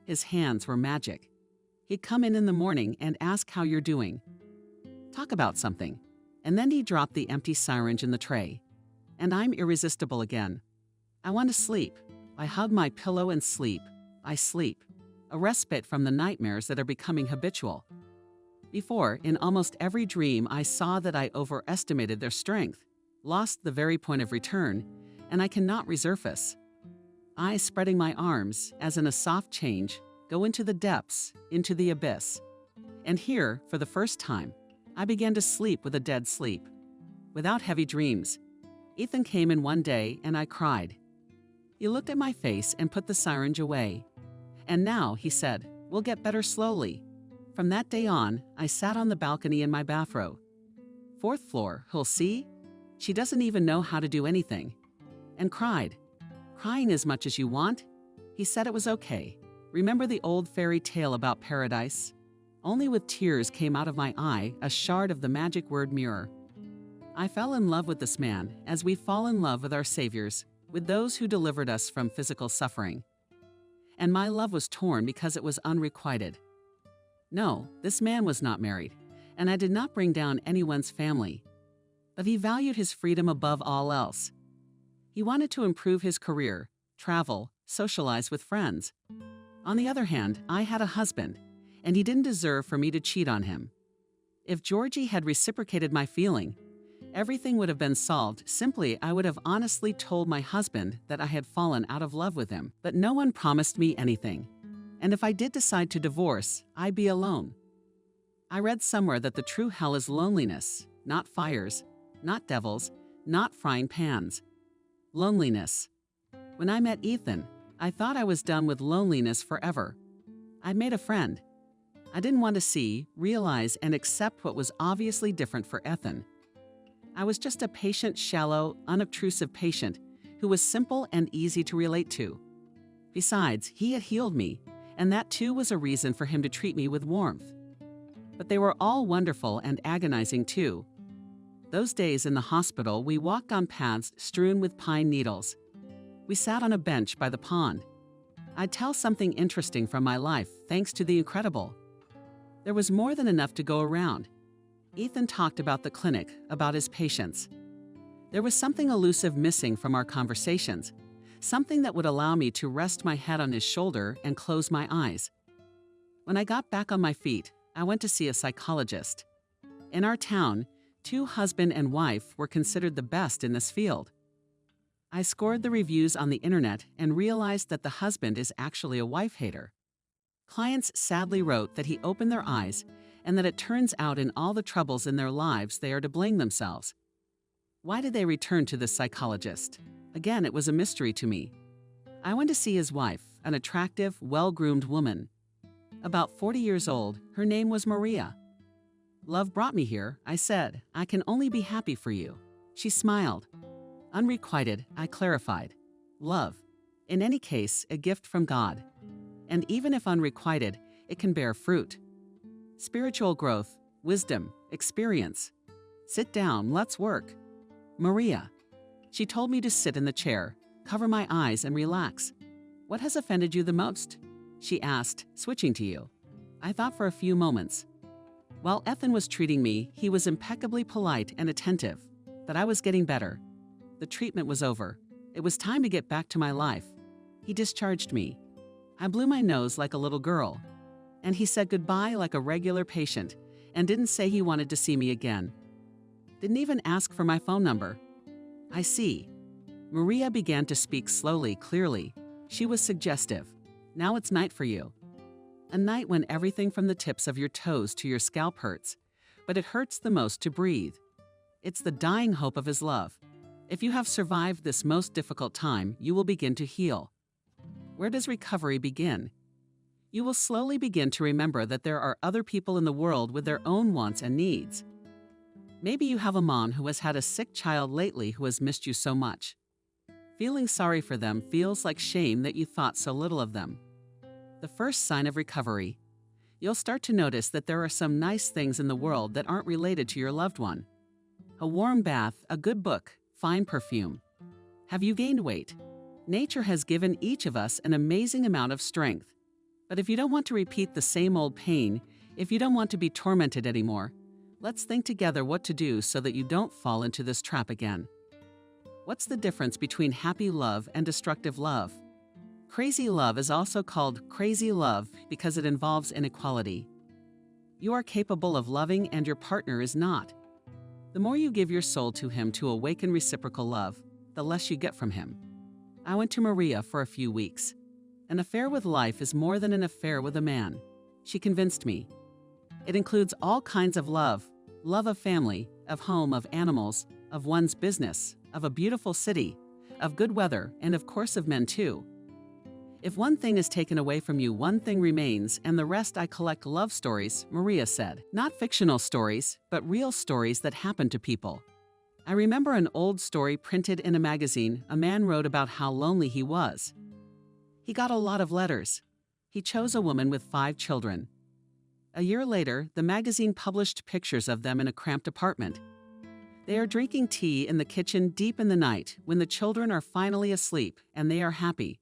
His hands were magic. He'd come in the morning and ask how you're doing. Talk about something. And then he dropped the empty syringe in the tray. And I'm irresistible again. I want to sleep. I hug my pillow and sleep. I sleep. A respite from the nightmares that are becoming habitual. Before, in almost every dream, I saw that I overestimated their strength, lost the very point of return, and I cannot resurface. I, spreading my arms, as in a soft change, go into the depths, into the abyss. And here, for the first time, I began to sleep with a dead sleep, without heavy dreams. Ethan came in one day and I cried. He looked at my face and put the syringe away. And now, he said, we'll get better slowly. From that day on, I sat on the balcony in my bathrobe. 4th floor, he'll see? She doesn't even know how to do anything. And cried. Crying as much as you want? He said it was okay. Remember the old fairy tale about paradise? Only with tears came out of my eye a shard of the magic word mirror. I fell in love with this man, as we fall in love with our saviors, with those who delivered us from physical suffering. And my love was torn because it was unrequited. No, this man was not married, and I did not bring down anyone's family. But he valued his freedom above all else. He wanted to improve his career, travel, socialize with friends. On the other hand, I had a husband, and he didn't deserve for me to cheat on him. If Georgie had reciprocated my feeling, everything would have been solved. Simply, I would have honestly told my husband that I had fallen out of love with him, but no one promised me anything. And if I did decide to divorce, I'd be alone. I read somewhere that the true hell is loneliness, not fires, not devils, not frying pans. Loneliness. When I met Ethan, I thought I was done with loneliness forever. I'd made a friend. I didn't want to see, realize, and accept what was obviously different for Ethan. I was just a patient, shallow, unobtrusive patient who was simple and easy to relate to. Besides, he had healed me, and that too was a reason for him to treat me with warmth. But they were all wonderful and agonizing too. Those days in the hospital, we walked on paths strewn with pine needles. We sat on a bench by the pond. I'd tell something interesting from my life thanks to the incredible. There was more than enough to go around. Ethan talked about the clinic, about his patients. There was something elusive missing from our conversations, something that would allow me to rest my head on his shoulder and close my eyes. When I got back on my feet, I went to see a psychologist. In our town, 2 husband and wife were considered the best in this field. I scored the reviews on the internet and realized that the husband is actually a wife hater. Clients sadly wrote that he opened their eyes and that it turns out in all the troubles in their lives they are to blame themselves. Why did they return to this psychologist? Again, it was a mystery to me. I went to see his wife, an attractive, well-groomed woman. About 40 years old, her name was Maria. "Love brought me here," I said. "I can only be happy for you." She smiled. Unrequited, I clarified. Love. In any case, a gift from God. And even if unrequited, it can bear fruit. Spiritual growth, wisdom, experience. Sit down, let's work. Maria. She told me to sit in the chair, cover my eyes, and relax. "What has offended you the most?" she asked, switching to you. I thought for a few moments. While Ethan was treating me, he was impeccably polite and attentive. But I was getting better. The treatment was over. It was time to get back to my life. He discharged me. I blew my nose like a little girl. And he said goodbye like a regular patient and didn't say he wanted to see me again. Didn't even ask for my phone number. I see. Maria began to speak slowly, clearly. She was suggestive. "Now it's night for you." A night when everything from the tips of your toes to your scalp hurts, but it hurts the most to breathe. It's the dying hope of his love. If you have survived this most difficult time, you will begin to heal. Where does recovery begin? You will slowly begin to remember that there are other people in the world with their own wants and needs. Maybe you have a mom who has had a sick child lately who has missed you so much. Feeling sorry for them feels like shame that you thought so little of them. The first sign of recovery. You'll start to notice that there are some nice things in the world that aren't related to your loved one. A warm bath, a good book, fine perfume. Have you gained weight? Nature has given each of us an amazing amount of strength. But if you don't want to repeat the same old pain, if you don't want to be tormented anymore, let's think together what to do so that you don't fall into this trap again. What's the difference between happy love and destructive love? Crazy love is also called crazy love because it involves inequality. You are capable of loving and your partner is not. The more you give your soul to him to awaken reciprocal love, the less you get from him. I went to Maria for a few weeks. An affair with life is more than an affair with a man. She convinced me. It includes all kinds of love of family, of home, of animals, of one's business, of a beautiful city, of good weather, and of course of men too. If one thing is taken away from you, one thing remains, and the rest I collect love stories, Maria said. Not fictional stories, but real stories that happen to people. I remember an old story printed in a magazine. A man wrote about how lonely he was. He got a lot of letters. He chose a woman with 5 children. A year later, the magazine published pictures of them in a cramped apartment. They are drinking tea in the kitchen deep in the night when the children are finally asleep and they are happy.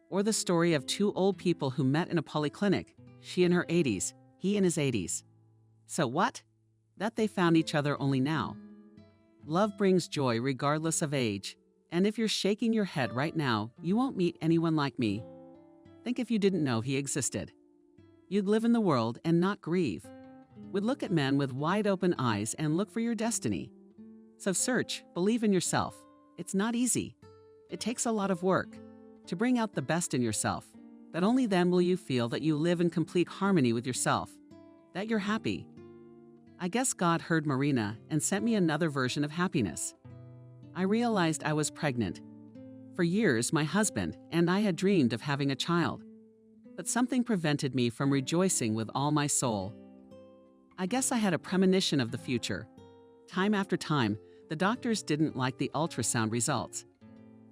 Or the story of 2 old people who met in a polyclinic, she in her 80s, he in his 80s. So what? That they found each other only now. Love brings joy regardless of age, and if you're shaking your head right now, you won't meet anyone like me. Think if you didn't know he existed. You'd live in the world and not grieve. Would look at men with wide open eyes and look for your destiny. So search, believe in yourself. It's not easy. It takes a lot of work to bring out the best in yourself, but only then will you feel that you live in complete harmony with yourself, that you're happy. I guess God heard Marina and sent me another version of happiness. I realized I was pregnant. For years, my husband and I had dreamed of having a child, but something prevented me from rejoicing with all my soul. I guess I had a premonition of the future. Time after time, the doctors didn't like the ultrasound results.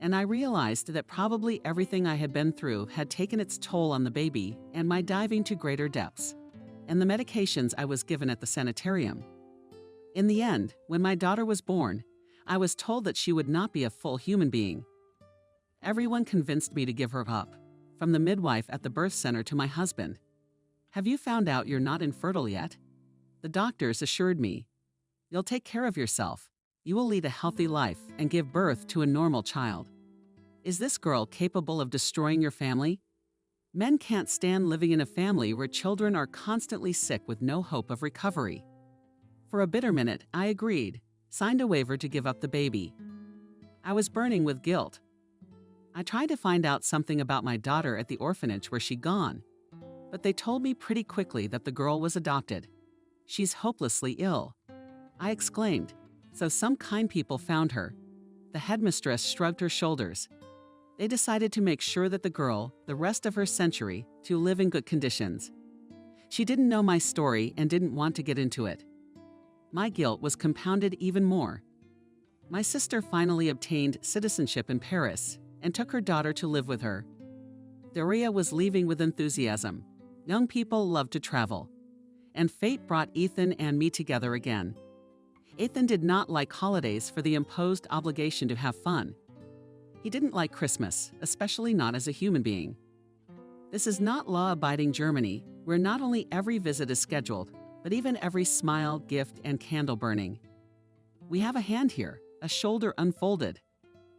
And I realized that probably everything I had been through had taken its toll on the baby and my diving to greater depths, and the medications I was given at the sanitarium. In the end, when my daughter was born, I was told that she would not be a full human being. Everyone convinced me to give her up. from the midwife at the birth center to my husband. "Have you found out you're not infertile yet?" The doctors assured me, "You'll take care of yourself. You will lead a healthy life and give birth to a normal child." Is this girl capable of destroying your family? Men can't stand living in a family where children are constantly sick with no hope of recovery. For a bitter minute, I agreed, signed a waiver to give up the baby. I was burning with guilt. I tried to find out something about my daughter at the orphanage where she'd gone, but they told me pretty quickly that the girl was adopted. "She's hopelessly ill." I exclaimed, "So some kind people found her." The headmistress shrugged her shoulders. They decided to make sure that the girl, the rest of her century, to live in good conditions. She didn't know my story and didn't want to get into it. My guilt was compounded even more. My sister finally obtained citizenship in Paris and took her daughter to live with her. Daria was leaving with enthusiasm. Young people love to travel. And fate brought Ethan and me together again. Ethan did not like holidays for the imposed obligation to have fun. He didn't like Christmas, especially not as a human being. This is not law-abiding Germany, where not only every visit is scheduled, but even every smile, gift, and candle burning. We have a hand here, a shoulder unfolded.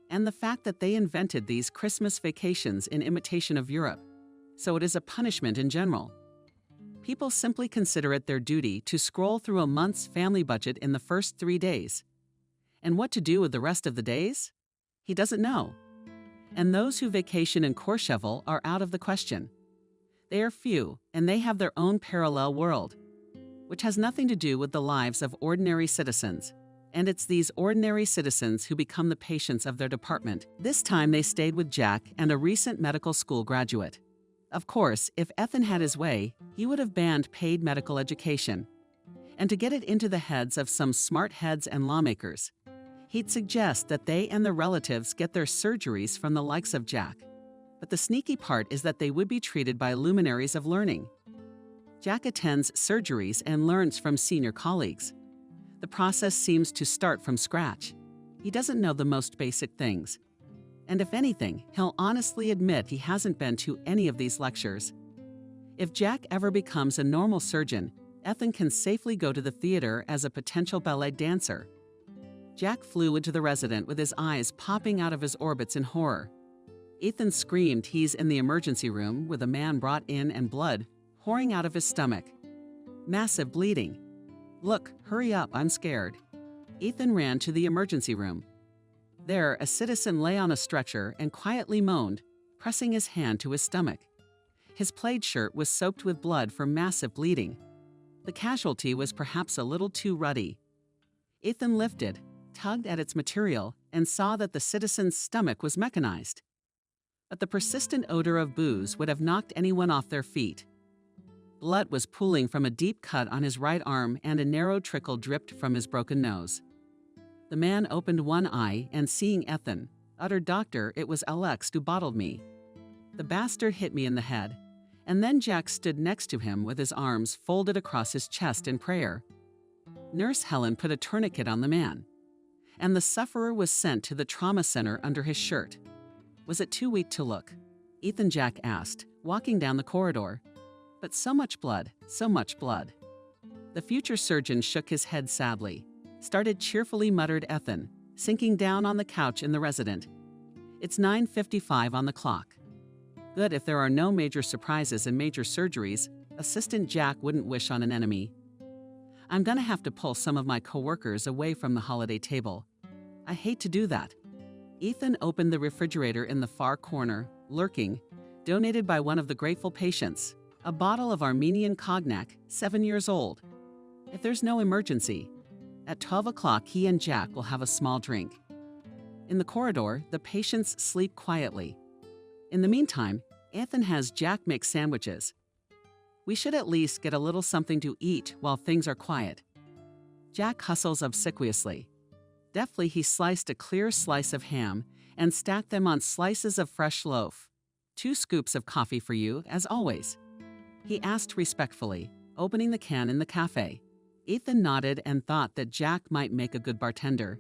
And the fact that they invented these Christmas vacations in imitation of Europe, so it is a punishment in general. People simply consider it their duty to scroll through a month's family budget in the first 3 days. And what to do with the rest of the days? He doesn't know. And those who vacation in Courchevel are out of the question. They are few, and they have their own parallel world, which has nothing to do with the lives of ordinary citizens. And it's these ordinary citizens who become the patients of their department. This time they stayed with Jack and a recent medical school graduate. Of course, if Ethan had his way, he would have banned paid medical education. And to get it into the heads of some smart heads and lawmakers, he'd suggest that they and their relatives get their surgeries from the likes of Jack. But the sneaky part is that they would be treated by luminaries of learning. Jack attends surgeries and learns from senior colleagues. The process seems to start from scratch. He doesn't know the most basic things. And if anything, he'll honestly admit he hasn't been to any of these lectures. If Jack ever becomes a normal surgeon, Ethan can safely go to the theater as a potential ballet dancer. Jack flew into the resident with his eyes popping out of his orbits in horror. Ethan screamed he's in the emergency room with a man brought in and blood pouring out of his stomach. Massive bleeding. "Look, hurry up, I'm scared." Ethan ran to the emergency room. There, a citizen lay on a stretcher and quietly moaned, pressing his hand to his stomach. His plaid shirt was soaked with blood from massive bleeding. The casualty was perhaps a little too ruddy. Ethan lifted, tugged at its material, and saw that the citizen's stomach was mechanized. But the persistent odor of booze would have knocked anyone off their feet. Blood was pooling from a deep cut on his right arm and a narrow trickle dripped from his broken nose. The man opened one eye and, seeing Ethan, uttered, "Doctor, it was Alex who bottled me." The bastard hit me in the head, and then Jack stood next to him with his arms folded across his chest in prayer. Nurse Helen put a tourniquet on the man, and the sufferer was sent to the trauma center under his shirt. Was it too weak to look? Ethan Jack asked, walking down the corridor. But so much blood, so much blood. The future surgeon shook his head sadly, started cheerfully muttered Ethan, sinking down on the couch in the resident. "It's 9:55 on the clock. Good if there are no major surprises and major surgeries, Assistant Jack wouldn't wish on an enemy. I'm gonna have to pull some of my coworkers away from the holiday table. I hate to do that." Ethan opened the refrigerator in the far corner, lurking, donated by one of the grateful patients, a bottle of Armenian cognac, 7 years old. If there's no emergency, at 12 o'clock he and Jack will have a small drink. In the corridor, the patients sleep quietly. In the meantime, Ethan has Jack make sandwiches. We should at least get a little something to eat while things are quiet. Jack hustles obsequiously. Deftly he sliced a clear slice of ham and stacked them on slices of fresh loaf. 2 scoops of coffee for you, as always. He asked respectfully, opening the can in the cafe. Ethan nodded and thought that Jack might make a good bartender.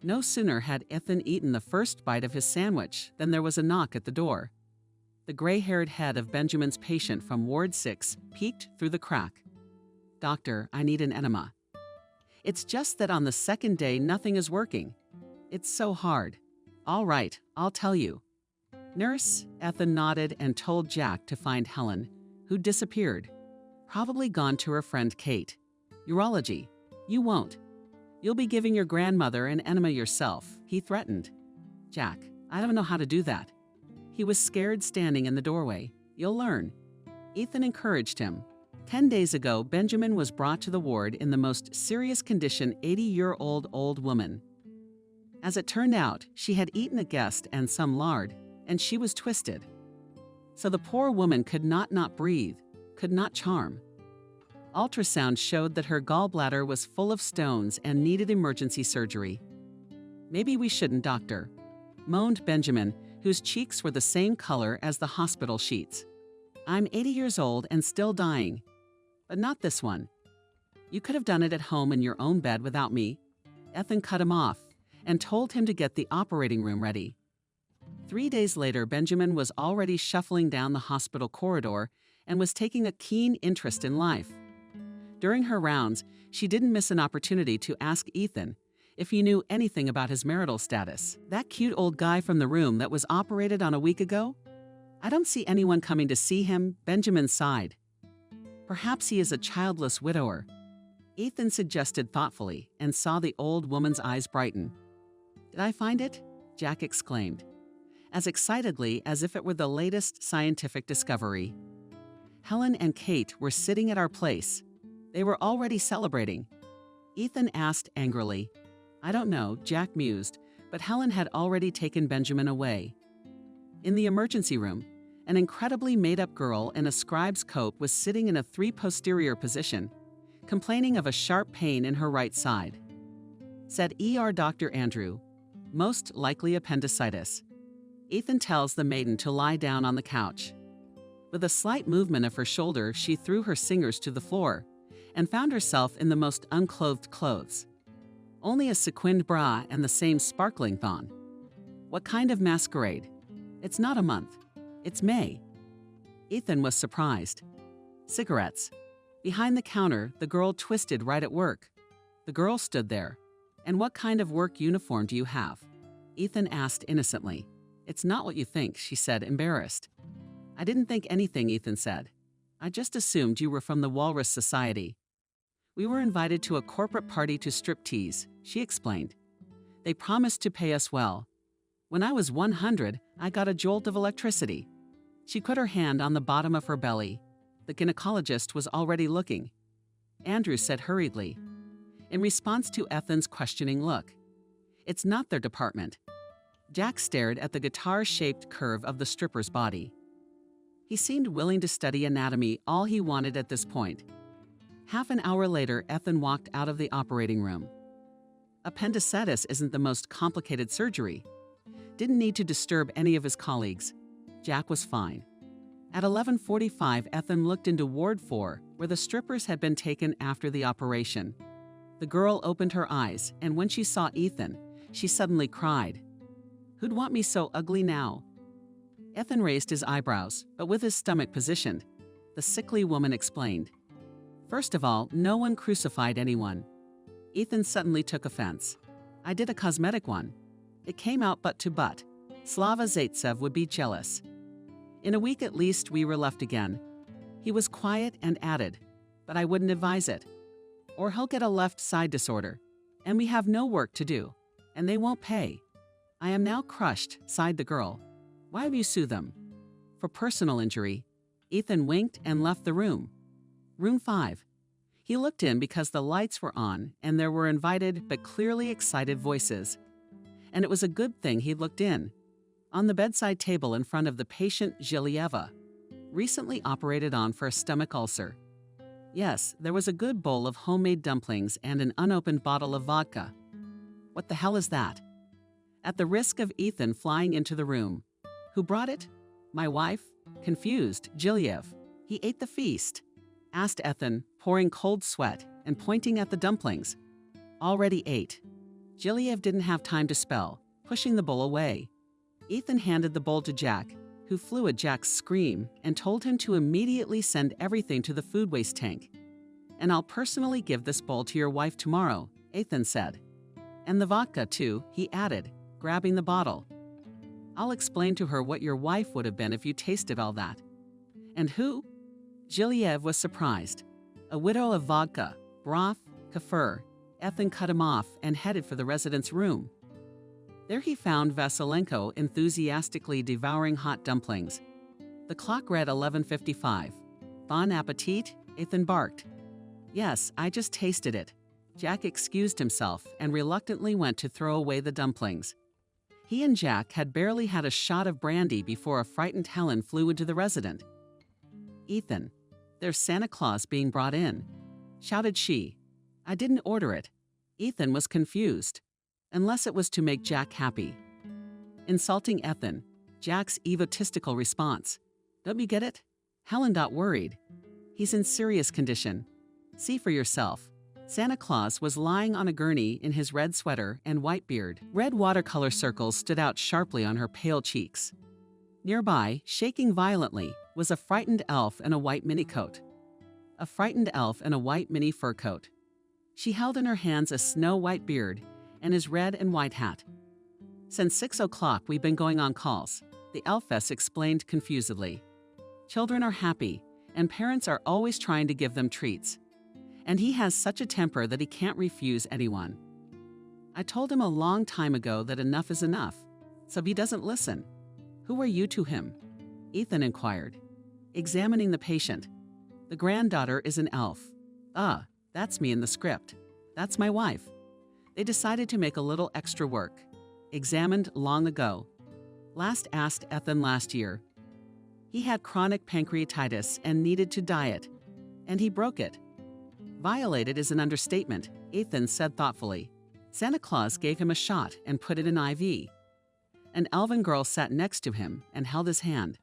No sooner had Ethan eaten the first bite of his sandwich than there was a knock at the door. The gray-haired head of Benjamin's patient from Ward 6 peeked through the crack. "Doctor, I need an enema." "It's just that on the second day nothing is working. It's so hard." "All right, I'll tell you." Nurse Ethan nodded and told Jack to find Helen, who disappeared. Probably gone to her friend Kate. "Urology. You won't. You'll be giving your grandmother an enema yourself," he threatened. "Jack, I don't know how to do that." He was scared standing in the doorway. "You'll learn." Ethan encouraged him. 10 days ago, Benjamin was brought to the ward in the most serious condition, 80-year-old old woman. As it turned out, she had eaten a guest and some lard, and she was twisted. So the poor woman could not breathe, could not charm. Ultrasound showed that her gallbladder was full of stones and needed emergency surgery. "Maybe we shouldn't, doctor," moaned Benjamin, whose cheeks were the same color as the hospital sheets. "I'm 80 years old and still dying. But not this one. You could have done it at home in your own bed without me." Ethan cut him off and told him to get the operating room ready. 3 days later, Benjamin was already shuffling down the hospital corridor and was taking a keen interest in life. During her rounds, she didn't miss an opportunity to ask Ethan if he knew anything about his marital status. "That cute old guy from the room that was operated on a week ago? I don't see anyone coming to see him," Benjamin sighed. "Perhaps he is a childless widower," Ethan suggested thoughtfully, and saw the old woman's eyes brighten. "Did I find it?" Jack exclaimed, as excitedly as if it were the latest scientific discovery. "Helen and Kate were sitting at our place. They were already celebrating." Ethan asked angrily. "I don't know," Jack mused, but Helen had already taken Benjamin away. In the emergency room, an incredibly made-up girl in a scribe's coat was sitting in a 3 posterior position, complaining of a sharp pain in her right side. Said ER Dr. Andrew, "Most likely appendicitis." Ethan tells the maiden to lie down on the couch. With a slight movement of her shoulder, she threw her singers to the floor and found herself in the most unclothed clothes. Only a sequined bra and the same sparkling thong. What kind of masquerade? It's not a month. It's May. Ethan was surprised. Cigarettes. Behind the counter, the girl twisted right at work. The girl stood there. "And what kind of work uniform do you have?" Ethan asked innocently. "It's not what you think," she said, embarrassed. "I didn't think anything," Ethan said. "I just assumed you were from the Walrus Society." "We were invited to a corporate party to striptease," she explained. "They promised to pay us well. When I was 100, I got a jolt of electricity." She put her hand on the bottom of her belly. The gynecologist was already looking. Andrew said hurriedly, in response to Ethan's questioning look, "It's not their department." Jack stared at the guitar-shaped curve of the stripper's body. He seemed willing to study anatomy all he wanted at this point. Half an hour later, Ethan walked out of the operating room. Appendicitis isn't the most complicated surgery. Didn't need to disturb any of his colleagues. Jack was fine. At 11:45, Ethan looked into Ward 4, where the strippers had been taken after the operation. The girl opened her eyes, and when she saw Ethan, she suddenly cried. "Who'd want me so ugly now?" Ethan raised his eyebrows, but with his stomach positioned. The sickly woman explained. "First of all, no one crucified anyone." Ethan suddenly took offense. "I did a cosmetic one. It came out butt to butt. Slava Zaitsev would be jealous." In a week at least, we were left again. He was quiet and added, "But I wouldn't advise it. Or he'll get a left side disorder. And we have no work to do. And they won't pay." "I am now crushed," sighed the girl. "Why have you sued them?" "For personal injury." Ethan winked and left the room. Room 5. He looked in because the lights were on and there were invited but clearly excited voices. And it was a good thing he looked in. On the bedside table in front of the patient, Zhilieva, recently operated on for a stomach ulcer. Yes, there was a good bowl of homemade dumplings and an unopened bottle of vodka. What the hell is that? At the risk of Ethan flying into the room. Who brought it? My wife? Confused, Zhiliev. He ate the feast, asked Ethan, pouring cold sweat and pointing at the dumplings. Already ate. Zhiliev didn't have time to spell, pushing the bowl away. Ethan handed the bowl to Jack, who flew at Jack's scream and told him to immediately send everything to the food waste tank. "And I'll personally give this bowl to your wife tomorrow," Ethan said. "And the vodka, too," he added, grabbing the bottle. "I'll explain to her what your wife would have been if you tasted all that." "And who?" Giliev was surprised. "A widow of vodka, broth, kefir." Ethan cut him off and headed for the resident's room. There he found Vasilenko enthusiastically devouring hot dumplings. The clock read 11:55. "Bon appetit," Ethan barked. "Yes, I just tasted it." Jack excused himself and reluctantly went to throw away the dumplings. He and Jack had barely had a shot of brandy before a frightened Helen flew into the resident. "Ethan, there's Santa Claus being brought in," shouted she. "I didn't order it." Ethan was confused, unless it was to make Jack happy. Insulting Ethan, Jack's egotistical response. "Don't you get it?" Helen got worried. "He's in serious condition. See for yourself." Santa Claus was lying on a gurney in his red sweater and white beard. Red watercolor circles stood out sharply on her pale cheeks. Nearby, shaking violently, was a frightened elf in a white minicoat. A frightened elf in a white mini fur coat. She held in her hands a snow-white beard and his red and white hat. "Since 6 o'clock we've been going on calls," the elfess explained confusedly. "Children are happy, and parents are always trying to give them treats. And he has such a temper that he can't refuse anyone. I told him a long time ago that enough is enough, so he doesn't listen." "Who are you to him?" Ethan inquired, examining the patient. "The granddaughter is an elf." "Ah, that's me in the script. That's my wife." They decided to make a little extra work. Examined long ago. Last asked Ethan last year. He had chronic pancreatitis and needed to diet, and he broke it. "Violated is an understatement," Ethan said thoughtfully. Santa Claus gave him a shot and put it in IV. An elven girl sat next to him and held his hand.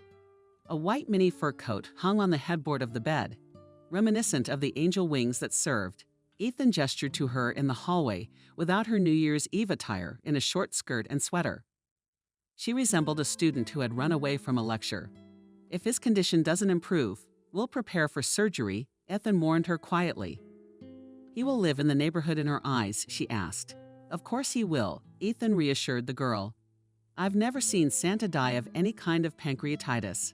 A white mini fur coat hung on the headboard of the bed, reminiscent of the angel wings that served. Ethan gestured to her in the hallway without her New Year's Eve attire in a short skirt and sweater. She resembled a student who had run away from a lecture. "If his condition doesn't improve, we'll prepare for surgery," Ethan warned her quietly. "He will live in the neighborhood in her eyes," she asked. "Of course he will," Ethan reassured the girl. "I've never seen Santa die of any kind of pancreatitis."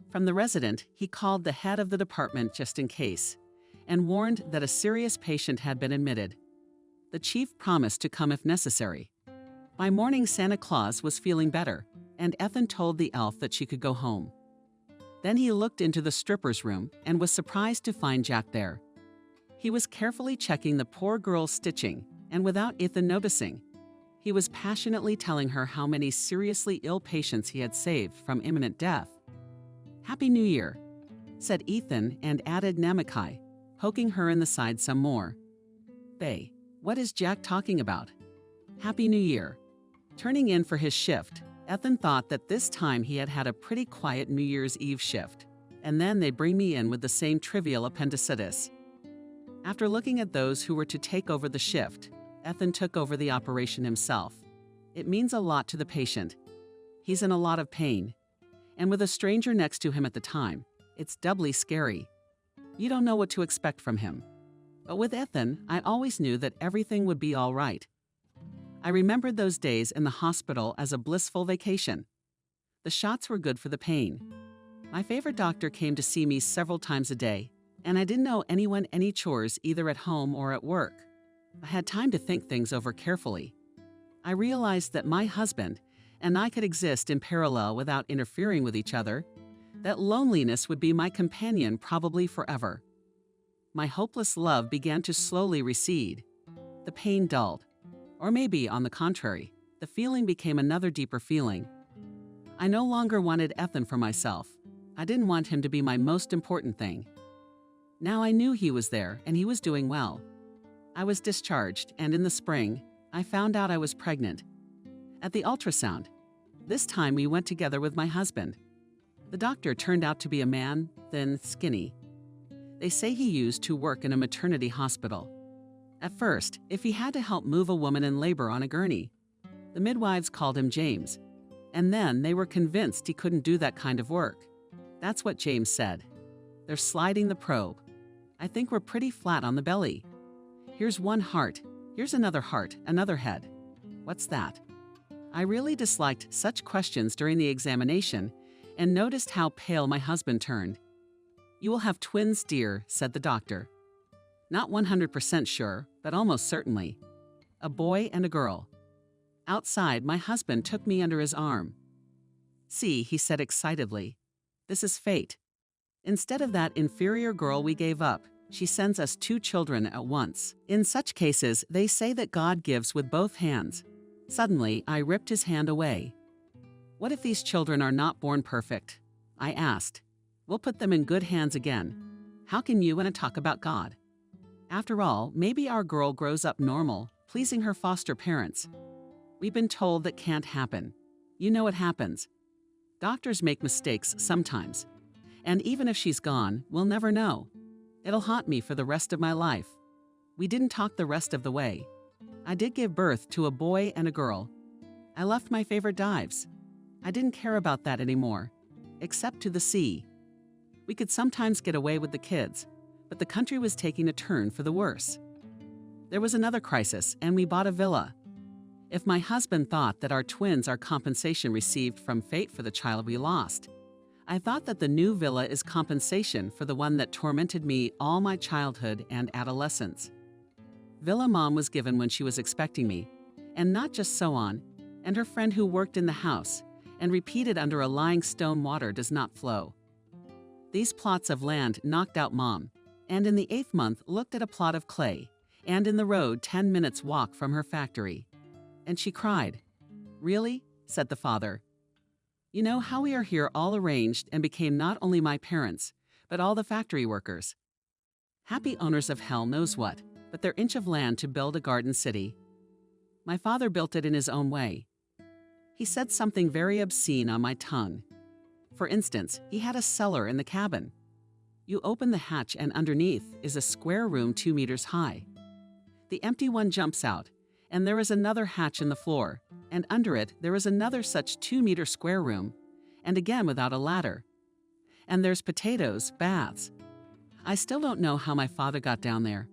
From the resident, he called the head of the department just in case, and warned that a serious patient had been admitted. The chief promised to come if necessary. By morning, Santa Claus was feeling better, and Ethan told the elf that she could go home. Then he looked into the stripper's room and was surprised to find Jack there. He was carefully checking the poor girl's stitching, and without Ethan noticing, he was passionately telling her how many seriously ill patients he had saved from imminent death. "Happy New Year," said Ethan, and added Namakai, poking her in the side some more. "Bae, what is Jack talking about?" "Happy New Year." Turning in for his shift, Ethan thought that this time he had had a pretty quiet New Year's Eve shift, and then they'd bring me in with the same trivial appendicitis. After looking at those who were to take over the shift, Ethan took over the operation himself. It means a lot to the patient. He's in a lot of pain. And with a stranger next to him at the time, it's doubly scary. You don't know what to expect from him. But with Ethan, I always knew that everything would be all right. I remembered those days in the hospital as a blissful vacation. The shots were good for the pain. My favorite doctor came to see me several times a day, and I didn't owe anyone any chores either at home or at work. I had time to think things over carefully. I realized that my husband and I could exist in parallel without interfering with each other, that loneliness would be my companion probably forever. My hopeless love began to slowly recede. The pain dulled. Or maybe, on the contrary, the feeling became another deeper feeling. I no longer wanted Ethan for myself. I didn't want him to be my most important thing. Now I knew he was there and he was doing well. I was discharged, and in the spring, I found out I was pregnant. At the ultrasound, this time we went together with my husband. The doctor turned out to be a man, thin, skinny. They say he used to work in a maternity hospital. At first, if he had to help move a woman in labor on a gurney, the midwives called him James. And then they were convinced he couldn't do that kind of work. That's what James said. They're sliding the probe. I think we're pretty flat on the belly. Here's one heart. Here's another heart, another head. What's that? I really disliked such questions during the examination and noticed how pale my husband turned. You will have twins, dear, said the doctor. Not 100% sure, but almost certainly. A boy and a girl. Outside, my husband took me under his arm. See, he said excitedly, this is fate. Instead of that inferior girl we gave up, she sends us 2 children at once. In such cases, they say that God gives with both hands. Suddenly, I ripped his hand away. What if these children are not born perfect? I asked. We'll put them in good hands again. How can you and I talk about God? After all, maybe our girl grows up normal, pleasing her foster parents. We've been told that can't happen. You know what happens. Doctors make mistakes sometimes. And even if she's gone, we'll never know. It'll haunt me for the rest of my life. We didn't talk the rest of the way. I did give birth to a boy and a girl. I left my favorite dives. I didn't care about that anymore, except to the sea. We could sometimes get away with the kids, but the country was taking a turn for the worse. There was another crisis, and we bought a villa. If my husband thought that our twins are compensation received from fate for the child we lost, I thought that the new villa is compensation for the one that tormented me all my childhood and adolescence. Villa Mom was given when she was expecting me, and not just so on, and her friend who worked in the house, and repeated under a lying stone water does not flow. These plots of land knocked out Mom, and in the 8th month looked at a plot of clay, and in the road 10 minutes walk from her factory. And she cried. Really? Said the father. You know how we are here all arranged and became not only my parents, but all the factory workers. Happy owners of hell knows what, but their inch of land to build a garden city. My father built it in his own way. He said something very obscene on my tongue. For instance, he had a cellar in the cabin. You open the hatch and underneath is a square room 2 meters high. The empty one jumps out, and there is another hatch in the floor, and under it there is another such 2-meter square room, and again without a ladder. And there's potatoes, baths. I still don't know how my father got down there.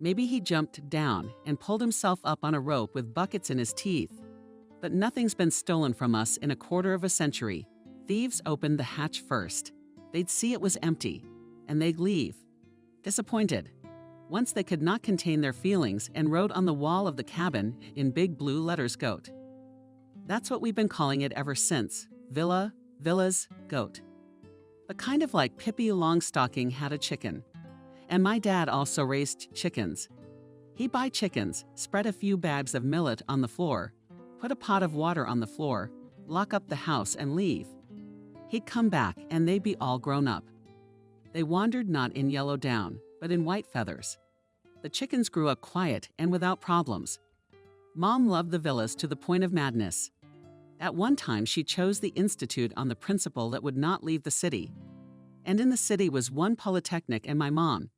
Maybe he jumped down and pulled himself up on a rope with buckets in his teeth. But nothing's been stolen from us in a quarter of a century. Thieves opened the hatch first. They'd see it was empty, and they'd leave, disappointed. Once they could not contain their feelings and wrote on the wall of the cabin in big blue letters goat. That's what we've been calling it ever since. Villa, villas, goat. But kind of like Pippi Longstocking had a chicken. And my dad also raised chickens. He'd buy chickens, spread a few bags of millet on the floor, put a pot of water on the floor, lock up the house and leave. He'd come back and they'd be all grown up. They wandered not in yellow down, but in white feathers. The chickens grew up quiet and without problems. Mom loved the villas to the point of madness. At one time, she chose the institute on the principle that would not leave the city. And in the city was one polytechnic, and my mom,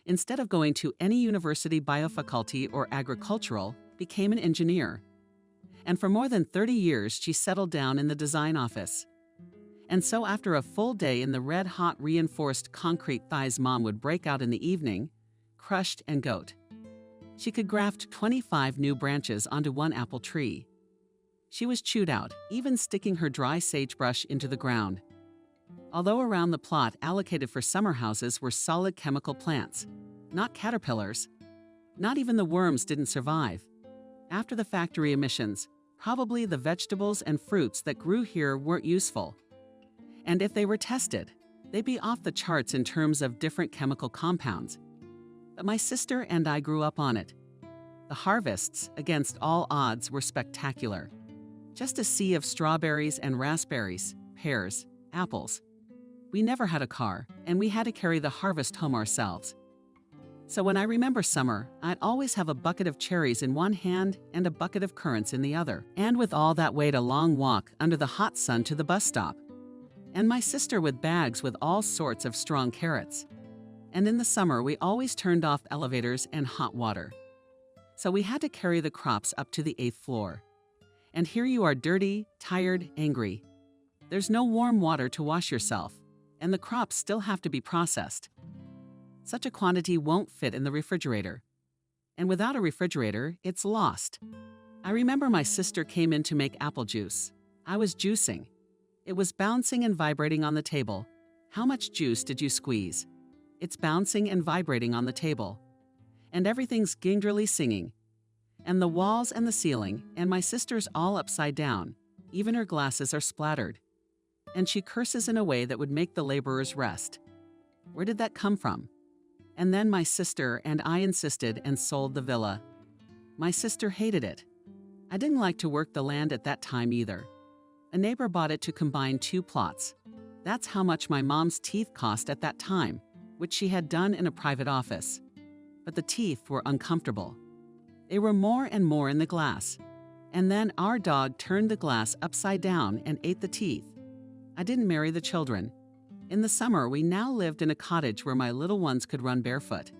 instead of going to any university biofaculty or agricultural, became an engineer. And for more than 30 years, she settled down in the design office. And so after a full day in the red-hot reinforced concrete thighs, Mom would break out in the evening, crushed and goat. She could graft 25 new branches onto one apple tree. She was chewed out, even sticking her dry sagebrush into the ground. Although around the plot allocated for summer houses were solid chemical plants, not caterpillars. Not even the worms didn't survive. After the factory emissions, probably the vegetables and fruits that grew here weren't useful. And if they were tested, they'd be off the charts in terms of different chemical compounds. But my sister and I grew up on it. The harvests, against all odds, were spectacular. Just a sea of strawberries and raspberries, pears, apples. We never had a car, and we had to carry the harvest home ourselves. So when I remember summer, I'd always have a bucket of cherries in one hand and a bucket of currants in the other, and with all that weight a long walk under the hot sun to the bus stop. And my sister with bags with all sorts of strong carrots. And in the summer, we always turned off elevators and hot water. So we had to carry the crops up to the 8th floor. And here you are dirty, tired, angry. There's no warm water to wash yourself, and the crops still have to be processed. Such a quantity won't fit in the refrigerator. And without a refrigerator, it's lost. I remember my sister came in to make apple juice. I was juicing. It was bouncing and vibrating on the table. How much juice did you squeeze? It's bouncing and vibrating on the table. And everything's gingerly singing. And the walls and the ceiling, and my sister's all upside down. Even her glasses are splattered. And she curses in a way that would make the laborers rest. Where did that come from? And then my sister and I insisted and sold the villa. My sister hated it. I didn't like to work the land at that time either. A neighbor bought it to combine 2 plots. That's how much my mom's teeth cost at that time, which she had done in a private office. But the teeth were uncomfortable. They were more and more in the glass. And then our dog turned the glass upside down and ate the teeth. I didn't marry the children. In the summer, we now lived in a cottage where my little ones could run barefoot.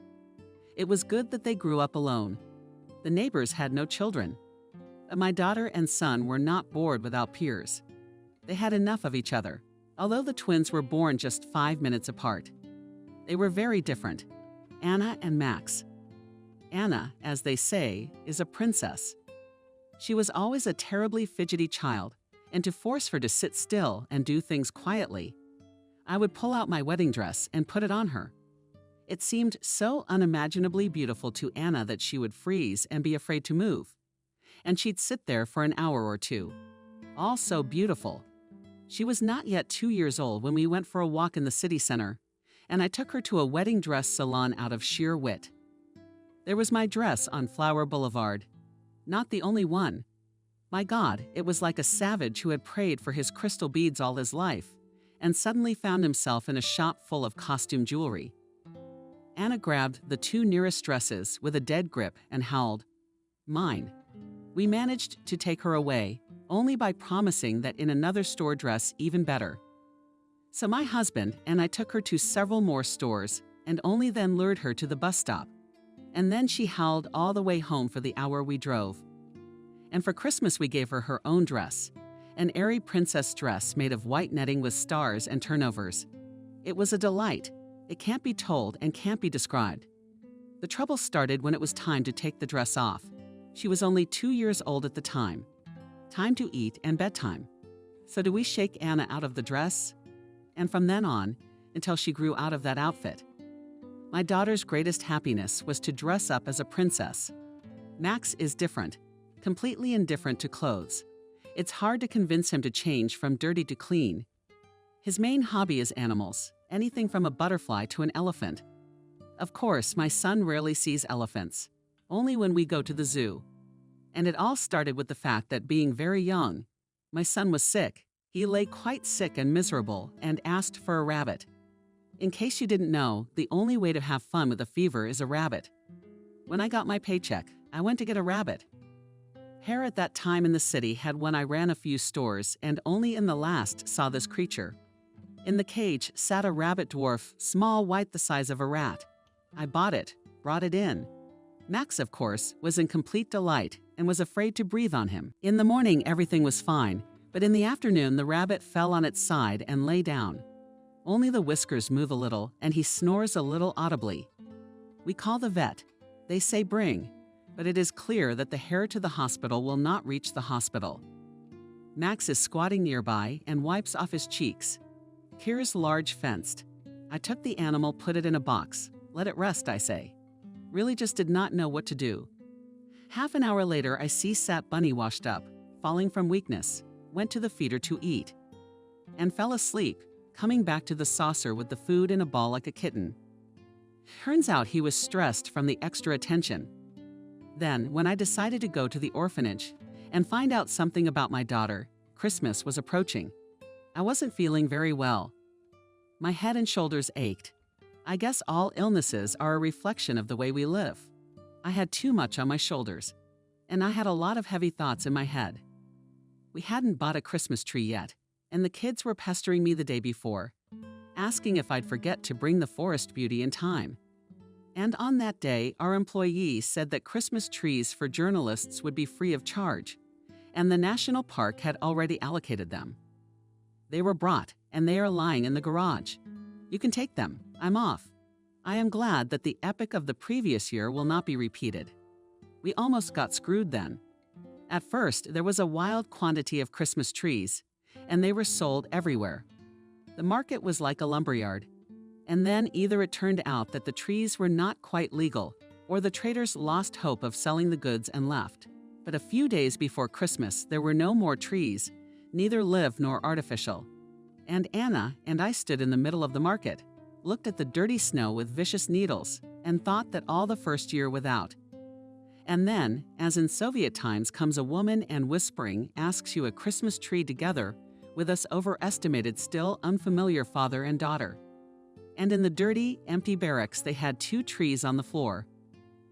It was good that they grew up alone. The neighbors had no children. My daughter and son were not bored without peers. They had enough of each other, although the twins were born just 5 minutes apart. They were very different, Anna and Max. Anna, as they say, is a princess. She was always a terribly fidgety child, and to force her to sit still and do things quietly, I would pull out my wedding dress and put it on her. It seemed so unimaginably beautiful to Anna that she would freeze and be afraid to move. And she'd sit there for an hour or two. All so beautiful. She was not yet 2 years old when we went for a walk in the city center, and I took her to a wedding dress salon out of sheer wit. There was my dress on Flower Boulevard. Not the only one. My God, it was like a savage who had prayed for his crystal beads all his life, and suddenly found himself in a shop full of costume jewelry. Anna grabbed the 2 nearest dresses with a dead grip and howled, "Mine." We managed to take her away, only by promising that in another store dress even better. So my husband and I took her to several more stores and only then lured her to the bus stop. And then she howled all the way home for the hour we drove. And for Christmas we gave her her own dress, an airy princess dress made of white netting with stars and turnovers. It was a delight. It can't be told and can't be described. The trouble started when it was time to take the dress off. She was only 2 years old at the time. Time to eat and bedtime. So do we shake Anna out of the dress? And from then on, until she grew out of that outfit. My daughter's greatest happiness was to dress up as a princess. Max is different, completely indifferent to clothes. It's hard to convince him to change from dirty to clean. His main hobby is animals, anything from a butterfly to an elephant. Of course, my son rarely sees elephants. Only when we go to the zoo. And it all started with the fact that being very young, my son was sick. He lay quite sick and miserable and asked for a rabbit. In case you didn't know, the only way to have fun with a fever is a rabbit. When I got my paycheck, I went to get a rabbit. Hare at that time in the city had when I ran a few stores and only in the last saw this creature. In the cage sat a rabbit dwarf, small, white, the size of a rat. I bought it, brought it in. Max, of course, was in complete delight and was afraid to breathe on him. In the morning, everything was fine, but in the afternoon, the rabbit fell on its side and lay down. Only the whiskers move a little, and he snores a little audibly. We call the vet. They say bring, but it is clear that the hare to the hospital will not reach the hospital. Max is squatting nearby and wipes off his cheeks. Here's large fenced. I took the animal, put it in a box. Let it rest, I say. Really just did not know what to do. Half an hour later, I see Sat Bunny washed up, falling from weakness, went to the feeder to eat, and fell asleep, coming back to the saucer with the food in a ball like a kitten. Turns out he was stressed from the extra attention. Then, when I decided to go to the orphanage and find out something about my daughter, Christmas was approaching. I wasn't feeling very well. My head and shoulders ached. I guess all illnesses are a reflection of the way we live. I had too much on my shoulders, and I had a lot of heavy thoughts in my head. We hadn't bought a Christmas tree yet, and the kids were pestering me the day before, asking if I'd forget to bring the forest beauty in time. And on that day, our employee said that Christmas trees for journalists would be free of charge, and the national park had already allocated them. They were brought, and they are lying in the garage. You can take them. I'm off. I am glad that the epic of the previous year will not be repeated. We almost got screwed then. At first, there was a wild quantity of Christmas trees, and they were sold everywhere. The market was like a lumberyard. And then either it turned out that the trees were not quite legal, or the traders lost hope of selling the goods and left. But a few days before Christmas, there were no more trees, neither live nor artificial. And Anna and I stood in the middle of the market, looked at the dirty snow with vicious needles, and thought that all the first year without. And then, as in Soviet times, comes a woman and whispering asks you a Christmas tree together with us overestimated, still unfamiliar father and daughter. And in the dirty, empty barracks, they had 2 trees on the floor.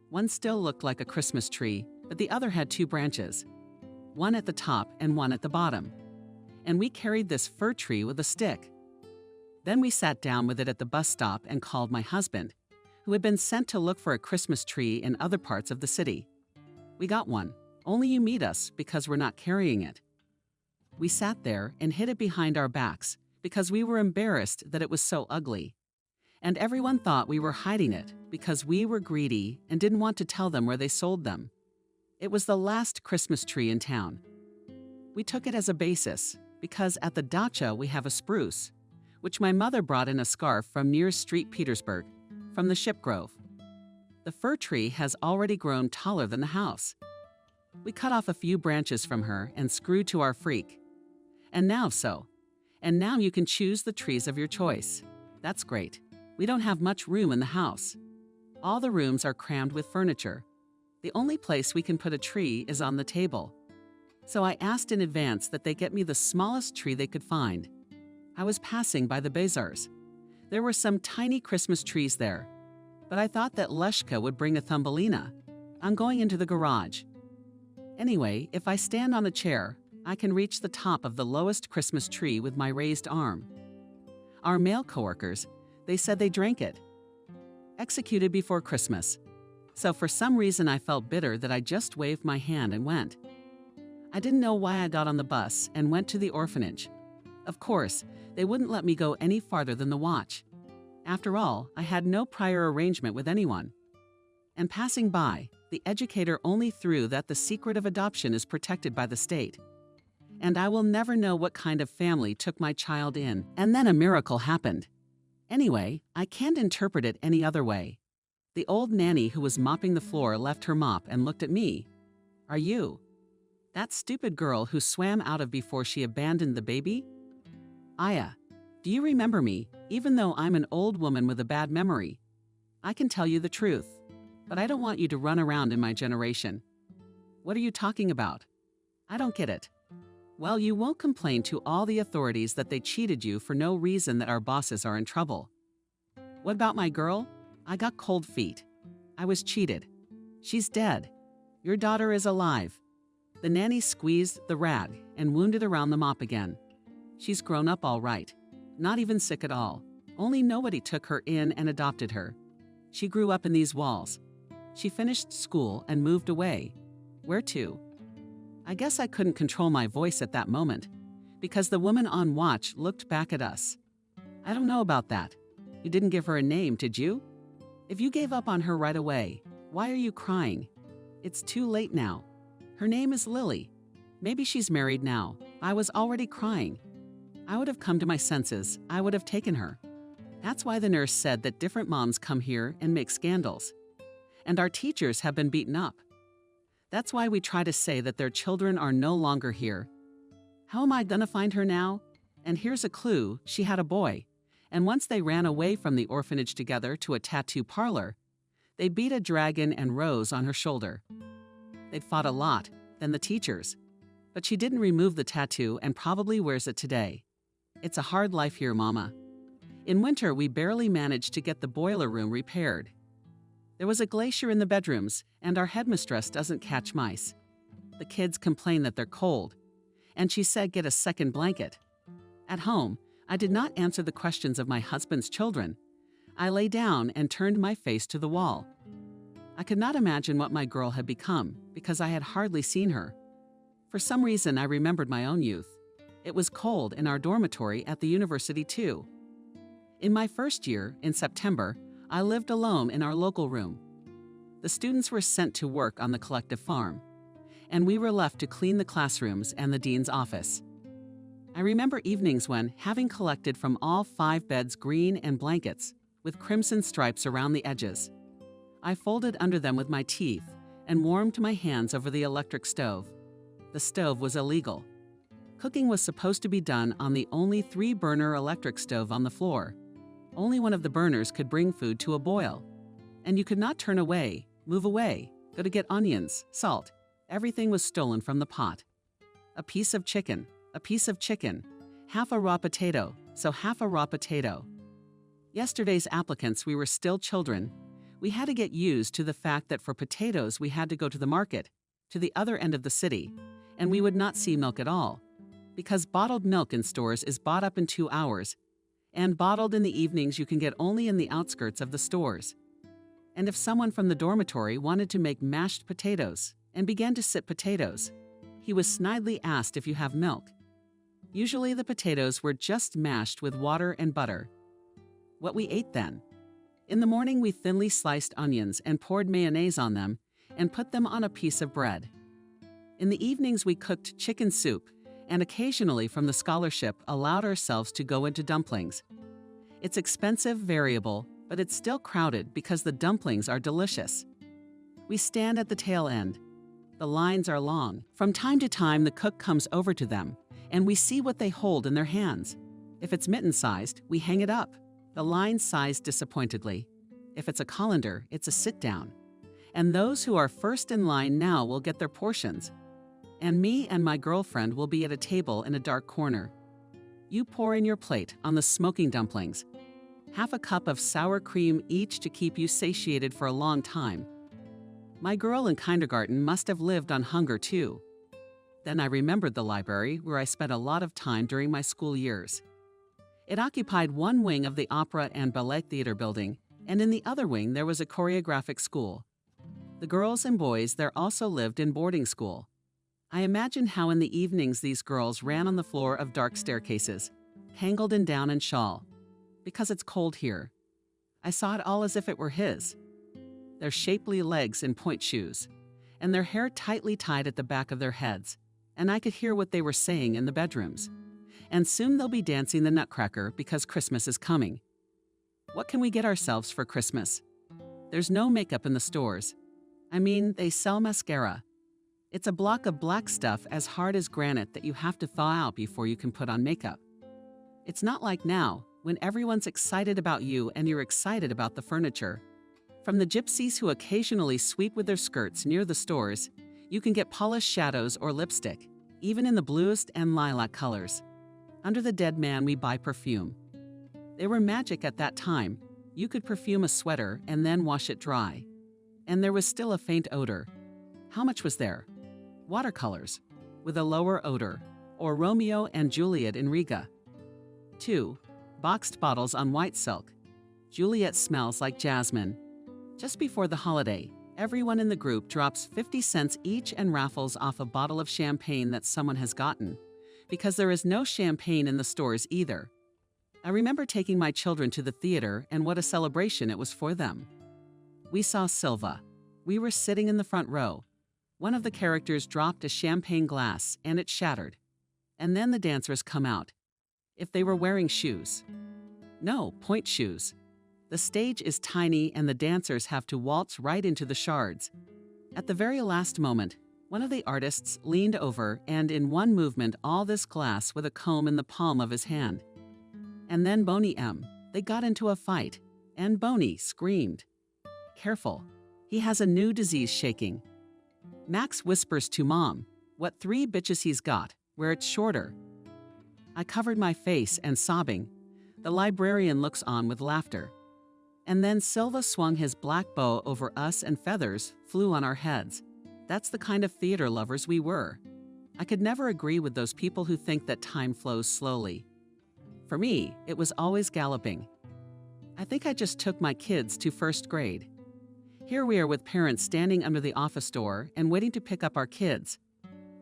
One still looked like a Christmas tree, but the other had 2 branches, one at the top and one at the bottom. And we carried this fir tree with a stick. Then we sat down with it at the bus stop and called my husband, who had been sent to look for a Christmas tree in other parts of the city. We got one, only you meet us because we're not carrying it. We sat there and hid it behind our backs because we were embarrassed that it was so ugly. And everyone thought we were hiding it because we were greedy and didn't want to tell them where they sold them. It was the last Christmas tree in town. We took it as a basis because at the dacha we have a spruce, which my mother brought in a scarf from near Street Petersburg, from the Ship Grove. The fir tree has already grown taller than the house. We cut off a few branches from her and screwed to our freak. And now you can choose the trees of your choice. That's great. We don't have much room in the house. All the rooms are crammed with furniture. The only place we can put a tree is on the table. So I asked in advance that they get me the smallest tree they could find. I was passing by the bazaars. There were some tiny Christmas trees there, but I thought that Leshka would bring a Thumbelina. I'm going into the garage. Anyway, if I stand on a chair, I can reach the top of the lowest Christmas tree with my raised arm. Our male coworkers, they said they drank it. Executed before Christmas. So for some reason I felt bitter that I just waved my hand and went. I didn't know why I got on the bus and went to the orphanage. Of course, they wouldn't let me go any farther than the watch. After all, I had no prior arrangement with anyone. And passing by, the educator only threw that the secret of adoption is protected by the state. And I will never know what kind of family took my child in, and then a miracle happened. Anyway, I can't interpret it any other way. The old nanny who was mopping the floor left her mop and looked at me. Are you that stupid girl who swam out of before she abandoned the baby? Aya, do you remember me, even though I'm an old woman with a bad memory? I can tell you the truth, but I don't want you to run around in my generation. What are you talking about? I don't get it. Well, you won't complain to all the authorities that they cheated you for no reason that our bosses are in trouble. What about my girl? I got cold feet. I was cheated. She's dead. Your daughter is alive. The nanny squeezed the rag and wounded around the mop again. She's grown up all right. Not even sick at all. Only nobody took her in and adopted her. She grew up in these walls. She finished school and moved away. Where to? I guess I couldn't control my voice at that moment, because the woman on watch looked back at us. I don't know about that. You didn't give her a name, did you? If you gave up on her right away, why are you crying? It's too late now. Her name is Lily. Maybe she's married now. I was already crying. I would have come to my senses. I would have taken her. That's why the nurse said that different moms come here and make scandals. And our teachers have been beaten up. That's why we try to say that their children are no longer here. How am I gonna find her now? And here's a clue, she had a boy. And once they ran away from the orphanage together to a tattoo parlor, they beat a dragon and rose on her shoulder. They'd fought a lot, then the teachers. But she didn't remove the tattoo and probably wears it today. It's a hard life here, Mama. In winter, we barely managed to get the boiler room repaired. There was a glacier in the bedrooms, and our headmistress doesn't catch mice. The kids complain that they're cold, and she said get a second blanket. At home, I did not answer the questions of my husband's children. I lay down and turned my face to the wall. I could not imagine what my girl had become, because I had hardly seen her. For some reason, I remembered my own youth. It was cold in our dormitory at the university, too. In my first year, in September, I lived alone in our local room. The students were sent to work on the collective farm, and we were left to clean the classrooms and the dean's office. I remember evenings when, having collected from all 5 beds green and blankets with crimson stripes around the edges, I folded under them with my teeth and warmed my hands over the electric stove. The stove was illegal. Cooking was supposed to be done on the only 3-burner electric stove on the floor. Only one of the burners could bring food to a boil. And you could not turn away, move away, go to get onions, salt. Everything was stolen from the pot. A piece of chicken, half a raw potato, so half a raw potato. Yesterday's applicants, we were still children. We had to get used to the fact that for potatoes we had to go to the market, to the other end of the city, and we would not see milk at all, because bottled milk in stores is bought up in 2 hours, and bottled in the evenings you can get only in the outskirts of the stores. And if someone from the dormitory wanted to make mashed potatoes and began to sip potatoes, he was snidely asked if you have milk. Usually the potatoes were just mashed with water and butter. What we ate then? In the morning we thinly sliced onions and poured mayonnaise on them and put them on a piece of bread. In the evenings we cooked chicken soup and occasionally from the scholarship allowed ourselves to go into dumplings. It's expensive, variable, but it's still crowded because the dumplings are delicious. We stand at the tail end. The lines are long. From time to time, the cook comes over to them, and we see what they hold in their hands. If it's mitten-sized, we hang it up. The line sighs disappointedly. If it's a colander, it's a sit-down. And those who are first in line now will get their portions. And me and my girlfriend will be at a table in a dark corner. You pour in your plate on the smoking dumplings. Half a cup of sour cream each to keep you satiated for a long time. My girl in kindergarten must have lived on hunger too. Then I remembered the library where I spent a lot of time during my school years. It occupied one wing of the Opera and Ballet Theater building, and in the other wing there was a choreographic school. The girls and boys there also lived in boarding school. I imagine how in the evenings these girls ran on the floor of dark staircases, tangled in down and shawl. Because it's cold here. I saw it all as if it were his. Their shapely legs in point shoes, and their hair tightly tied at the back of their heads, and I could hear what they were saying in the bedrooms. And soon they'll be dancing the Nutcracker because Christmas is coming. What can we get ourselves for Christmas? There's no makeup in the stores. I mean, they sell mascara. It's a block of black stuff as hard as granite that you have to thaw out before you can put on makeup. It's not like now, when everyone's excited about you and you're excited about the furniture. From the gypsies who occasionally sweep with their skirts near the stores, you can get polished shadows or lipstick, even in the bluest and lilac colors. Under the dead man we buy perfume. They were magic at that time. You could perfume a sweater and then wash it dry. And there was still a faint odor. How much was there? Watercolors, with a lower odor, or Romeo and Juliet in Riga. 2. Boxed bottles on white silk. Juliet smells like jasmine. Just before the holiday, everyone in the group drops 50 cents each and raffles off a bottle of champagne that someone has gotten, because there is no champagne in the stores either. I remember taking my children to the theater and what a celebration it was for them. We saw Silva. We were sitting in the front row. One of the characters dropped a champagne glass and it shattered. And then the dancers come out. If they were wearing shoes. No, point shoes. The stage is tiny and the dancers have to waltz right into the shards. At the very last moment, one of the artists leaned over and in one movement all this glass with a comb in the palm of his hand. And then Boney M. They got into a fight, and Boney screamed. Careful, he has a new disease shaking. Max whispers to Mom, what 3 bitches he's got, where it's shorter. I covered my face and sobbing. The librarian looks on with laughter. And then Silva swung his black bow over us and feathers flew on our heads. That's the kind of theater lovers we were. I could never agree with those people who think that time flows slowly. For me, it was always galloping. I think I just took my kids to first grade. Here we are with parents standing under the office door and waiting to pick up our kids.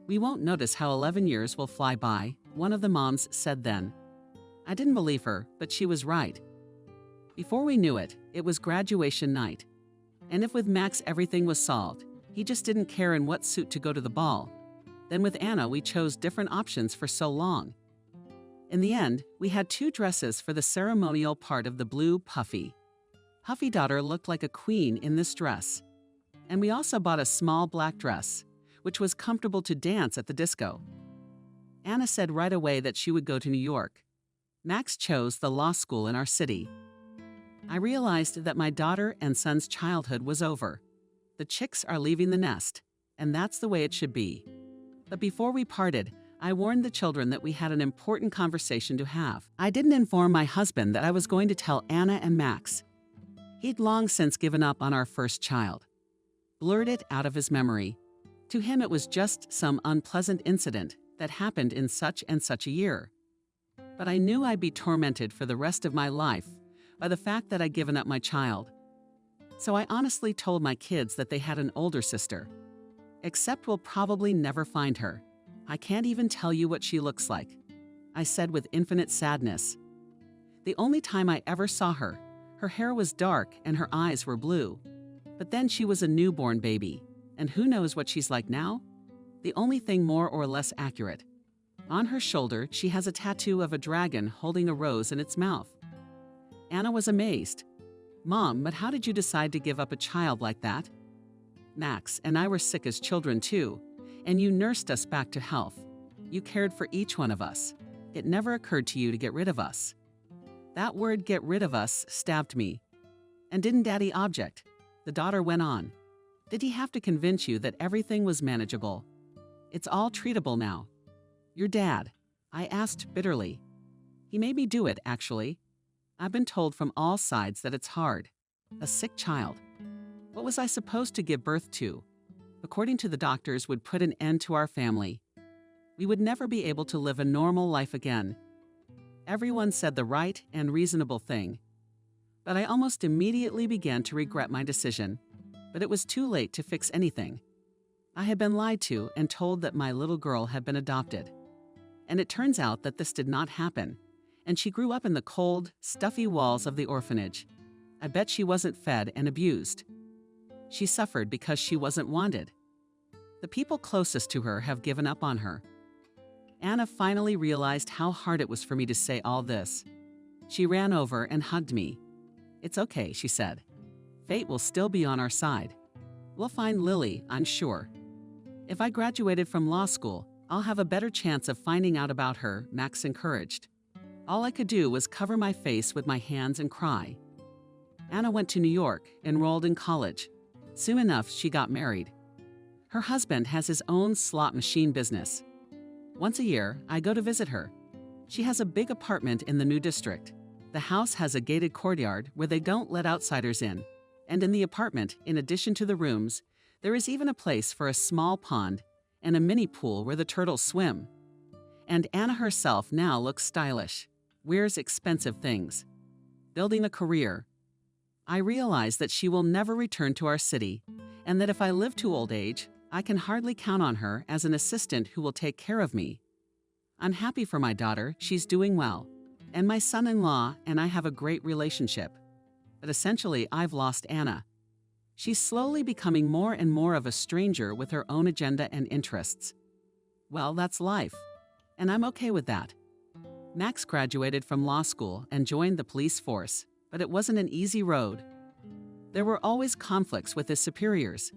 "We won't notice how 11 years will fly by," one of the moms said then. I didn't believe her, but she was right. Before we knew it, it was graduation night. And if with Max everything was solved, he just didn't care in what suit to go to the ball, then with Anna we chose different options for so long. In the end, we had 2 dresses for the ceremonial part of the blue puffy. Huffy daughter looked like a queen in this dress. And we also bought a small black dress, which was comfortable to dance at the disco. Anna said right away that she would go to New York. Max chose the law school in our city. I realized that my daughter and son's childhood was over. The chicks are leaving the nest, and that's the way it should be. But before we parted, I warned the children that we had an important conversation to have. I didn't inform my husband that I was going to tell Anna and Max. He'd long since given up on our first child. Blurred it out of his memory. To him it was just some unpleasant incident that happened in such and such a year. But I knew I'd be tormented for the rest of my life by the fact that I'd given up my child. So I honestly told my kids that they had an older sister. Except we'll probably never find her. I can't even tell you what she looks like, I said with infinite sadness. The only time I ever saw her, her hair was dark and her eyes were blue. But then she was a newborn baby, and who knows what she's like now? The only thing more or less accurate. On her shoulder, she has a tattoo of a dragon holding a rose in its mouth. Anna was amazed. "Mom, but how did you decide to give up a child like that?" "Max and I were sick as children too, and you nursed us back to health. You cared for each one of us. It never occurred to you to get rid of us." That word "get rid of us" stabbed me. "And didn't Daddy object?" The daughter went on. "Did he have to convince you that everything was manageable? It's all treatable now." "Your dad?" I asked bitterly. "He made me do it, actually. I've been told from all sides that it's hard. A sick child. What was I supposed to give birth to? According to the doctors, would put an end to our family. We would never be able to live a normal life again. Everyone said the right and reasonable thing. But I almost immediately began to regret my decision. But it was too late to fix anything. I had been lied to and told that my little girl had been adopted. And it turns out that this did not happen. And she grew up in the cold, stuffy walls of the orphanage. I bet she wasn't fed and abused. She suffered because she wasn't wanted. The people closest to her have given up on her. Anna finally realized how hard it was for me to say all this. She ran over and hugged me. "It's okay," she said. "Fate will still be on our side. We'll find Lily, I'm sure. If I graduated from law school, I'll have a better chance of finding out about her," Max encouraged. All I could do was cover my face with my hands and cry. Anna went to New York, enrolled in college. Soon enough, she got married. Her husband has his own slot machine business. Once a year, I go to visit her. She has a big apartment in the new district. The house has a gated courtyard where they don't let outsiders in. And in the apartment, in addition to the rooms, there is even a place for a small pond and a mini pool where the turtles swim. And Anna herself now looks stylish, wears expensive things, building a career. I realize that she will never return to our city, and that if I live to old age, I can hardly count on her as an assistant who will take care of me. I'm happy for my daughter, she's doing well, and my son-in-law and I have a great relationship. But essentially, I've lost Anna. She's slowly becoming more and more of a stranger with her own agenda and interests. Well, that's life, and I'm okay with that. Max graduated from law school and joined the police force, but it wasn't an easy road. There were always conflicts with his superiors.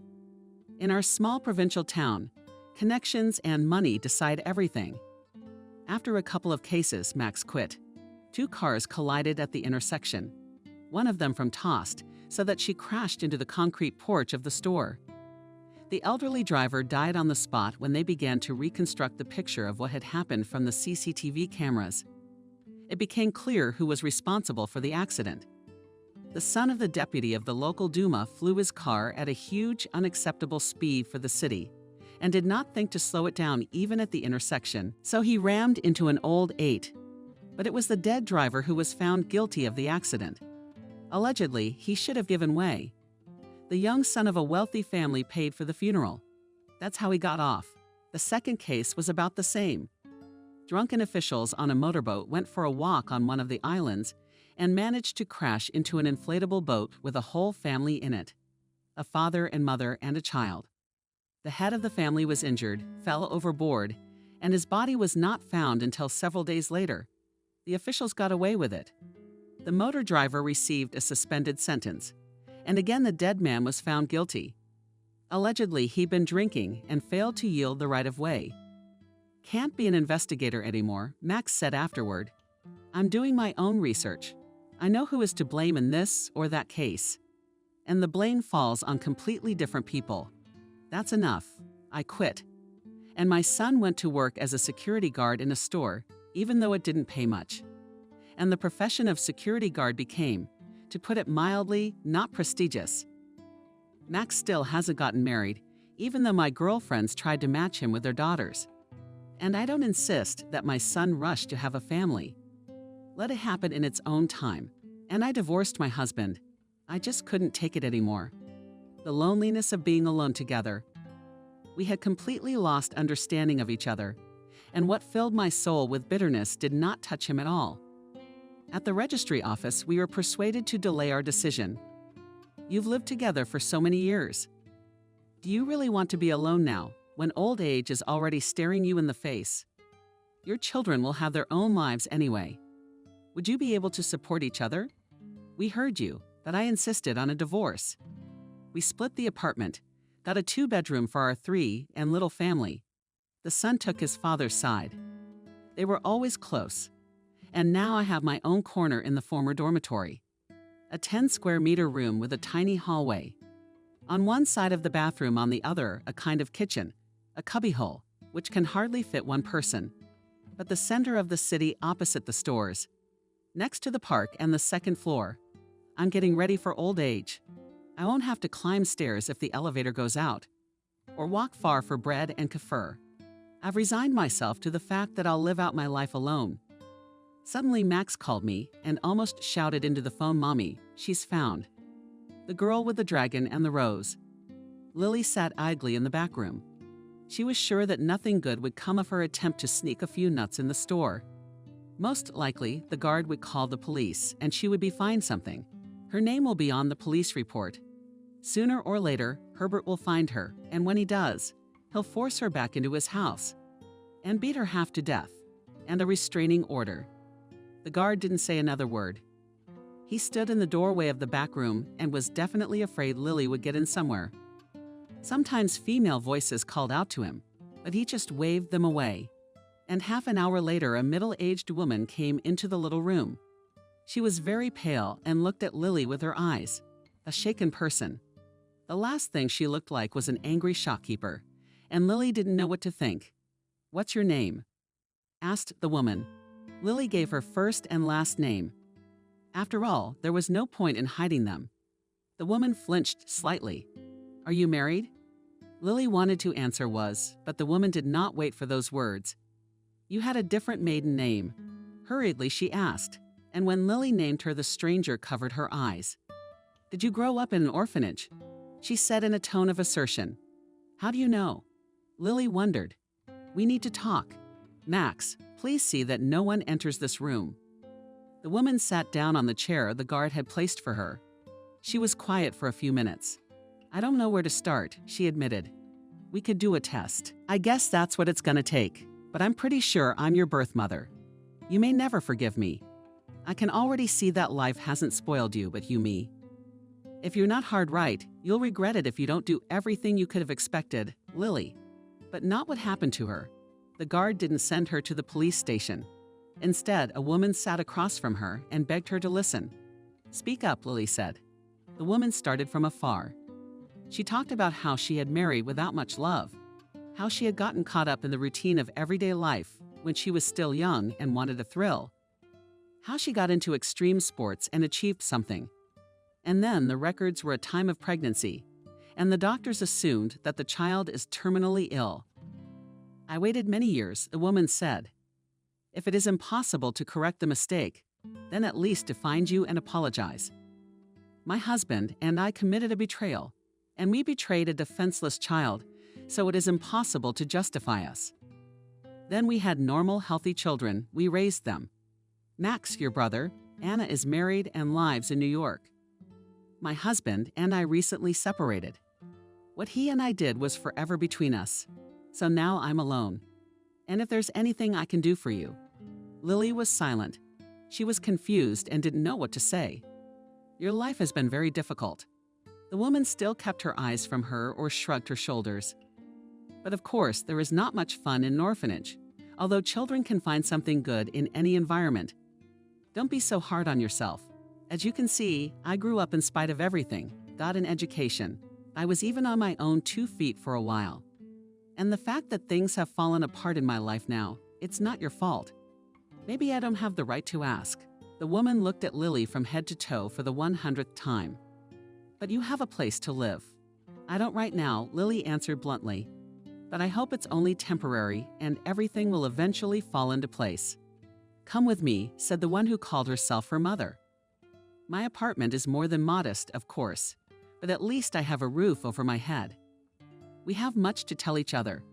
In our small provincial town, connections and money decide everything. After a couple of cases, Max quit. 2 cars collided at the intersection, one of them from Tost, so that she crashed into the concrete porch of the store. The elderly driver died on the spot when they began to reconstruct the picture of what had happened from the CCTV cameras. It became clear who was responsible for the accident. The son of the deputy of the local Duma flew his car at a huge, unacceptable speed for the city and did not think to slow it down even at the intersection, so he rammed into an old 8. But it was the dead driver who was found guilty of the accident. Allegedly, he should have given way. The young son of a wealthy family paid for the funeral. That's how he got off. The second case was about the same. Drunken officials on a motorboat went for a walk on one of the islands and managed to crash into an inflatable boat with a whole family in it, a father and mother and a child. The head of the family was injured, fell overboard, and his body was not found until several days later. The officials got away with it. The motor driver received a suspended sentence, and again the dead man was found guilty. Allegedly, he'd been drinking and failed to yield the right of way. "Can't be an investigator anymore," Max said afterward. "I'm doing my own research. I know who is to blame in this or that case. And the blame falls on completely different people. That's enough. I quit. And my son went to work as a security guard in a store, even though it didn't pay much. And the profession of security guard became, to put it mildly, not prestigious. Max still hasn't gotten married, even though my girlfriends tried to match him with their daughters. And I don't insist that my son rush to have a family. Let it happen in its own time. And I divorced my husband. I just couldn't take it anymore. The loneliness of being alone together. We had completely lost understanding of each other, and what filled my soul with bitterness did not touch him at all. At the registry office, we were persuaded to delay our decision. You've lived together for so many years. Do you really want to be alone now, when old age is already staring you in the face? Your children will have their own lives anyway. Would you be able to support each other? We heard you, but I insisted on a divorce. We split the apartment, got a 2-bedroom for our 3 and little family. The son took his father's side. They were always close. And now I have my own corner in the former dormitory. A 10-square-meter room with a tiny hallway. On one side of the bathroom, on the other, a kind of kitchen, a cubbyhole, which can hardly fit one person. But the center of the city opposite the stores. Next to the park and the second floor. I'm getting ready for old age. I won't have to climb stairs if the elevator goes out, or walk far for bread and kefir. I've resigned myself to the fact that I'll live out my life alone. Suddenly Max called me and almost shouted into the phone, "Mommy, she's found." The girl with the dragon and the rose. Lily sat idly in the back room. She was sure that nothing good would come of her attempt to sneak a few nuts in the store. Most likely, the guard would call the police and she would be fined something. Her name will be on the police report. Sooner or later, Herbert will find her, and when he does, he'll force her back into his house and beat her half to death, and a restraining order. The guard didn't say another word. He stood in the doorway of the back room and was definitely afraid Lily would get in somewhere. Sometimes female voices called out to him, but he just waved them away. And half an hour later, a middle-aged woman came into the little room. She was very pale and looked at Lily with her eyes, a shaken person. The last thing she looked like was an angry shopkeeper, and Lily didn't know what to think. "What's your name?" asked the woman. Lily gave her first and last name. After all, there was no point in hiding them. The woman flinched slightly. "Are you married?" Lily wanted to answer was, but the woman did not wait for those words. "You had a different maiden name." Hurriedly she asked, and when Lily named her, the stranger covered her eyes. "Did you grow up in an orphanage?" she said in a tone of assertion. "How do you know?" Lily wondered. "We need to talk. Max, please see that no one enters this room." The woman sat down on the chair the guard had placed for her. She was quiet for a few minutes. "I don't know where to start," she admitted. "We could do a test. I guess that's what it's gonna take. But I'm pretty sure I'm your birth mother. You may never forgive me. I can already see that life hasn't spoiled you, but you me. If you're not hard right, you'll regret it if you don't do everything you could have expected, Lily." But not what happened to her. The guard didn't send her to the police station. Instead, a woman sat across from her and begged her to listen. "Speak up," Lily said. The woman started from afar. She talked about how she had married without much love, how she had gotten caught up in the routine of everyday life when she was still young and wanted a thrill, how she got into extreme sports and achieved something. And then the records were a time of pregnancy, and the doctors assumed that the child is terminally ill. "I waited many years," the woman said. "If it is impossible to correct the mistake, then at least to find you and apologize. My husband and I committed a betrayal, and we betrayed a defenseless child so it is impossible to justify us. Then we had normal, healthy children. We raised them. Max, your brother, Anna is married and lives in New York. My husband and I recently separated. What he and I did was forever between us. So now I'm alone. And if there's anything I can do for you." Lily was silent. She was confused and didn't know what to say. "Your life has been very difficult." The woman still kept her eyes from her or shrugged her shoulders. "But of course, there is not much fun in an orphanage, although children can find something good in any environment. Don't be so hard on yourself. As you can see, I grew up in spite of everything, got an education. I was even on my own 2 feet for a while. And the fact that things have fallen apart in my life now, it's not your fault. Maybe I don't have the right to ask." The woman looked at Lily from head to toe for the 100th time. "But you have a place to live." "I don't right now," Lily answered bluntly. "But I hope it's only temporary and everything will eventually fall into place." "Come with me," said the one who called herself her mother. "My apartment is more than modest, of course, but at least I have a roof over my head. We have much to tell each other.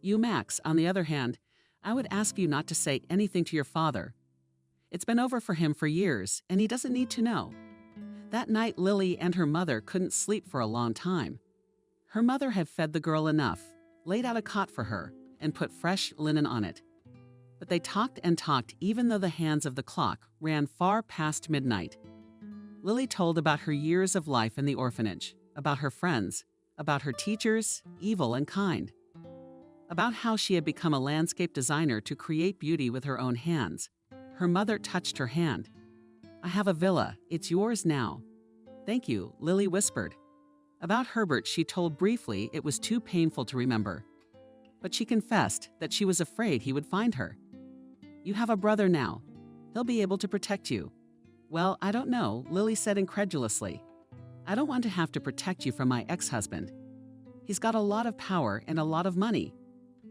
You, Max, on the other hand, I would ask you not to say anything to your father. It's been over for him for years, and he doesn't need to know." That night, Lily and her mother couldn't sleep for a long time. Her mother had fed the girl enough, laid out a cot for her, and put fresh linen on it. But they talked and talked even though the hands of the clock ran far past midnight. Lily told about her years of life in the orphanage, about her friends, about her teachers, evil and kind, about how she had become a landscape designer to create beauty with her own hands. Her mother touched her hand. "I have a villa. It's yours now." "Thank you," Lily whispered. About Herbert she told briefly it was too painful to remember. But she confessed that she was afraid he would find her. "You have a brother now. He'll be able to protect you." "Well, I don't know," Lily said incredulously. "I don't want to have to protect you from my ex-husband. He's got a lot of power and a lot of money."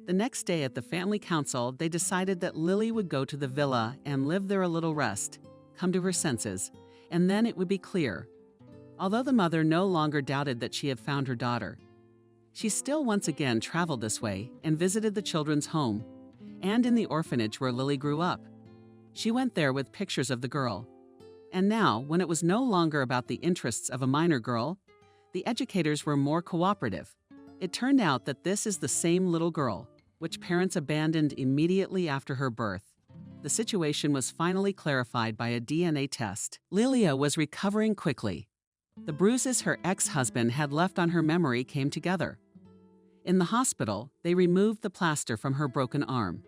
The next day at the family council, they decided that Lily would go to the villa and live there a little rest, come to her senses, and then it would be clear. Although the mother no longer doubted that she had found her daughter, she still once again traveled this way and visited the children's home and in the orphanage where Lily grew up. She went there with pictures of the girl. And now, when it was no longer about the interests of a minor girl, the educators were more cooperative. It turned out that this is the same little girl, which parents abandoned immediately after her birth. The situation was finally clarified by a DNA test. Lilia was recovering quickly. The bruises her ex-husband had left on her memory came together. In the hospital, they removed the plaster from her broken arm.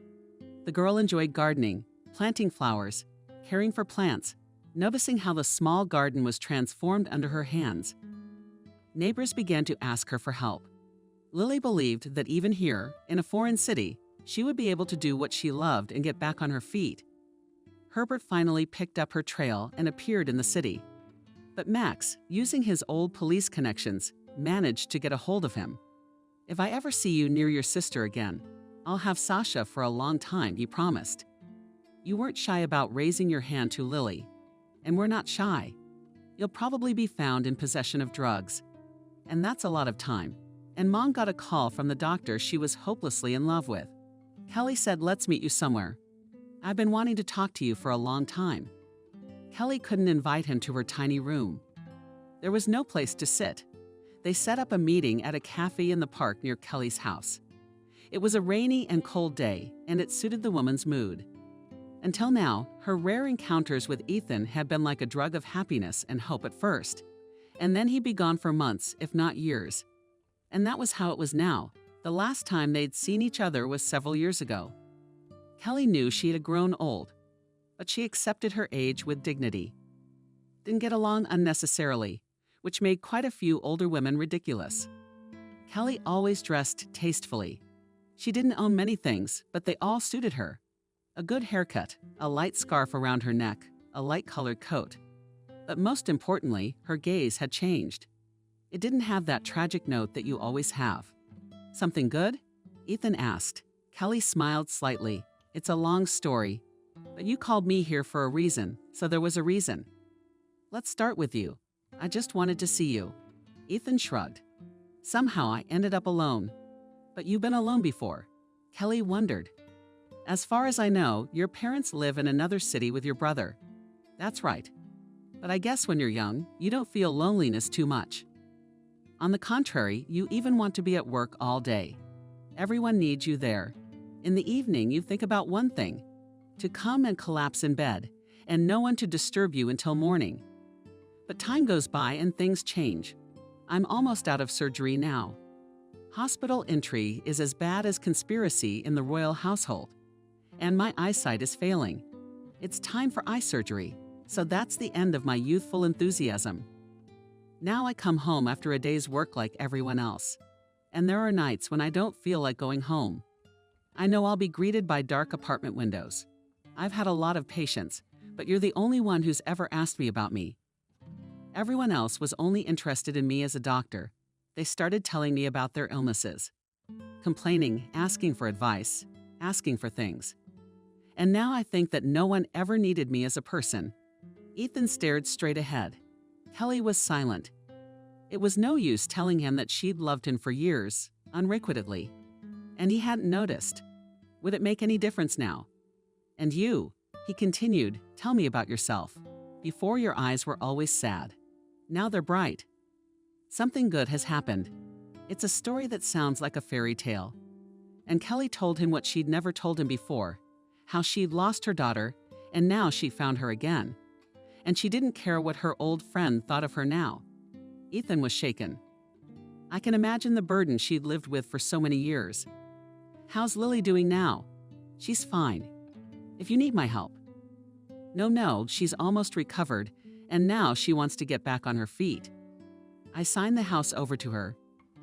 The girl enjoyed gardening, planting flowers, caring for plants, noticing how the small garden was transformed under her hands. Neighbors began to ask her for help. Lily believed that even here, in a foreign city, she would be able to do what she loved and get back on her feet. Herbert finally picked up her trail and appeared in the city. But Max, using his old police connections, managed to get a hold of him. "If I ever see you near your sister again, I'll have Sasha for a long time," he promised. "You weren't shy about raising your hand to Lily. And we're not shy. You'll probably be found in possession of drugs. And that's a lot of time." And Mom got a call from the doctor she was hopelessly in love with. Kelly said, "Let's meet you somewhere. I've been wanting to talk to you for a long time." Kelly couldn't invite him to her tiny room. There was no place to sit. They set up a meeting at a cafe in the park near Kelly's house. It was a rainy and cold day, and it suited the woman's mood. Until now, her rare encounters with Ethan had been like a drug of happiness and hope at first. And then he'd be gone for months, if not years. And that was how it was now. The last time they'd seen each other was several years ago. Kelly knew she had grown old, but she accepted her age with dignity. Didn't get along unnecessarily, which made quite a few older women ridiculous. Kelly always dressed tastefully. She didn't own many things, but they all suited her. A good haircut, a light scarf around her neck, a light-colored coat. But most importantly, her gaze had changed. It didn't have that tragic note that you always have. "Something good?" Ethan asked. Kelly smiled slightly. "It's a long story, but you called me here for a reason, so there was a reason. Let's start with you. I just wanted to see you." Ethan shrugged. "Somehow I ended up alone. But you've been alone before. Kelly wondered. As far as I know, your parents live in another city with your brother. That's right. But I guess when you're young, you don't feel loneliness too much. On the contrary, you even want to be at work all day. Everyone needs you there. In the evening, you think about one thing: to come and collapse in bed, and no one to disturb you until morning. But time goes by and things change. I'm almost out of surgery now. Hospital entry is as bad as conspiracy in the royal household. And my eyesight is failing. It's time for eye surgery, so that's the end of my youthful enthusiasm. Now I come home after a day's work like everyone else. And there are nights when I don't feel like going home. I know I'll be greeted by dark apartment windows. I've had a lot of patients, but you're the only one who's ever asked me about me. Everyone else was only interested in me as a doctor. They started telling me about their illnesses, complaining, asking for advice, asking for things. And now I think that no one ever needed me as a person. Ethan stared straight ahead. Kelly was silent. It was no use telling him that she'd loved him for years, unrequitedly. And he hadn't noticed. Would it make any difference now? And you, he continued, tell me about yourself. Before your eyes were always sad. Now they're bright. Something good has happened. It's a story that sounds like a fairy tale. And Kelly told him what she'd never told him before, how she'd lost her daughter, and now she found her again. And she didn't care what her old friend thought of her now. Ethan was shaken. I can imagine the burden she'd lived with for so many years. How's Lily doing now? She's fine. If you need my help. No, she's almost recovered, and now she wants to get back on her feet. I signed the house over to her,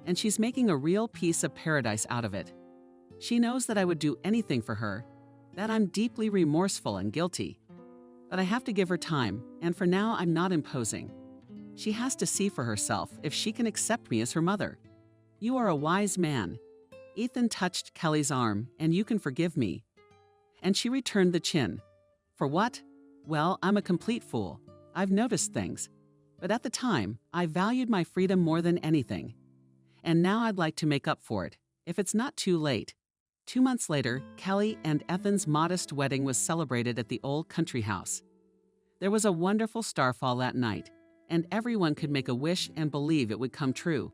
and she's making a real piece of paradise out of it. She knows that I would do anything for her, that I'm deeply remorseful and guilty. But I have to give her time, and for now I'm not imposing. She has to see for herself if she can accept me as her mother. You are a wise man. Ethan touched Kelly's arm, and you can forgive me. And she returned the chin. For what? Well, I'm a complete fool. I've noticed things. But at the time, I valued my freedom more than anything. And now I'd like to make up for it, if it's not too late. 2 months later, Kelly and Ethan's modest wedding was celebrated at the old country house. There was a wonderful starfall that night, and everyone could make a wish and believe it would come true.